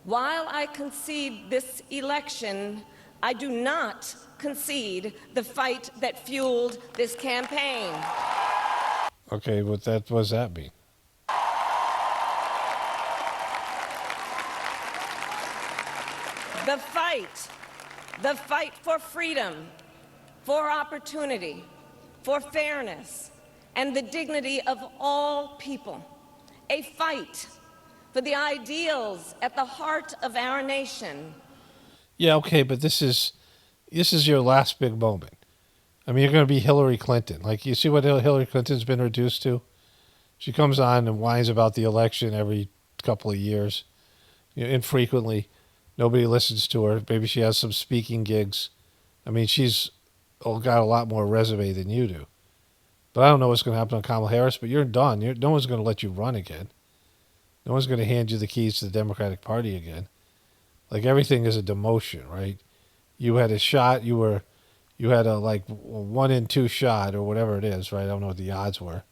P: while I concede this election, I do not concede the fight that fueled this campaign.
A: Okay, what does that mean?
P: The fight for freedom, for opportunity, for fairness, and the dignity of all people. A fight for the ideals at the heart of our nation.
A: Yeah, okay, but this is your last big moment. I mean, you're going to be Hillary Clinton. Like, you see what Hillary Clinton's been reduced to? She comes on and whines about the election every couple of years, infrequently. Nobody listens to her. Maybe she has some speaking gigs. I mean, she's got a lot more resume than you do. But I don't know what's going to happen to Kamala Harris, but you're done. No one's going to let you run again. No one's going to hand you the keys to the Democratic Party again. Like, everything is a demotion, right? You had a shot. You had a 1 in 2 shot or whatever it is, right? I don't know what the odds were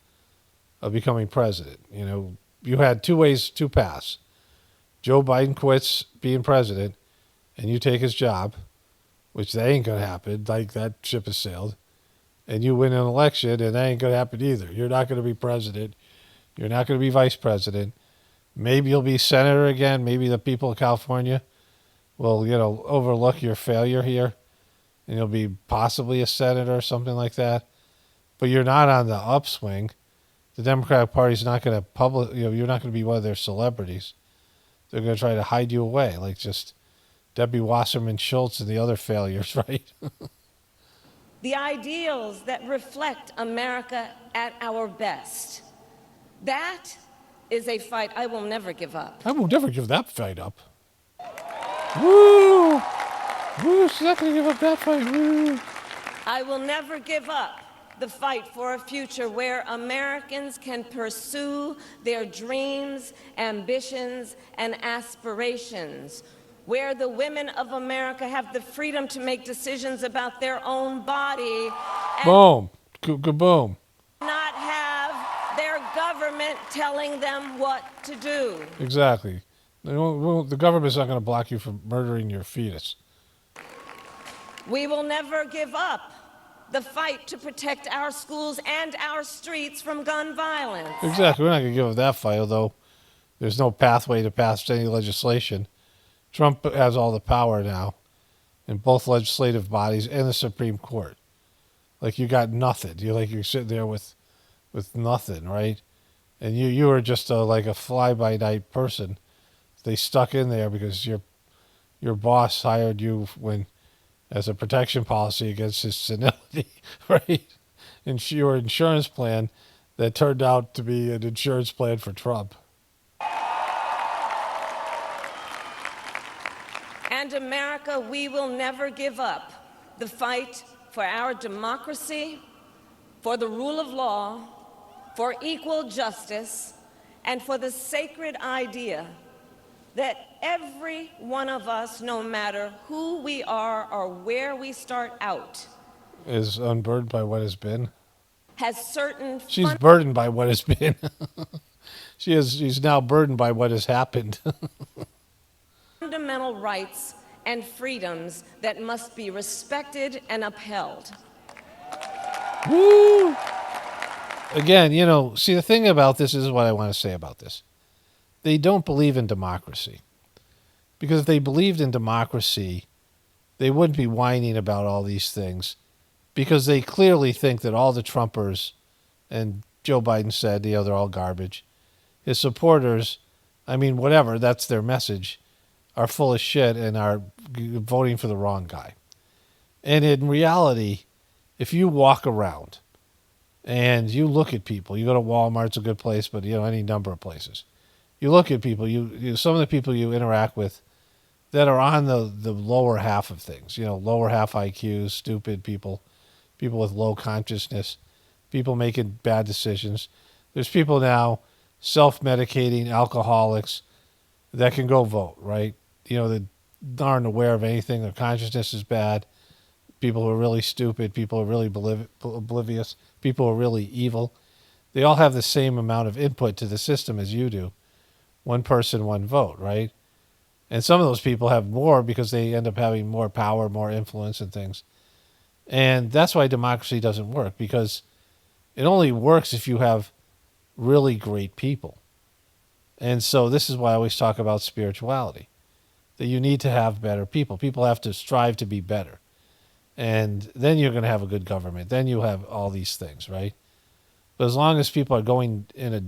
A: of becoming president. You had 2 ways to pass. Joe Biden quits being president and you take his job, which that ain't going to happen. Like, that ship has sailed. And you win an election, and that ain't going to happen either. You're not going to be president. You're not going to be vice president. Maybe you'll be senator again. Maybe the people of California will, overlook your failure here, and you'll be possibly a senator or something like that. But you're not on the upswing. The Democratic Party's not going to you're not going to be one of their celebrities. They're going to try to hide you away, like just Debbie Wasserman Schultz and the other failures, right?
P: The ideals that reflect America at our best. That is a fight I will never give up.
A: I will never give that fight up. Woo! Woo, she's not going to give up that fight. Woo!
P: I will never give up the fight for a future where Americans can pursue their dreams, ambitions, and aspirations, where the women of America have the freedom to make decisions about their own body and
A: Boom. Kaboom.
P: not have their government telling them what to do.
A: Exactly. The government's not going to block you from murdering your fetus.
P: We will never give up the fight to protect our schools and our streets from gun violence.
A: Exactly. We're not going to give up that fight, although there's no pathway to pass any legislation. Trump has all the power now in both legislative bodies and the Supreme Court. Like, you got nothing. You're sitting there with nothing, right? And you were just a fly-by-night person. They stuck in there because your boss hired you as a protection policy against his senility, right? And your insurance plan that turned out to be an insurance plan for Trump.
P: And America, we will never give up the fight for our democracy, for the rule of law, for equal justice, and for the sacred idea that every one of us, no matter who we are or where we start out,
A: Is unburdened by what has been.
P: has certain
A: She's burdened by what has been. She's now burdened by what has happened.
P: fundamental rights and freedoms that must be respected and upheld.
A: Woo! Again, see, the thing about this is what I want to say about this. They don't believe in democracy. Because if they believed in democracy, they wouldn't be whining about all these things. Because they clearly think that all the Trumpers, and Joe Biden said, they're all garbage. His supporters, whatever, that's their message, are full of shit and are voting for the wrong guy. And in reality, if you walk around and you look at people, you go to Walmart, it's a good place, but any number of places. You look at people, some of the people you interact with that are on the lower half of things, lower half IQs, stupid people with low consciousness, people making bad decisions. There's people now self-medicating, alcoholics that can go vote, right? That aren't aware of anything. Their consciousness is bad. People who are really stupid, people who are really oblivious, people who are really evil. They all have the same amount of input to the system as you do. One person, one vote, right? And some of those people have more because they end up having more power, more influence and things. And that's why democracy doesn't work, because it only works if you have really great people. And so this is why I always talk about spirituality. that you need to have better people. People have to strive to be better. And then you're going to have a good government. Then you have all these things, right? But as long as people are going in a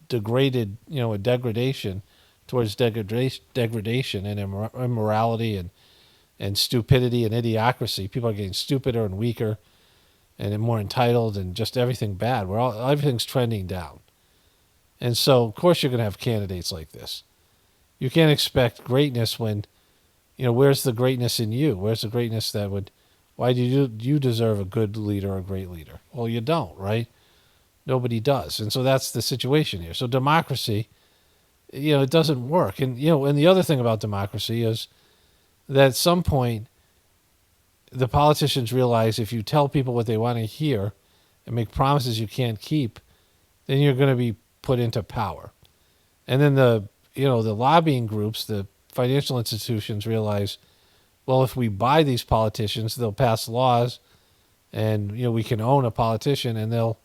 A: degraded, a degradation towards degradation and immorality and stupidity and idiocracy, people are getting stupider and weaker and more entitled and just everything bad. Everything's trending down. And so, of course, you're going to have candidates like this. You can't expect greatness when, where's the greatness in you? Where's the greatness that would, why do you deserve a good leader or a great leader? Well, you don't, right? Nobody does. And so that's the situation here. So democracy, it doesn't work. And, and the other thing about democracy is that at some point, the politicians realize if you tell people what they want to hear and make promises you can't keep, then you're going to be put into power. And then the lobbying groups, the financial institutions realize, well, if we buy these politicians, they'll pass laws and, we can own a politician and they'll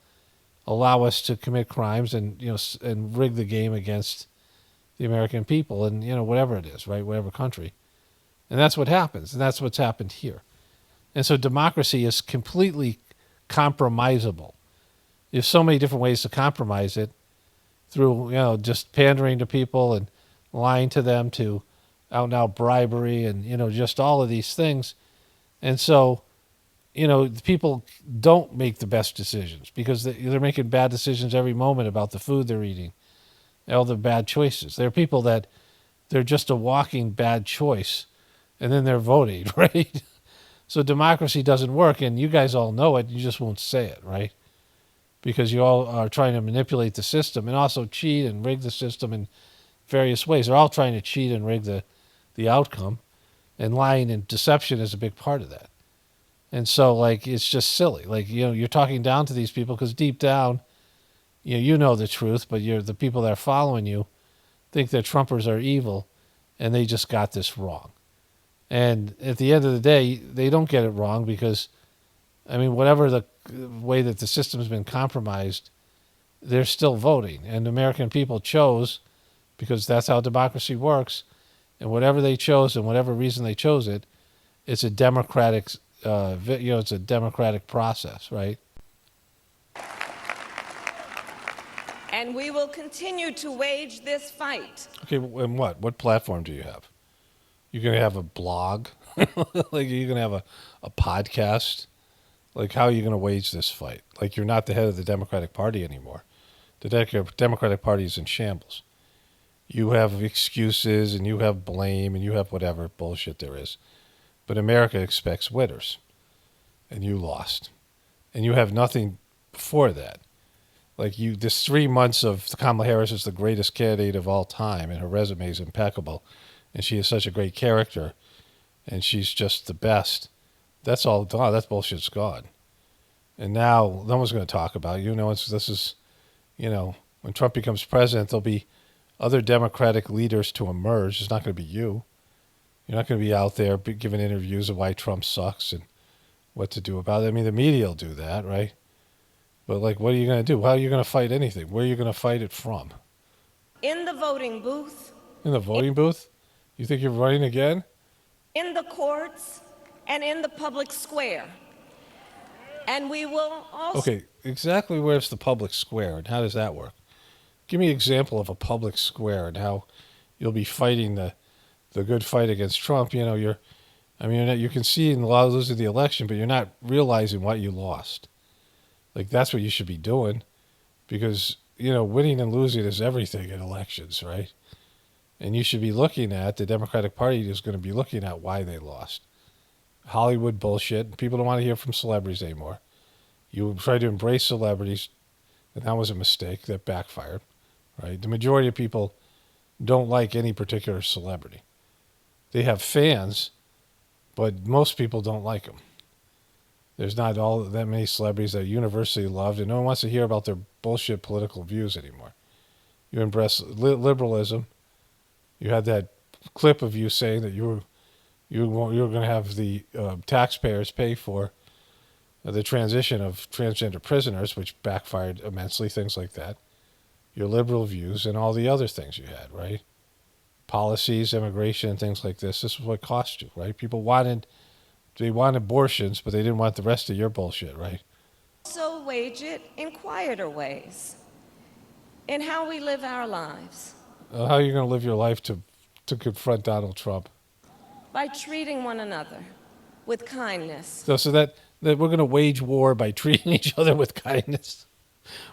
A: allow us to commit crimes and, and rig the game against the American people and, whatever it is, right? Whatever country. And that's what happens. And that's what's happened here. And so democracy is completely compromisable. There's so many different ways to compromise it through, just pandering to people and lying to them, to out and out bribery and, just all of these things. And so, people don't make the best decisions because they're making bad decisions every moment about the food they're eating, all the bad choices. There are people that they're just a walking bad choice and then they're voting, right? So democracy doesn't work, and you guys all know it. You just won't say it, right? Because you all are trying to manipulate the system and also cheat and rig the system in various ways. They're all trying to cheat and rig the outcome, and lying and deception is a big part of that. And so, it's just silly. You're talking down to these people because deep down, you know the truth, but the people that are following you think that Trumpers are evil, and they just got this wrong. And at the end of the day, they don't get it wrong because, whatever the way that the system has been compromised, they're still voting. And the American people chose, because that's how democracy works, and whatever they chose and whatever reason they chose it, it's a democratic, it's a democratic process, right?
P: And we will continue to wage this fight.
A: Okay, and what? What platform do you have? You're going to have a blog? You're going to have a podcast? How are you going to wage this fight? You're not the head of the Democratic Party anymore. The Democratic Party is in shambles. You have excuses and you have blame and you have whatever bullshit there is. But America expects winners. And you lost. And you have nothing before that. This 3 months of Kamala Harris is the greatest candidate of all time, and her resume is impeccable. And she is such a great character, and she's just the best. That's all gone. That bullshit's gone. And now no one's going to talk about it. When Trump becomes president, there'll be other Democratic leaders to emerge. It's not going to be you. You're not going to be out there giving interviews of why Trump sucks and what to do about it. The media will do that, right? But what are you going to do? How are you going to fight anything? Where are you going to fight it from?
P: In the voting booth.
A: In the voting booth? You think you're running again?
P: In the courts and in the public square. And we will also...
A: Okay, exactly where's the public square and how does that work? Give me an example of a public square and how you'll be fighting the good fight against Trump. You can see in losing the election, but you're not realizing what you lost. That's what you should be doing because, winning and losing is everything in elections, right? And you should be looking at, the Democratic Party is going to be looking at why they lost. Hollywood bullshit. People don't want to hear from celebrities anymore. You try to embrace celebrities, and that was a mistake that backfired, right? The majority of people don't like any particular celebrity. They have fans, but most people don't like them. There's not all that many celebrities that are universally loved, and no one wants to hear about their bullshit political views anymore. You embrace liberalism. You had that clip of you saying that you were going to have the taxpayers pay for the transition of transgender prisoners, which backfired immensely, things like that. Your liberal views and all the other things you had, right? policies, immigration, and things like this. This is what cost you, right? They wanted abortions, but they didn't want the rest of your bullshit, right?
P: Also wage it in quieter ways, in how we live our lives,
A: How are you going to live your life to confront Donald Trump?
P: by treating one another with kindness.
A: So that we're going to wage war by treating each other with kindness.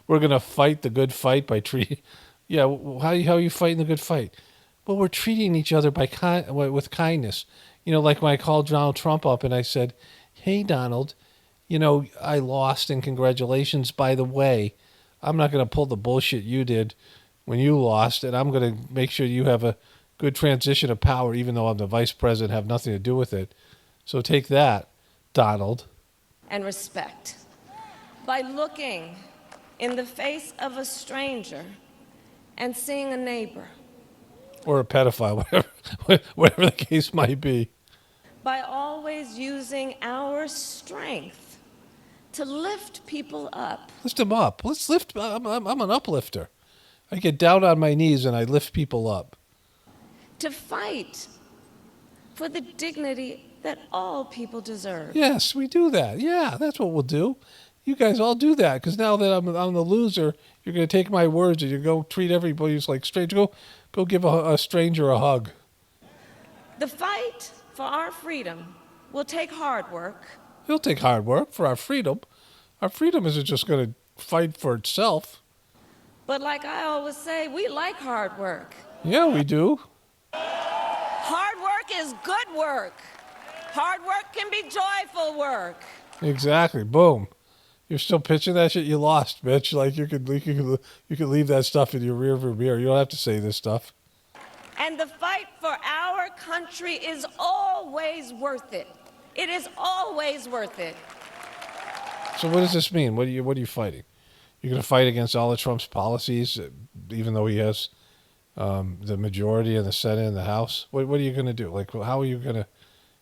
A: We're going to fight the good fight by treating. Yeah, how are you fighting the good fight? Well, we're treating each other with kindness. Like when I called Donald Trump up and I said, "Hey, Donald, I lost and congratulations. By the way, I'm not going to pull the bullshit you did when you lost, and I'm going to make sure you have a good transition of power, even though I'm the vice president, have nothing to do with it. So take that, Donald."
P: And respect. By looking in the face of a stranger and seeing a neighbor.
A: Or a pedophile, whatever the case might be.
P: By always using our strength to lift people up.
A: Lift them up. Let's lift. I'm an uplifter. I get down on my knees and I lift people up.
P: To fight for the dignity that all people deserve.
A: Yes, we do that. Yeah, that's what we'll do. You guys all do that, because now that I'm the loser, you're going to take my words and you go treat everybody who's like stranger. Go give a stranger a hug.
P: The fight for our freedom will take hard work.
A: It'll take hard work for our freedom. Our freedom isn't just going to fight for itself.
P: But like I always say, we like hard work.
A: Yeah, we do.
P: Hard work is good work. Hard work can be joyful work.
A: Exactly. Boom. You're still pitching that shit. You lost, bitch. Like you could leave that stuff in your rearview mirror. You don't have to say this stuff.
P: And the fight for our country is always worth it. It is always worth it.
A: So what does this mean? What are you fighting? You're going to fight against all of Trump's policies, even though he has the majority in the Senate and the House? What are you going to do? Like, how are you going to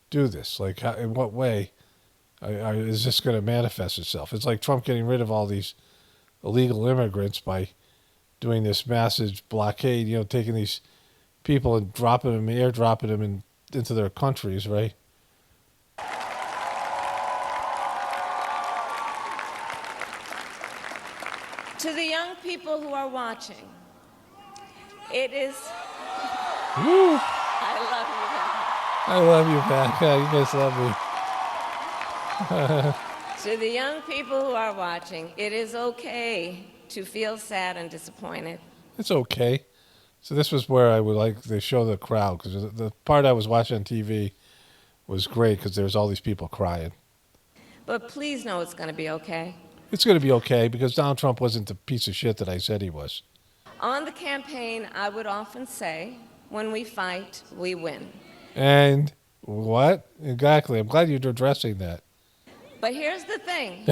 A: do this? Like, in what way is this going to manifest itself? It's like Trump getting rid of all these illegal immigrants by doing this massive blockade, taking these people and airdropping them into their countries, right?
P: To the young people who are watching, it is...
A: Woo!
P: I love you,
A: I love you back. Yeah, you guys love me.
P: To the young people who are watching, it is okay to feel sad and disappointed.
A: It's okay. So this was where I would like to show the crowd, because the part I was watching on TV was great because there's all these people crying.
P: But please know it's going to be okay.
A: It's going to be okay because Donald Trump wasn't the piece of shit that I said he was.
P: On the campaign, I would often say, when we fight, we win.
A: And what? Exactly. I'm glad you're addressing that.
P: But here's the thing.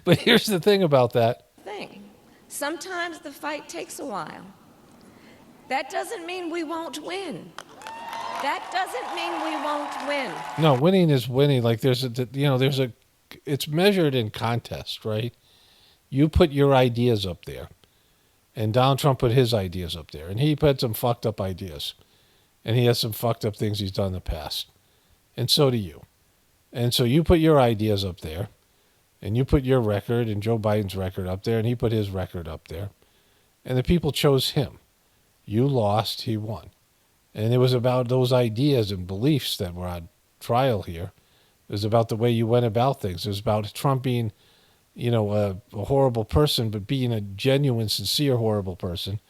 A: But here's the thing about that.
P: Sometimes the fight takes a while. That doesn't mean we won't win. That doesn't mean we won't win.
A: No, winning is winning. Like it's measured in contest, right? You put your ideas up there, and Donald Trump put his ideas up there, and he put some fucked up ideas, and he has some fucked up things he's done in the past, and so do you. And so you put your ideas up there, and you put your record and Joe Biden's record up there, and he put his record up there, and the people chose him. You lost, he won. And it was about those ideas and beliefs that were on trial here. It was about the way you went about things. It was about Trump being, a horrible person, but being a genuine, sincere, horrible person,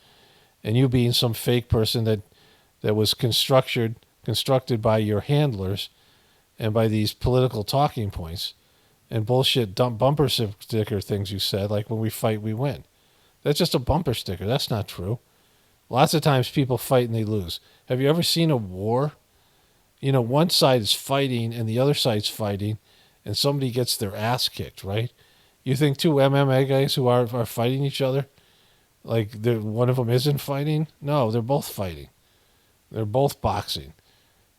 A: and you being some fake person that was constructed by your handlers and by these political talking points and bullshit bumper sticker things you said, like when we fight, we win. That's just a bumper sticker. That's not true. Lots of times people fight and they lose. Have you ever seen a war? One side is fighting and the other side's fighting, and somebody gets their ass kicked, right? You think two MMA guys who are fighting each other, like one of them isn't fighting? No, they're both fighting. They're both boxing.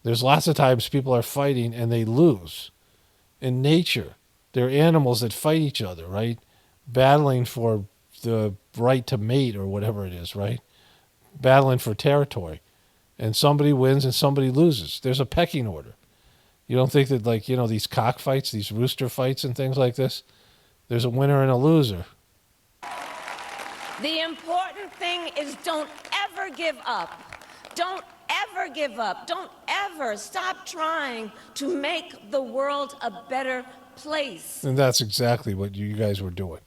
A: There's lots of times people are fighting and they lose. In nature, there are animals that fight each other, right? Battling for the right to mate or whatever it is, right? battling for territory, and somebody wins and somebody loses. There's a pecking order. You don't think that, like, these cockfights, these rooster fights and things like this, there's a winner and a loser.
P: The important thing is don't ever give up. Don't ever give up. Don't ever stop trying to make the world a better place.
A: And that's exactly what you guys were doing.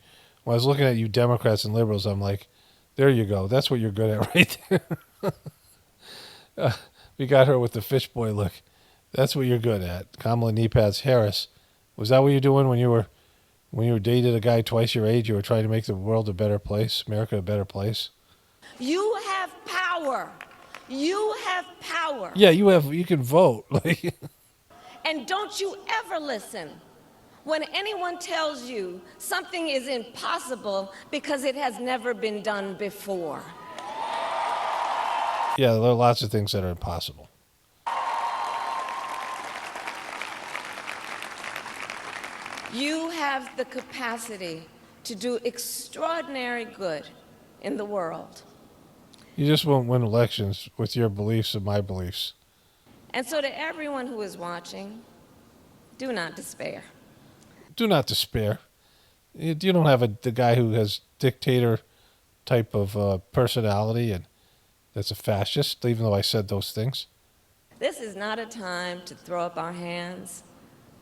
A: When I was looking at you Democrats and liberals, I'm like, there you go. That's what you're good at right there. We got her with the fish boy look. That's what you're good at. Kamala Neepads Harris. Was that what you're doing when you were dated a guy twice your age? You were trying to make the world a better place, America a better place?
P: You have power. You have power.
A: Yeah, you can vote.
P: And don't you ever listen when anyone tells you something is impossible because it has never been done before.
A: Yeah, there are lots of things that are impossible.
P: You have the capacity to do extraordinary good in the world.
A: You just won't win elections with your beliefs and my beliefs.
P: And so to everyone who is watching, do not despair.
A: Do not despair. You don't have the guy who has dictator type of personality and that's a fascist, even though I said those things.
P: This is not a time to throw up our hands.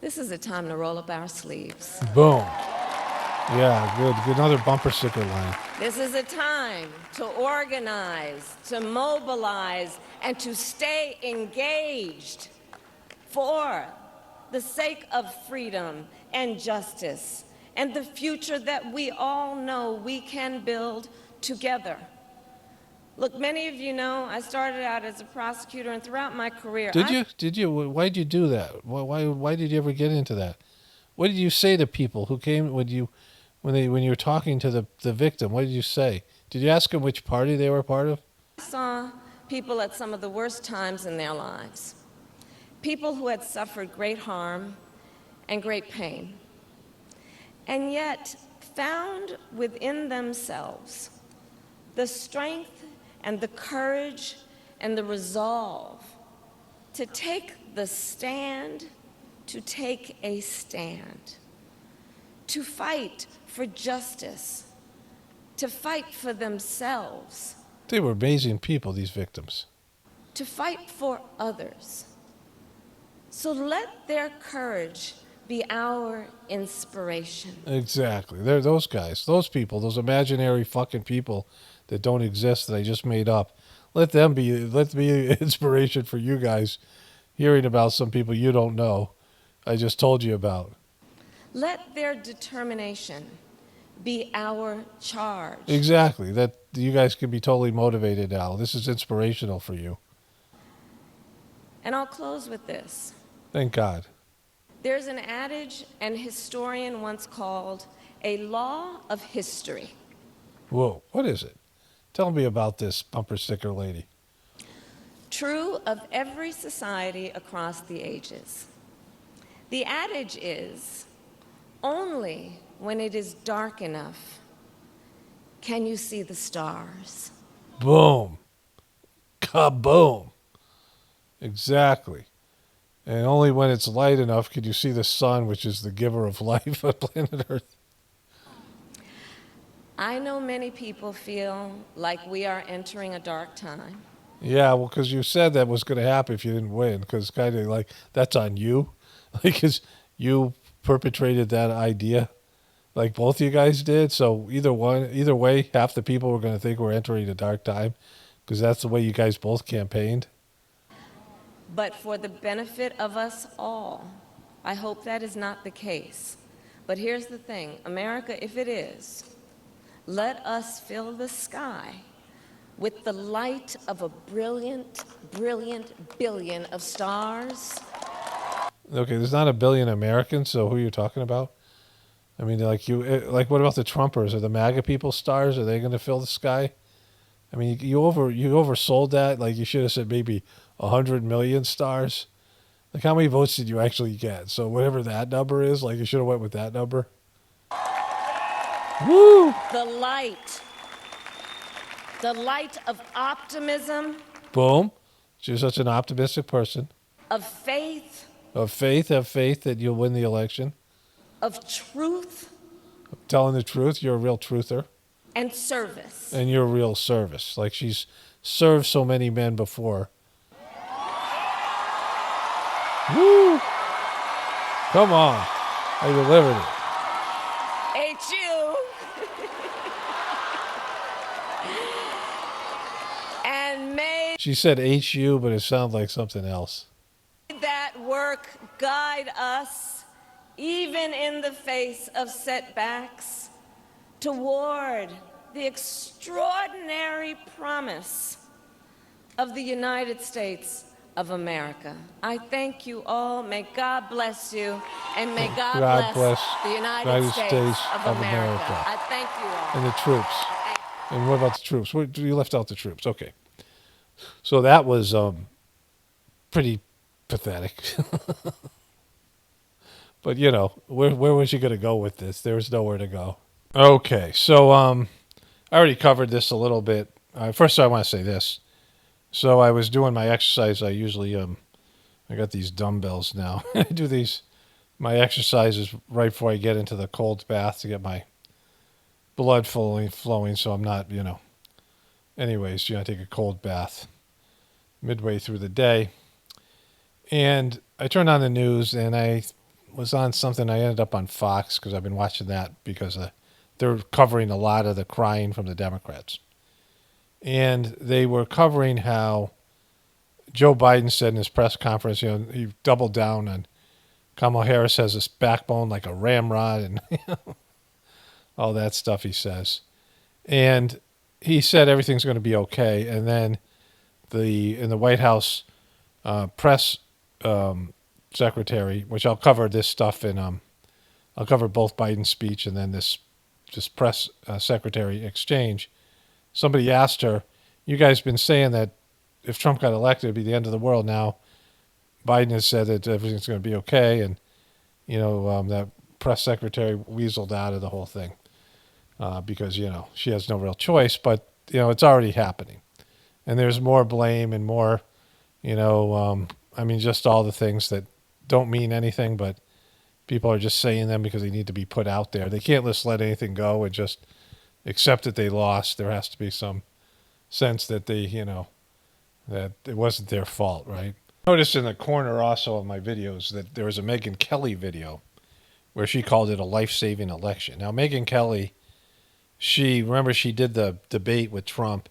P: This is a time to roll up our sleeves.
A: Boom. Yeah, good. Another bumper sticker line.
P: This is a time to organize, to mobilize, and to stay engaged for the sake of freedom and justice and the future that we all know we can build together. Look, many of you know I started out as a prosecutor, and throughout my career...
A: Did you? Why'd you do that? Why did you ever get into that? What did you say to people who came when you were talking to the victim? What did you say? Did you ask them which party they were part of?
P: I saw people at some of the worst times in their lives. People who had suffered great harm and great pain, and yet found within themselves the strength and the courage and the resolve to take the stand, to take a stand, to fight for justice, to fight for themselves.
A: They were amazing people, these victims.
P: To fight for others. So let their courage be our inspiration.
A: Exactly. They're those guys, those people, those imaginary fucking people that don't exist that I just made up. Let be inspiration for you guys hearing about some people you don't know I just told you about.
P: Let their determination be our charge.
A: Exactly. That you guys can be totally motivated now. This is inspirational for you.
P: And I'll close with this.
A: Thank God.
P: There's an adage an historian once called a law of history.
A: Whoa, what is it? Tell me about this bumper sticker lady.
P: True of every society across the ages. The adage is, only when it is dark enough can you see the stars.
A: Boom. Kaboom. Exactly. And only when it's light enough can you see the sun, which is the giver of life on planet Earth.
P: I know many people feel like we are entering a dark time.
A: Yeah, well, because you said that was going to happen if you didn't win, because kind of like, that's on you. Because you perpetrated that idea, like both of you guys did. So either way, half the people were going to think we're entering a dark time, because that's the way you guys both campaigned.
P: But for the benefit of us all, I hope that is not the case. But here's the thing, America, if it is, let us fill the sky with the light of a brilliant, brilliant billion of stars.
A: Okay, there's not a billion Americans, so who are you talking about? I mean, like what about the Trumpers? Are the MAGA people stars? Are they going to fill the sky? I mean, you oversold that. Like, you should have said maybe 100 million stars. Like, how many votes did you actually get? So whatever that number is, like, you should have went with that number. Woo!
P: The light the light of optimism,
A: Boom. She's such an optimistic person.
P: of faith,
A: Of faith, have faith that you'll win the election.
P: of truth,
A: Telling the truth, you're a real truther.
P: and service.
A: And you're a real service. Like she's served so many men before. Woo! Come on. I delivered it.
P: HU. And may
A: She said HU, but it sounded like something else.
P: that work guide us, even in the face of setbacks, toward the extraordinary promise of the United States of America. I thank you all. May God bless you, and may God, bless the United States of America. I thank you all.
A: And the troops. And what about the troops? You left out the troops. Okay. So that was pretty pathetic. But, you know, where was you going to go with this? There was nowhere to go. Okay. So I already covered this a little bit. First, I want to say this. So I was doing my exercise. I usually, I got these dumbbells now. I do my exercises right before I get into the cold bath to get my blood flowing, so I'm not, you know. Anyways, I take a cold bath midway through the day. And I turned on the news, and I was on something. I ended up on Fox because I've been watching that because they're covering a lot of the crying from the Democrats. And they were covering how Joe Biden said in his press conference, he doubled down on Kamala Harris has this backbone like a ramrod and all that stuff he says. And he said everything's going to be okay. And then in the White House press secretary, which I'll cover this stuff in, I'll cover both Biden's speech and then this press secretary exchange. Somebody asked her, you guys been saying that if Trump got elected, it'd be the end of the world. Now, Biden has said that everything's going to be okay. And, that press secretary weaseled out of the whole thing because, she has no real choice. But, it's already happening. And there's more blame and more, just all the things that don't mean anything, but people are just saying them because they need to be put out there. They can't just let anything go and just accept that they lost. There has to be some sense that they, that it wasn't their fault, right? Notice in the corner also of my videos that there was a Megyn Kelly video where she called it a life-saving election. Now, Megyn Kelly, she did the debate with Trump,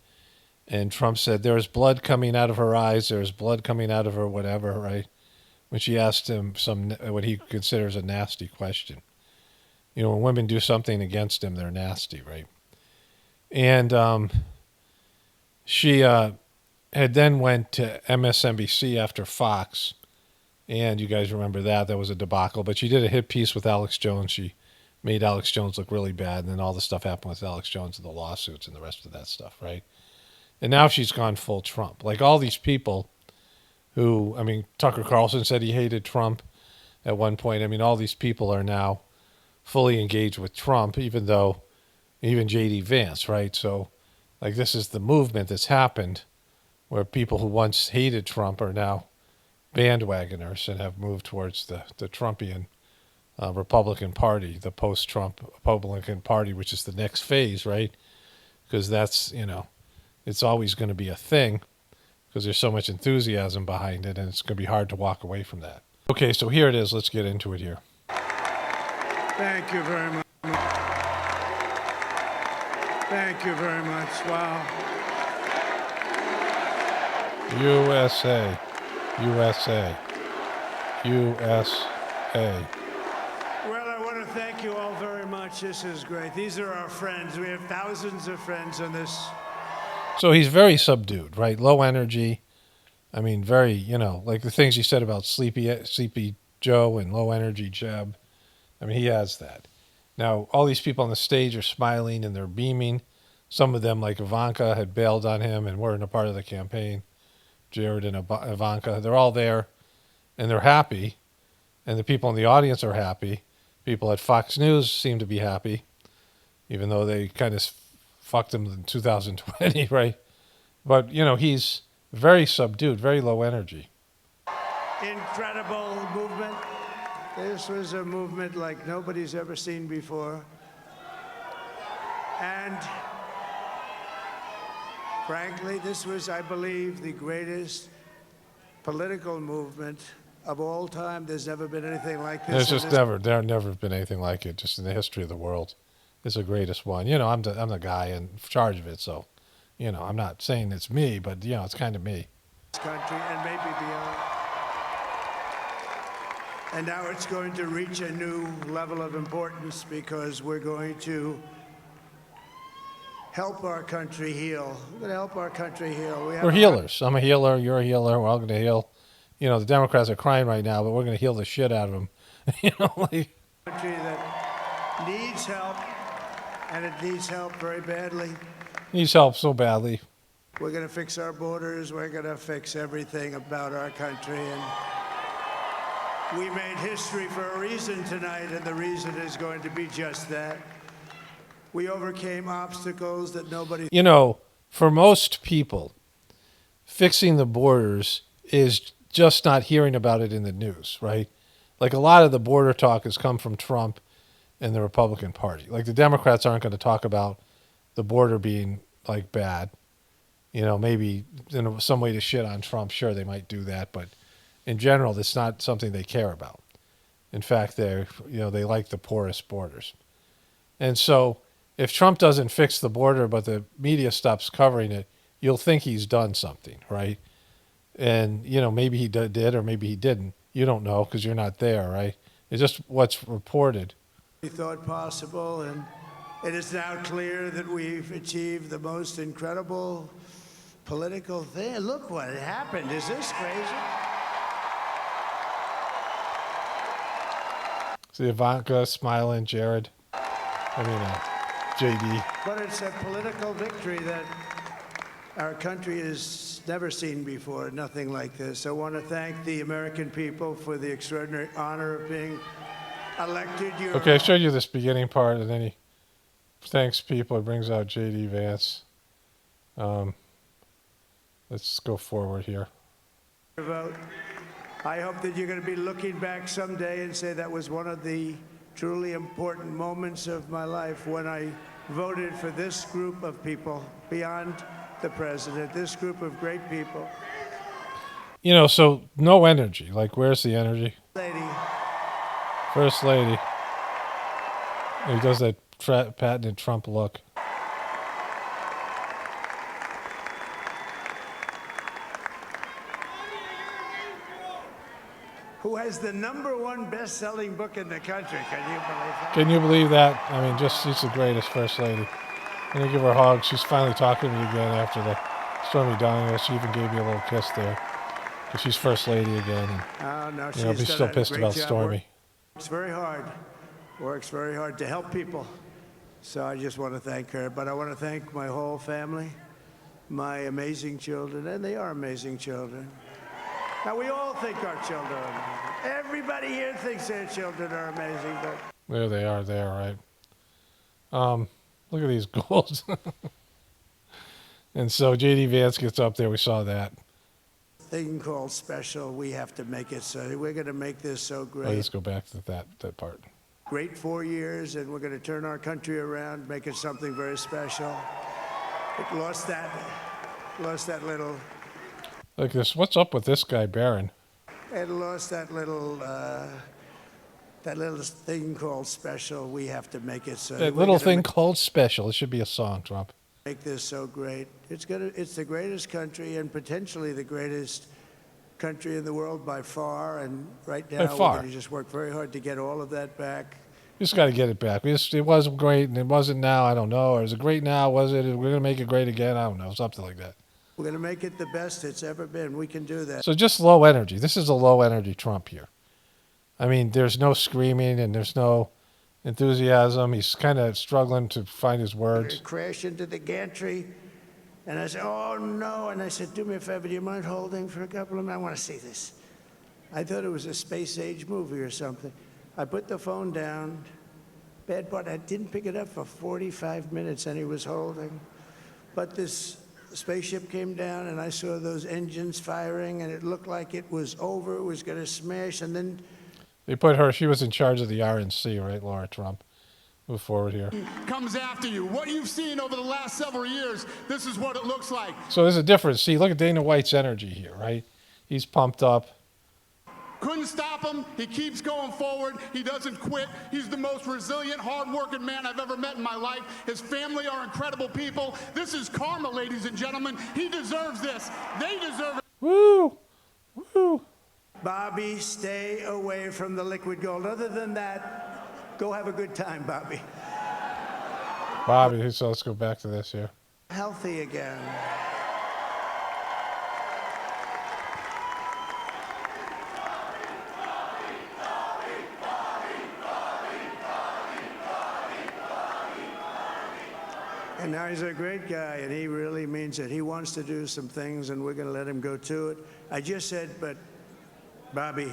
A: and Trump said there's blood coming out of her eyes, there's blood coming out of her whatever, right? When she asked him what he considers a nasty question. When women do something against him, they're nasty, right? And she had then went to MSNBC after Fox, and you guys remember that was a debacle. But she did a hit piece with Alex Jones. She made Alex Jones look really bad, and then all the stuff happened with Alex Jones and the lawsuits and the rest of that stuff, right? And now she's gone full Trump. Like all these people who, Tucker Carlson said he hated Trump at one point. All these people are now fully engaged with Trump, even J.D. Vance, right? So, this is the movement that's happened where people who once hated Trump are now bandwagoners and have moved towards the Trumpian Republican Party, the post-Trump Republican Party, which is the next phase, right? Because that's, it's always going to be a thing because there's so much enthusiasm behind it, and it's going to be hard to walk away from that. Okay, so here it is. Let's get into it here.
Q: Thank you very much. Thank you very much. Wow.
A: USA. USA. USA.
Q: Well, I want to thank you all very much. This is great. These are our friends. We have thousands of friends on this.
A: So he's very subdued, right? Low energy. Very, like the things he said about Sleepy Joe and low energy Jeb. He has that. Now, all these people on the stage are smiling and they're beaming. Some of them, like Ivanka, had bailed on him and weren't a part of the campaign. Jared and Ivanka, they're all there and they're happy. And the people in the audience are happy. People at Fox News seem to be happy, even though they kind of fucked him in 2020, right? But, you know, he's very subdued, very low energy.
Q: Incredible movement. This was a movement like nobody's ever seen before. And frankly, this was, I believe, the greatest political movement of all time. There's never been anything like this.
A: There's just never been anything like it, just in the history of the world. It's the greatest one. You know, I'm the guy in charge of it, so, you know, I'm not saying it's me, but, you know, it's kind of me.
Q: This country and maybe beyond. And now it's going to reach a new level of importance because we're going to help our country heal. We're going to help our country heal.
A: We're healers. I'm a healer. You're a healer. We're all going to heal. You know, the Democrats are crying right now, but we're going to heal the shit out of them. You know, like
Q: a country that needs help, and it needs help very badly.
A: Needs help so badly.
Q: We're going to fix our borders. We're going to fix everything about our country. And we made history for a reason tonight, and the reason is going to be just that. We overcame obstacles that nobody...
A: You know, for most people, fixing the borders is just not hearing about it in the news, right? Like, a lot of the border talk has come from Trump and the Republican Party. Like, the Democrats aren't going to talk about the border being, like, bad. You know, maybe in some way to shit on Trump, sure, they might do that, but in general, it's not something they care about. In fact, they like the porous borders. And so if Trump doesn't fix the border, but the media stops covering it, you'll think he's done something, right? And, you know, maybe he did or maybe he didn't. You don't know because you're not there, right? It's just what's reported.
Q: We thought possible, and it is now clear that we've achieved the most incredible political thing. Look what happened. Is this crazy?
A: See Ivanka smiling, Jared. JD.
Q: But it's a political victory that our country has never seen before, nothing like this. I want to thank the American people for the extraordinary honor of being elected.
A: Okay, I showed you this beginning part, and then he thanks people. It brings out JD Vance. Let's go forward here.
Q: Vote. I hope that you're going to be looking back someday and say that was one of the truly important moments of my life when I voted for this group of people beyond the president, this group of great people.
A: You know, so no energy. Like, where's the energy?
Q: Lady.
A: First lady. He does that patented Trump look.
Q: Who has the #1 best-selling book in the country. Can you believe that?
A: Can you believe that? I mean, she's the greatest first lady. I'm going to give her a hug. She's finally talking to me again after the Stormy Daniels. She even gave me a little kiss there. Because she's first lady again. And,
Q: no,
A: you know, she's still pissed about Stormy.
Q: Works very hard to help people. So I just want to thank her. But I want to thank my whole family, my amazing children, and they are amazing children. Now, we all think our children are amazing. Everybody here thinks their children are amazing. But
A: there they are, right? Look at these goals. And so J.D. Vance gets up there. We saw that.
Q: Thing called special. We have to make it so. We're going to make this so great.
A: Let's go back to that part.
Q: Great 4 years, and we're going to turn our country around, make it something very special. It lost that little...
A: Look at this. What's up with this guy, Barron?
Q: It lost that little thing called special. We have to make it so.
A: That little thing called special. It should be a song, Trump.
Q: Make this so great. It's the greatest country and potentially the greatest country in the world by far. And right now, we're going to just work very hard to get all of that back.
A: Just got to get it back. It wasn't great, and it wasn't now. I don't know. Or is it great now? Was it? We're going to make it great again. I don't know. Something like that.
Q: We're going to make it the best it's ever been. We can do that.
A: So just low energy. This is a low energy Trump here. I mean, there's no screaming and there's no enthusiasm. He's kind of struggling to find his words.
Q: Crash into the gantry. And I said, oh, no. And I said, do me a favor. Do you mind holding for a couple of minutes? I want to see this. I thought it was a space age movie or something. I put the phone down. bad part, I didn't pick it up for 45 minutes, and he was holding. But this spaceship came down, and I saw those engines firing, and it looked like it was over. It was going to smash, and then...
A: They put her, she was in charge of the RNC, right, Laura Trump? Move forward here.
R: Comes after you. What you've seen over the last several years, this is what it looks like.
A: So there's a difference. See, look at Dana White's energy here, right? He's pumped up.
R: Couldn't stop him. He keeps going forward. He doesn't quit. He's the most resilient, hard-working man I've ever met in my life. His family are incredible people. This is karma, ladies and gentlemen. He deserves this. They deserve it.
A: Woo! Woo!
Q: Bobby, stay away from the liquid gold. Other than that, go have a good time, Bobby.
A: Bobby, so let's go back to this here.
Q: Healthy again. And now he's a great guy, and he really means it. He wants to do some things, and we're going to let him go to it. I just said, but, Bobby,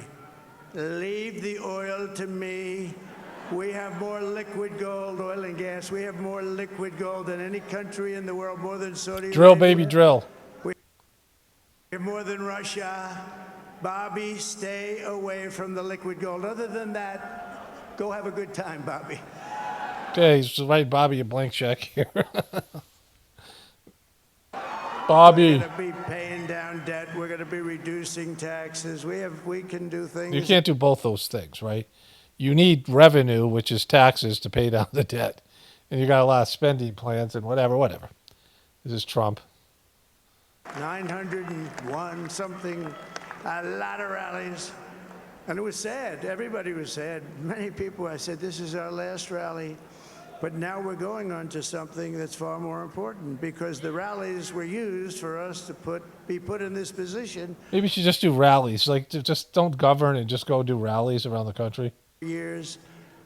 Q: leave the oil to me. We have more liquid gold, oil and gas. We have more liquid gold than any country in the world, more than Saudi Arabia.
A: Drill, baby, drill.
Q: We have more than Russia. Bobby, stay away from the liquid gold. Other than that, go have a good time, Bobby.
A: Okay, he's write Bobby a blank check here. Bobby.
Q: We're going to be paying down debt. We're going to be reducing taxes. We can do things.
A: You can't do both those things, right? You need revenue, which is taxes, to pay down the debt. And you got a lot of spending plans and whatever. This is Trump.
Q: 901 something, a lot of rallies. And it was sad. Everybody was sad. Many people, I said, this is our last rally. But now we're going on to something that's far more important, because the rallies were used for us to be put in this position.
A: Maybe you should just do rallies. Like, just don't govern and just go do rallies around the country.
Q: Years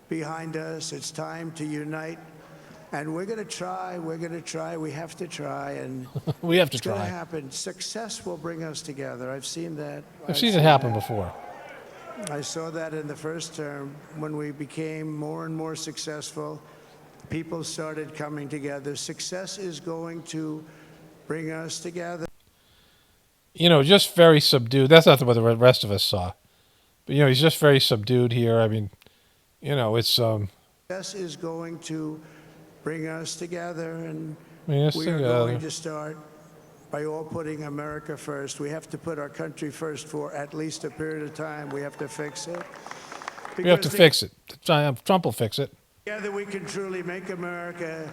Q: behind us. It's time to unite. And we're going to try. We have to try. And
A: we have to
Q: it's
A: try.
Q: going to happen. Success will bring us together. I've seen that.
A: I've seen it happen before.
Q: I saw that in the first term when we became more and more successful. People started coming together. Success is going to bring us together.
A: You know, just very subdued. That's not what the rest of us saw. But, you know, he's just very subdued here. I mean, you know, it's...
Q: Success is going to bring us together, and we are going to start by all putting America first. We have to put our country first for at least a period of time. We have to fix it.
A: We have to fix it. Trump will fix it.
Q: Together we can truly make America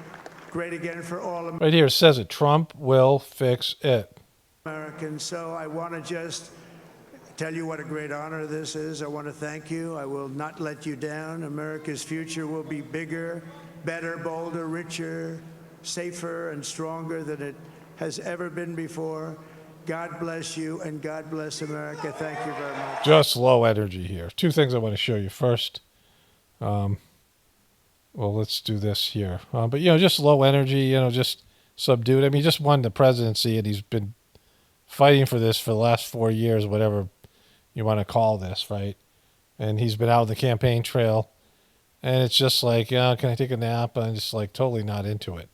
Q: great again for all Americans.
A: Right here it says it. Trump will fix it.
Q: So I want to just tell you what a great honor this is. I want to thank you. I will not let you down. America's future will be bigger, better, bolder, richer, safer, and stronger than it has ever been before. God bless you, and God bless America. Thank you very much.
A: Just low energy here. Two things I want to show you. First, well, let's do this here. But, you know, just low energy, you know, just subdued. I mean, he just won the presidency, and he's been fighting for this for the last 4 years, whatever you want to call this, right? And he's been out on the campaign trail, and it's just like, can I take a nap? I'm just like totally not into it.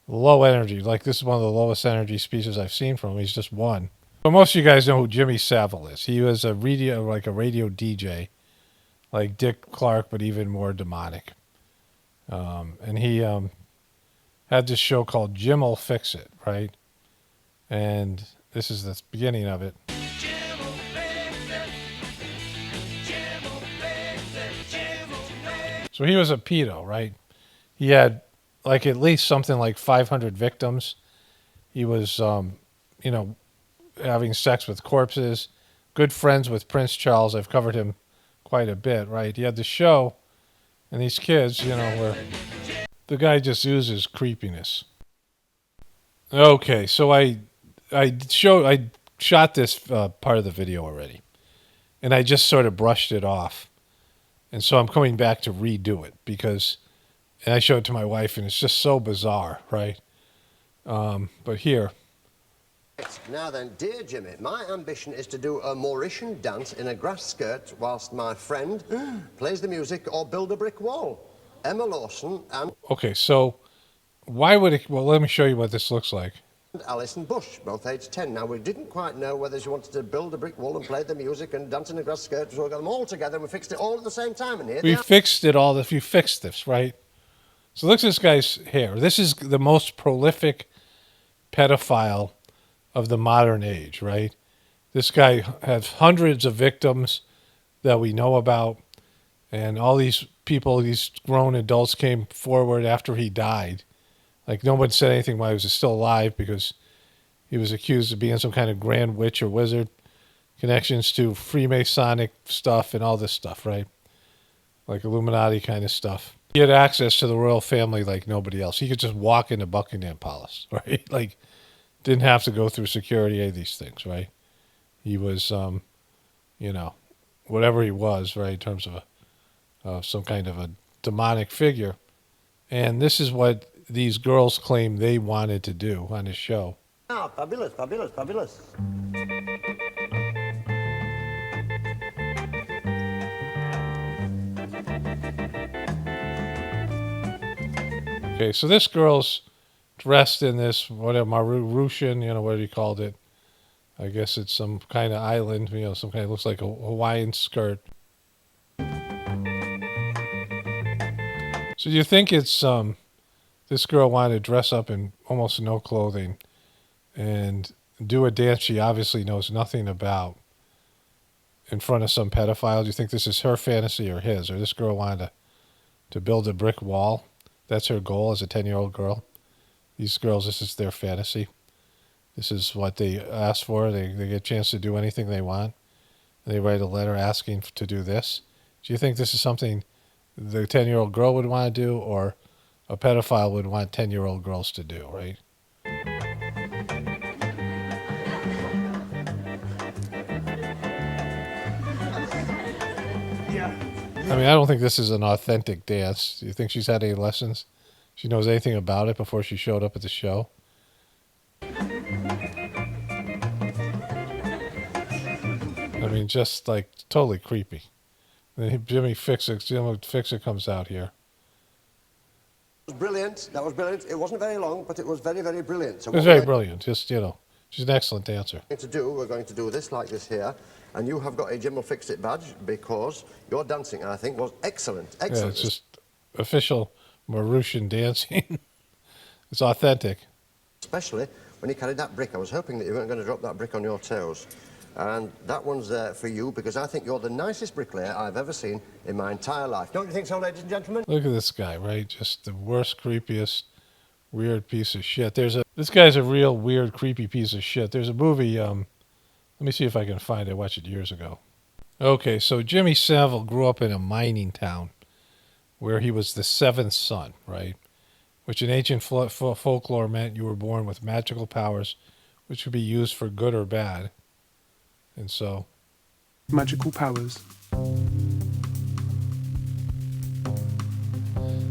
A: Low energy. Like, this is one of the lowest energy speeches I've seen from him. He's just won. But most of you guys know who Jimmy Savile is. He was a radio DJ, like Dick Clark, but even more demonic. And he had this show called Jim'll Fix It, right? And this is the beginning of it. So he was a pedo, right? He had like at least something like 500 victims. He was, you know, having sex with corpses, good friends with Prince Charles. I've covered him quite a bit, right? He had the show, and these kids, you know, where the guy just oozes creepiness. Okay, so I shot this part of the video already, and I just sort of brushed it off. And so I'm coming back to redo it because, and I showed it to my wife, and it's just so bizarre, right? But here.
S: Now then, dear Jimmy, my ambition is to do a Mauritian dance in a grass skirt whilst my friend plays the music or build a brick wall. Emma Lawson and
A: Okay, so why would it? Well, let me show you what this looks like.
S: Alison Bush, both aged 10. Now, we didn't quite know whether she wanted to build a brick wall and play the music and dance in a grass skirt, so we got them all together and we fixed it all at the same time. And here
A: We
S: they are.
A: fixed it all. If you fixed this, right? So look at this guy's hair. This is the most prolific pedophile of the modern age, right? This guy has hundreds of victims that we know about, and all these people, these grown adults, came forward after he died. Like, no one said anything while he was still alive because he was accused of being some kind of grand witch or wizard, connections to Freemasonic stuff and all this stuff, right? Like Illuminati kind of stuff. He had access to the royal family like nobody else. He could just walk into Buckingham Palace, right? Like, didn't have to go through security, any of these things, right? He was, you know, whatever he was, right, in terms of some kind of a demonic figure. And this is what these girls claim they wanted to do on his show.
S: Ah, fabulous, fabulous, fabulous.
A: Okay, so this girl's dressed in this, whatever, Mauritian, you know, what he called it. I guess it's some kind of island, you know, some kind of, looks like a Hawaiian skirt. So you think it's, this girl wanted to dress up in almost no clothing and do a dance she obviously knows nothing about in front of some pedophile? Do you think this is her fantasy or his? Or this girl wanted to build a brick wall? That's her goal as a 10-year-old girl. These girls, this is their fantasy. This is what they ask for. They get a chance to do anything they want. They write a letter asking to do this. Do you think this is something the 10-year-old girl would want to do, or a pedophile would want 10-year-old girls to do, right? I mean, I don't think this is an authentic dance. Do you think she's had any lessons? She knows anything about it before she showed up at the show? I mean, just like totally creepy. And then Jimmy Fix-It comes out here.
S: That was brilliant. That was brilliant. It wasn't very long, but it was very, very brilliant. So
A: It was very brilliant. Just, you know, she's an excellent dancer.
S: We're going to do this like this here, and you have got a Jim will Fix It badge because your dancing, I think, was excellent. Excellent.
A: Yeah, it's just official Mauritian dancing. It's authentic.
S: Especially when you carried that brick. I was hoping that you weren't going to drop that brick on your toes. And that one's there for you because I think you're the nicest bricklayer I've ever seen in my entire life. Don't you think so, ladies and gentlemen?
A: Look at this guy, right? Just the worst, creepiest, weird piece of shit. This guy's a real weird, creepy piece of shit. There's a movie, let me see if I can find it. I watched it years ago. Okay, so Jimmy Savile grew up in a mining town where he was the seventh son, right? Which in ancient folklore meant you were born with magical powers which could be used for good or bad. And so...
T: magical powers.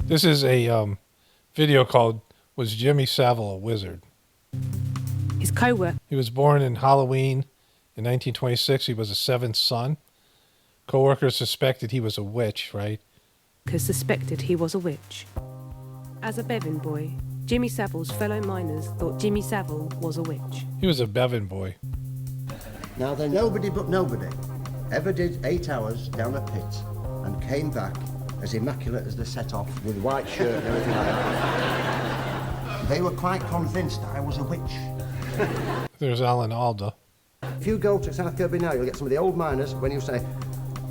A: This is a video called Was Jimmy Savile a Wizard?
T: His co-worker.
A: He was born in Halloween in 1926. He was a seventh son. Co-workers suspected he was a witch, right?
T: Suspected he was a witch. As a Bevan boy, Jimmy Savile's fellow miners thought Jimmy Savile was a witch.
A: He was a Bevan boy.
S: Now then, nobody but nobody ever did 8 hours down a pit and came back as immaculate as the set-off with white shirt and everything like that. They were quite convinced I was a witch.
A: There's Alan Alda.
S: If you go to South Kirby now, you'll get some of the old miners when you say,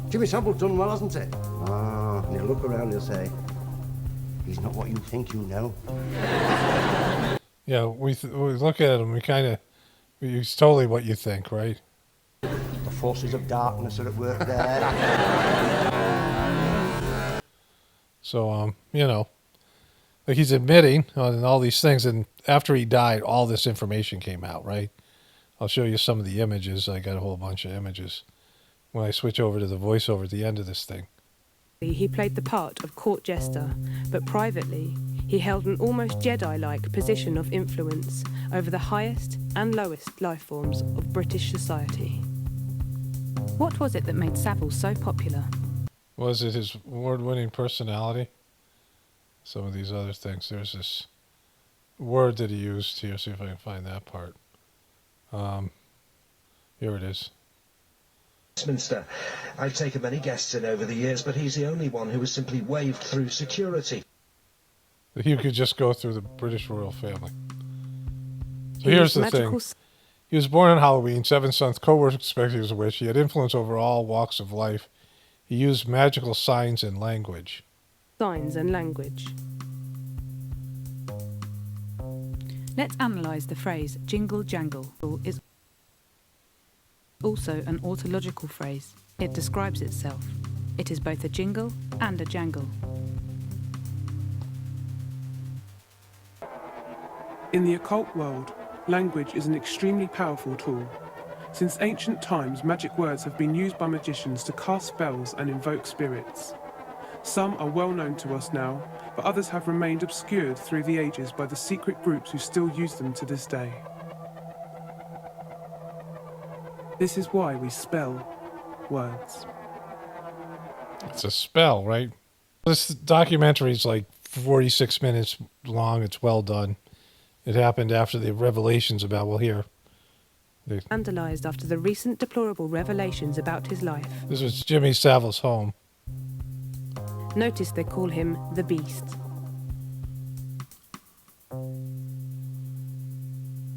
S: Jimmy Savile's done well, hasn't he? Ah, and he'll look around and he'll say, he's not what you think you know.
A: Yeah, we look at him, he's totally what you think, right?
S: The forces of darkness are at work there.
A: So, you know, like he's admitting on all these things, and after he died, all this information came out, right? I'll show you some of the images. I got a whole bunch of images when I switch over to the voiceover at the end of this thing.
T: He played the part of court jester, but privately, he held an almost Jedi-like position of influence over the highest and lowest life forms of British society. What was it that made Savile so popular?
A: Was it his award-winning personality? some of these other things. There's this word that he used here. See if I can find that part. Here it is.
U: Westminster. I've taken many guests in over the years, but he's the only one who was simply waved through security.
A: You could just go through the British royal family. So here's the thing. He was born on Halloween. 7 sons, co-workers expected he was a witch. He had influence over all walks of life. He used magical signs and language.
T: Signs and language. Let's analyse the phrase jingle jangle. Is also an autological phrase. It describes itself. It is both a jingle and a jangle.
V: In the occult world, language is an extremely powerful tool. Since ancient times, magic words have been used by magicians to cast spells and invoke spirits. Some are well known to us now, but others have remained obscured through the ages by the secret groups who still use them to this day. This is why we spell words.
A: It's a spell, right? This documentary is like 46 minutes long. It's well done. It happened after the revelations about, well, here.
T: Vandalized after the recent deplorable revelations about his life.
A: This was Jimmy Savile's home.
T: Notice they call him the Beast.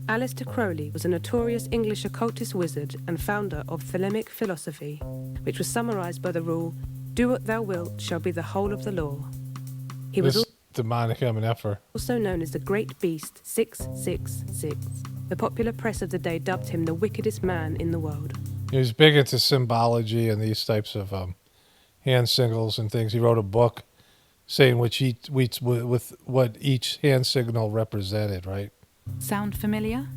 T: Aleister Crowley was a notorious English occultist wizard and founder of Thelemic philosophy, which was summarized by the rule, "Do what thou wilt shall be the whole of the law." He was
A: demonic MNFer.
T: Also known as the Great Beast 666. The popular press of the day dubbed him the wickedest man in the world.
A: He was big into symbology and these types of hand signals and things. He wrote a book saying with what each hand signal represented, right?
T: Sound familiar?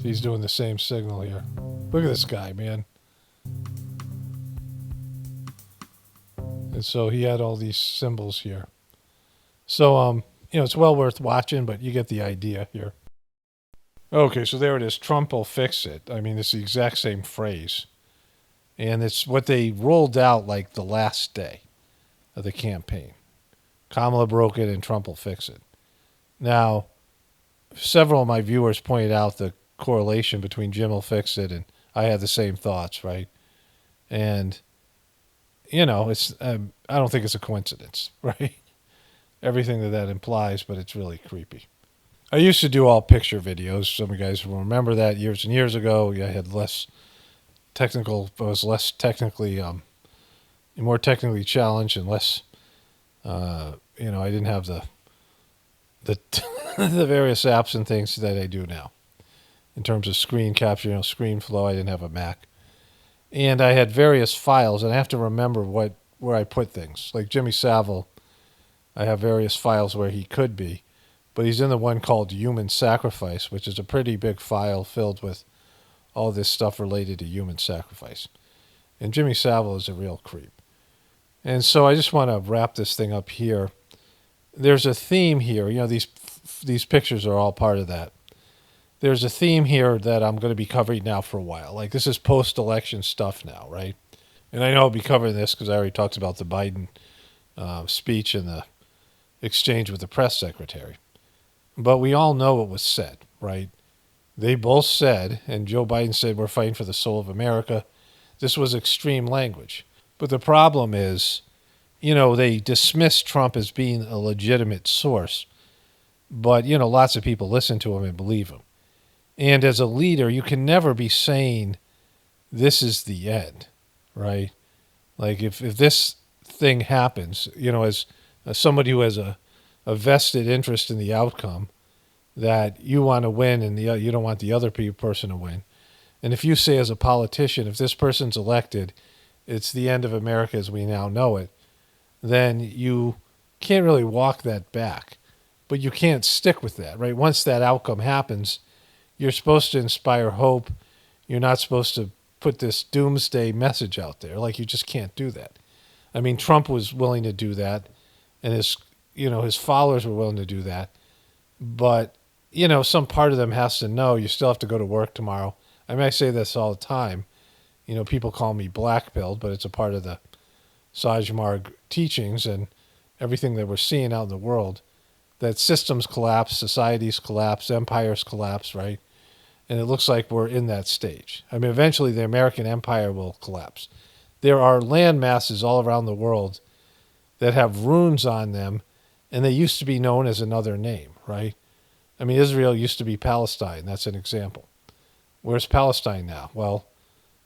A: He's doing the same signal here. Look at this guy, man. And so he had all these symbols here. So, it's well worth watching, but you get the idea here. Okay, so there it is. Trump will fix it. I mean, it's the exact same phrase. And it's what they rolled out like the last day of the campaign. Kamala broke it and Trump will fix it. Now, several of my viewers pointed out the correlation between Jim will fix it and I had the same thoughts, right? And, it's I don't think it's a coincidence, right? Everything that implies, but it's really creepy. I used to do all picture videos. Some of you guys will remember that years and years ago. I had less technical, I was less technically, more technically challenged and less, I didn't have the the various apps and things that I do now. In terms of screen capture, screen flow, I didn't have a Mac. And I had various files, and I have to remember where I put things. Like Jimmy Savile, I have various files where he could be. But he's in the one called Human Sacrifice, which is a pretty big file filled with all this stuff related to human sacrifice. And Jimmy Savile is a real creep. And so I just want to wrap this thing up here. There's a theme here. These pictures are all part of that. There's a theme here that I'm going to be covering now for a while. Like, this is post-election stuff now, right? And I know I'll be covering this because I already talked about the Biden speech and the exchange with the press secretary. But we all know what was said, right? They both said, and Joe Biden said, we're fighting for the soul of America. This was extreme language. But the problem is, they dismiss Trump as being a legitimate source. But, lots of people listen to him and believe him. And as a leader, you can never be saying this is the end, right? Like if this thing happens, as somebody who has a vested interest in the outcome, that you want to win and you don't want the other person to win. And if you say as a politician, if this person's elected, it's the end of America as we now know it, then you can't really walk that back. But you can't stick with that, right? Once that outcome happens, you're supposed to inspire hope. You're not supposed to put this doomsday message out there. Like, you just can't do that. I mean, Trump was willing to do that, and his followers were willing to do that. But, some part of them has to know you still have to go to work tomorrow. I mean, I say this all the time. People call me black-pilled, but it's a part of the Sajmarg teachings and everything that we're seeing out in the world, that systems collapse, societies collapse, empires collapse, right? And it looks like we're in that stage. I mean, eventually the American empire will collapse. There are land masses all around the world that have runes on them, and they used to be known as another name, right? I mean, Israel used to be Palestine. That's an example. Where's Palestine now? Well,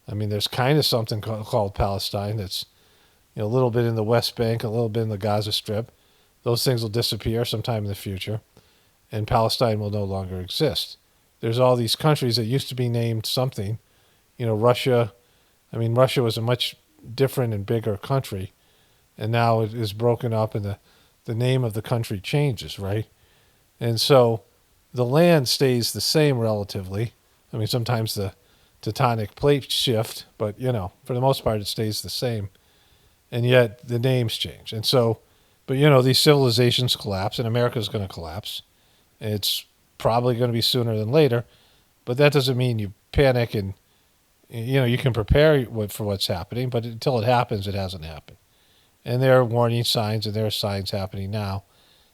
A: I mean, there's kind of something called Palestine that's, a little bit in the West Bank, a little bit in the Gaza Strip. Those things will disappear sometime in the future, and Palestine will no longer exist. There's all these countries that used to be named something. Russia. I mean, Russia was a much different and bigger country, and now it is broken up, and the name of the country changes, right? And so the land stays the same relatively. I mean, sometimes the tectonic plates shift, but, for the most part, it stays the same. And yet the names change. And so, but, these civilizations collapse, and America's going to collapse. It's probably going to be sooner than later, but that doesn't mean you panic and, you can prepare for what's happening, but until it happens, it hasn't happened. And there are warning signs, and there are signs happening now,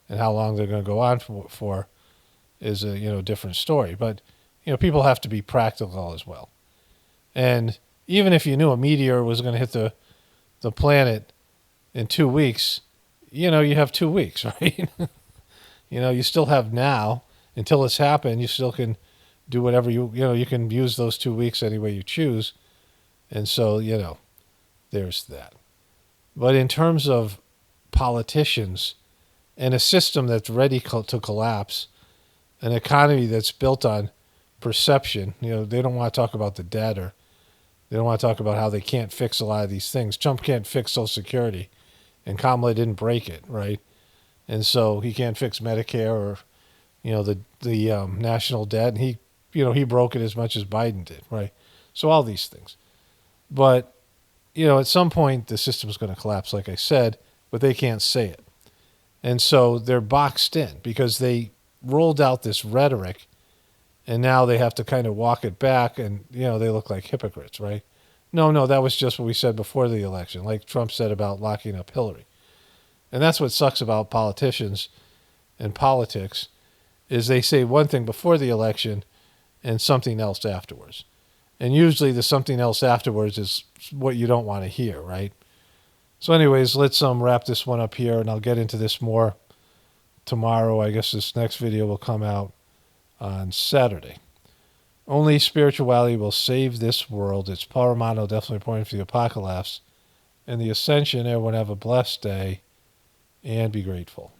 A: and how long they're going to go on for is a different story. But people have to be practical as well. And even if you knew a meteor was going to hit the planet in 2 weeks, you have 2 weeks, right? You still have now until it's happened. You still can do whatever you can use those 2 weeks any way you choose. And so, there's that. But in terms of politicians and a system that's ready to collapse, an economy that's built on perception, they don't want to talk about the debt, or they don't want to talk about how they can't fix a lot of these things. Trump can't fix Social Security, and Kamala didn't break it, right? And so he can't fix Medicare or, the national debt, and he broke it as much as Biden did, right? So all these things. But, at some point the system's going to collapse, like I said, but they can't say it. And so they're boxed in because they rolled out this rhetoric, and now they have to kind of walk it back, and, they look like hypocrites, right? No, that was just what we said before the election, like Trump said about locking up Hillary. And that's what sucks about politicians and politics, is they say one thing before the election and something else afterwards. And usually the something else afterwards is what you don't want to hear, right? So anyways, let's wrap this one up here, and I'll get into this more tomorrow. I guess this next video will come out on Saturday. Only spirituality will save this world. It's Paul Romano, definitely pointing for the apocalypse and the ascension. Everyone have a blessed day and be grateful.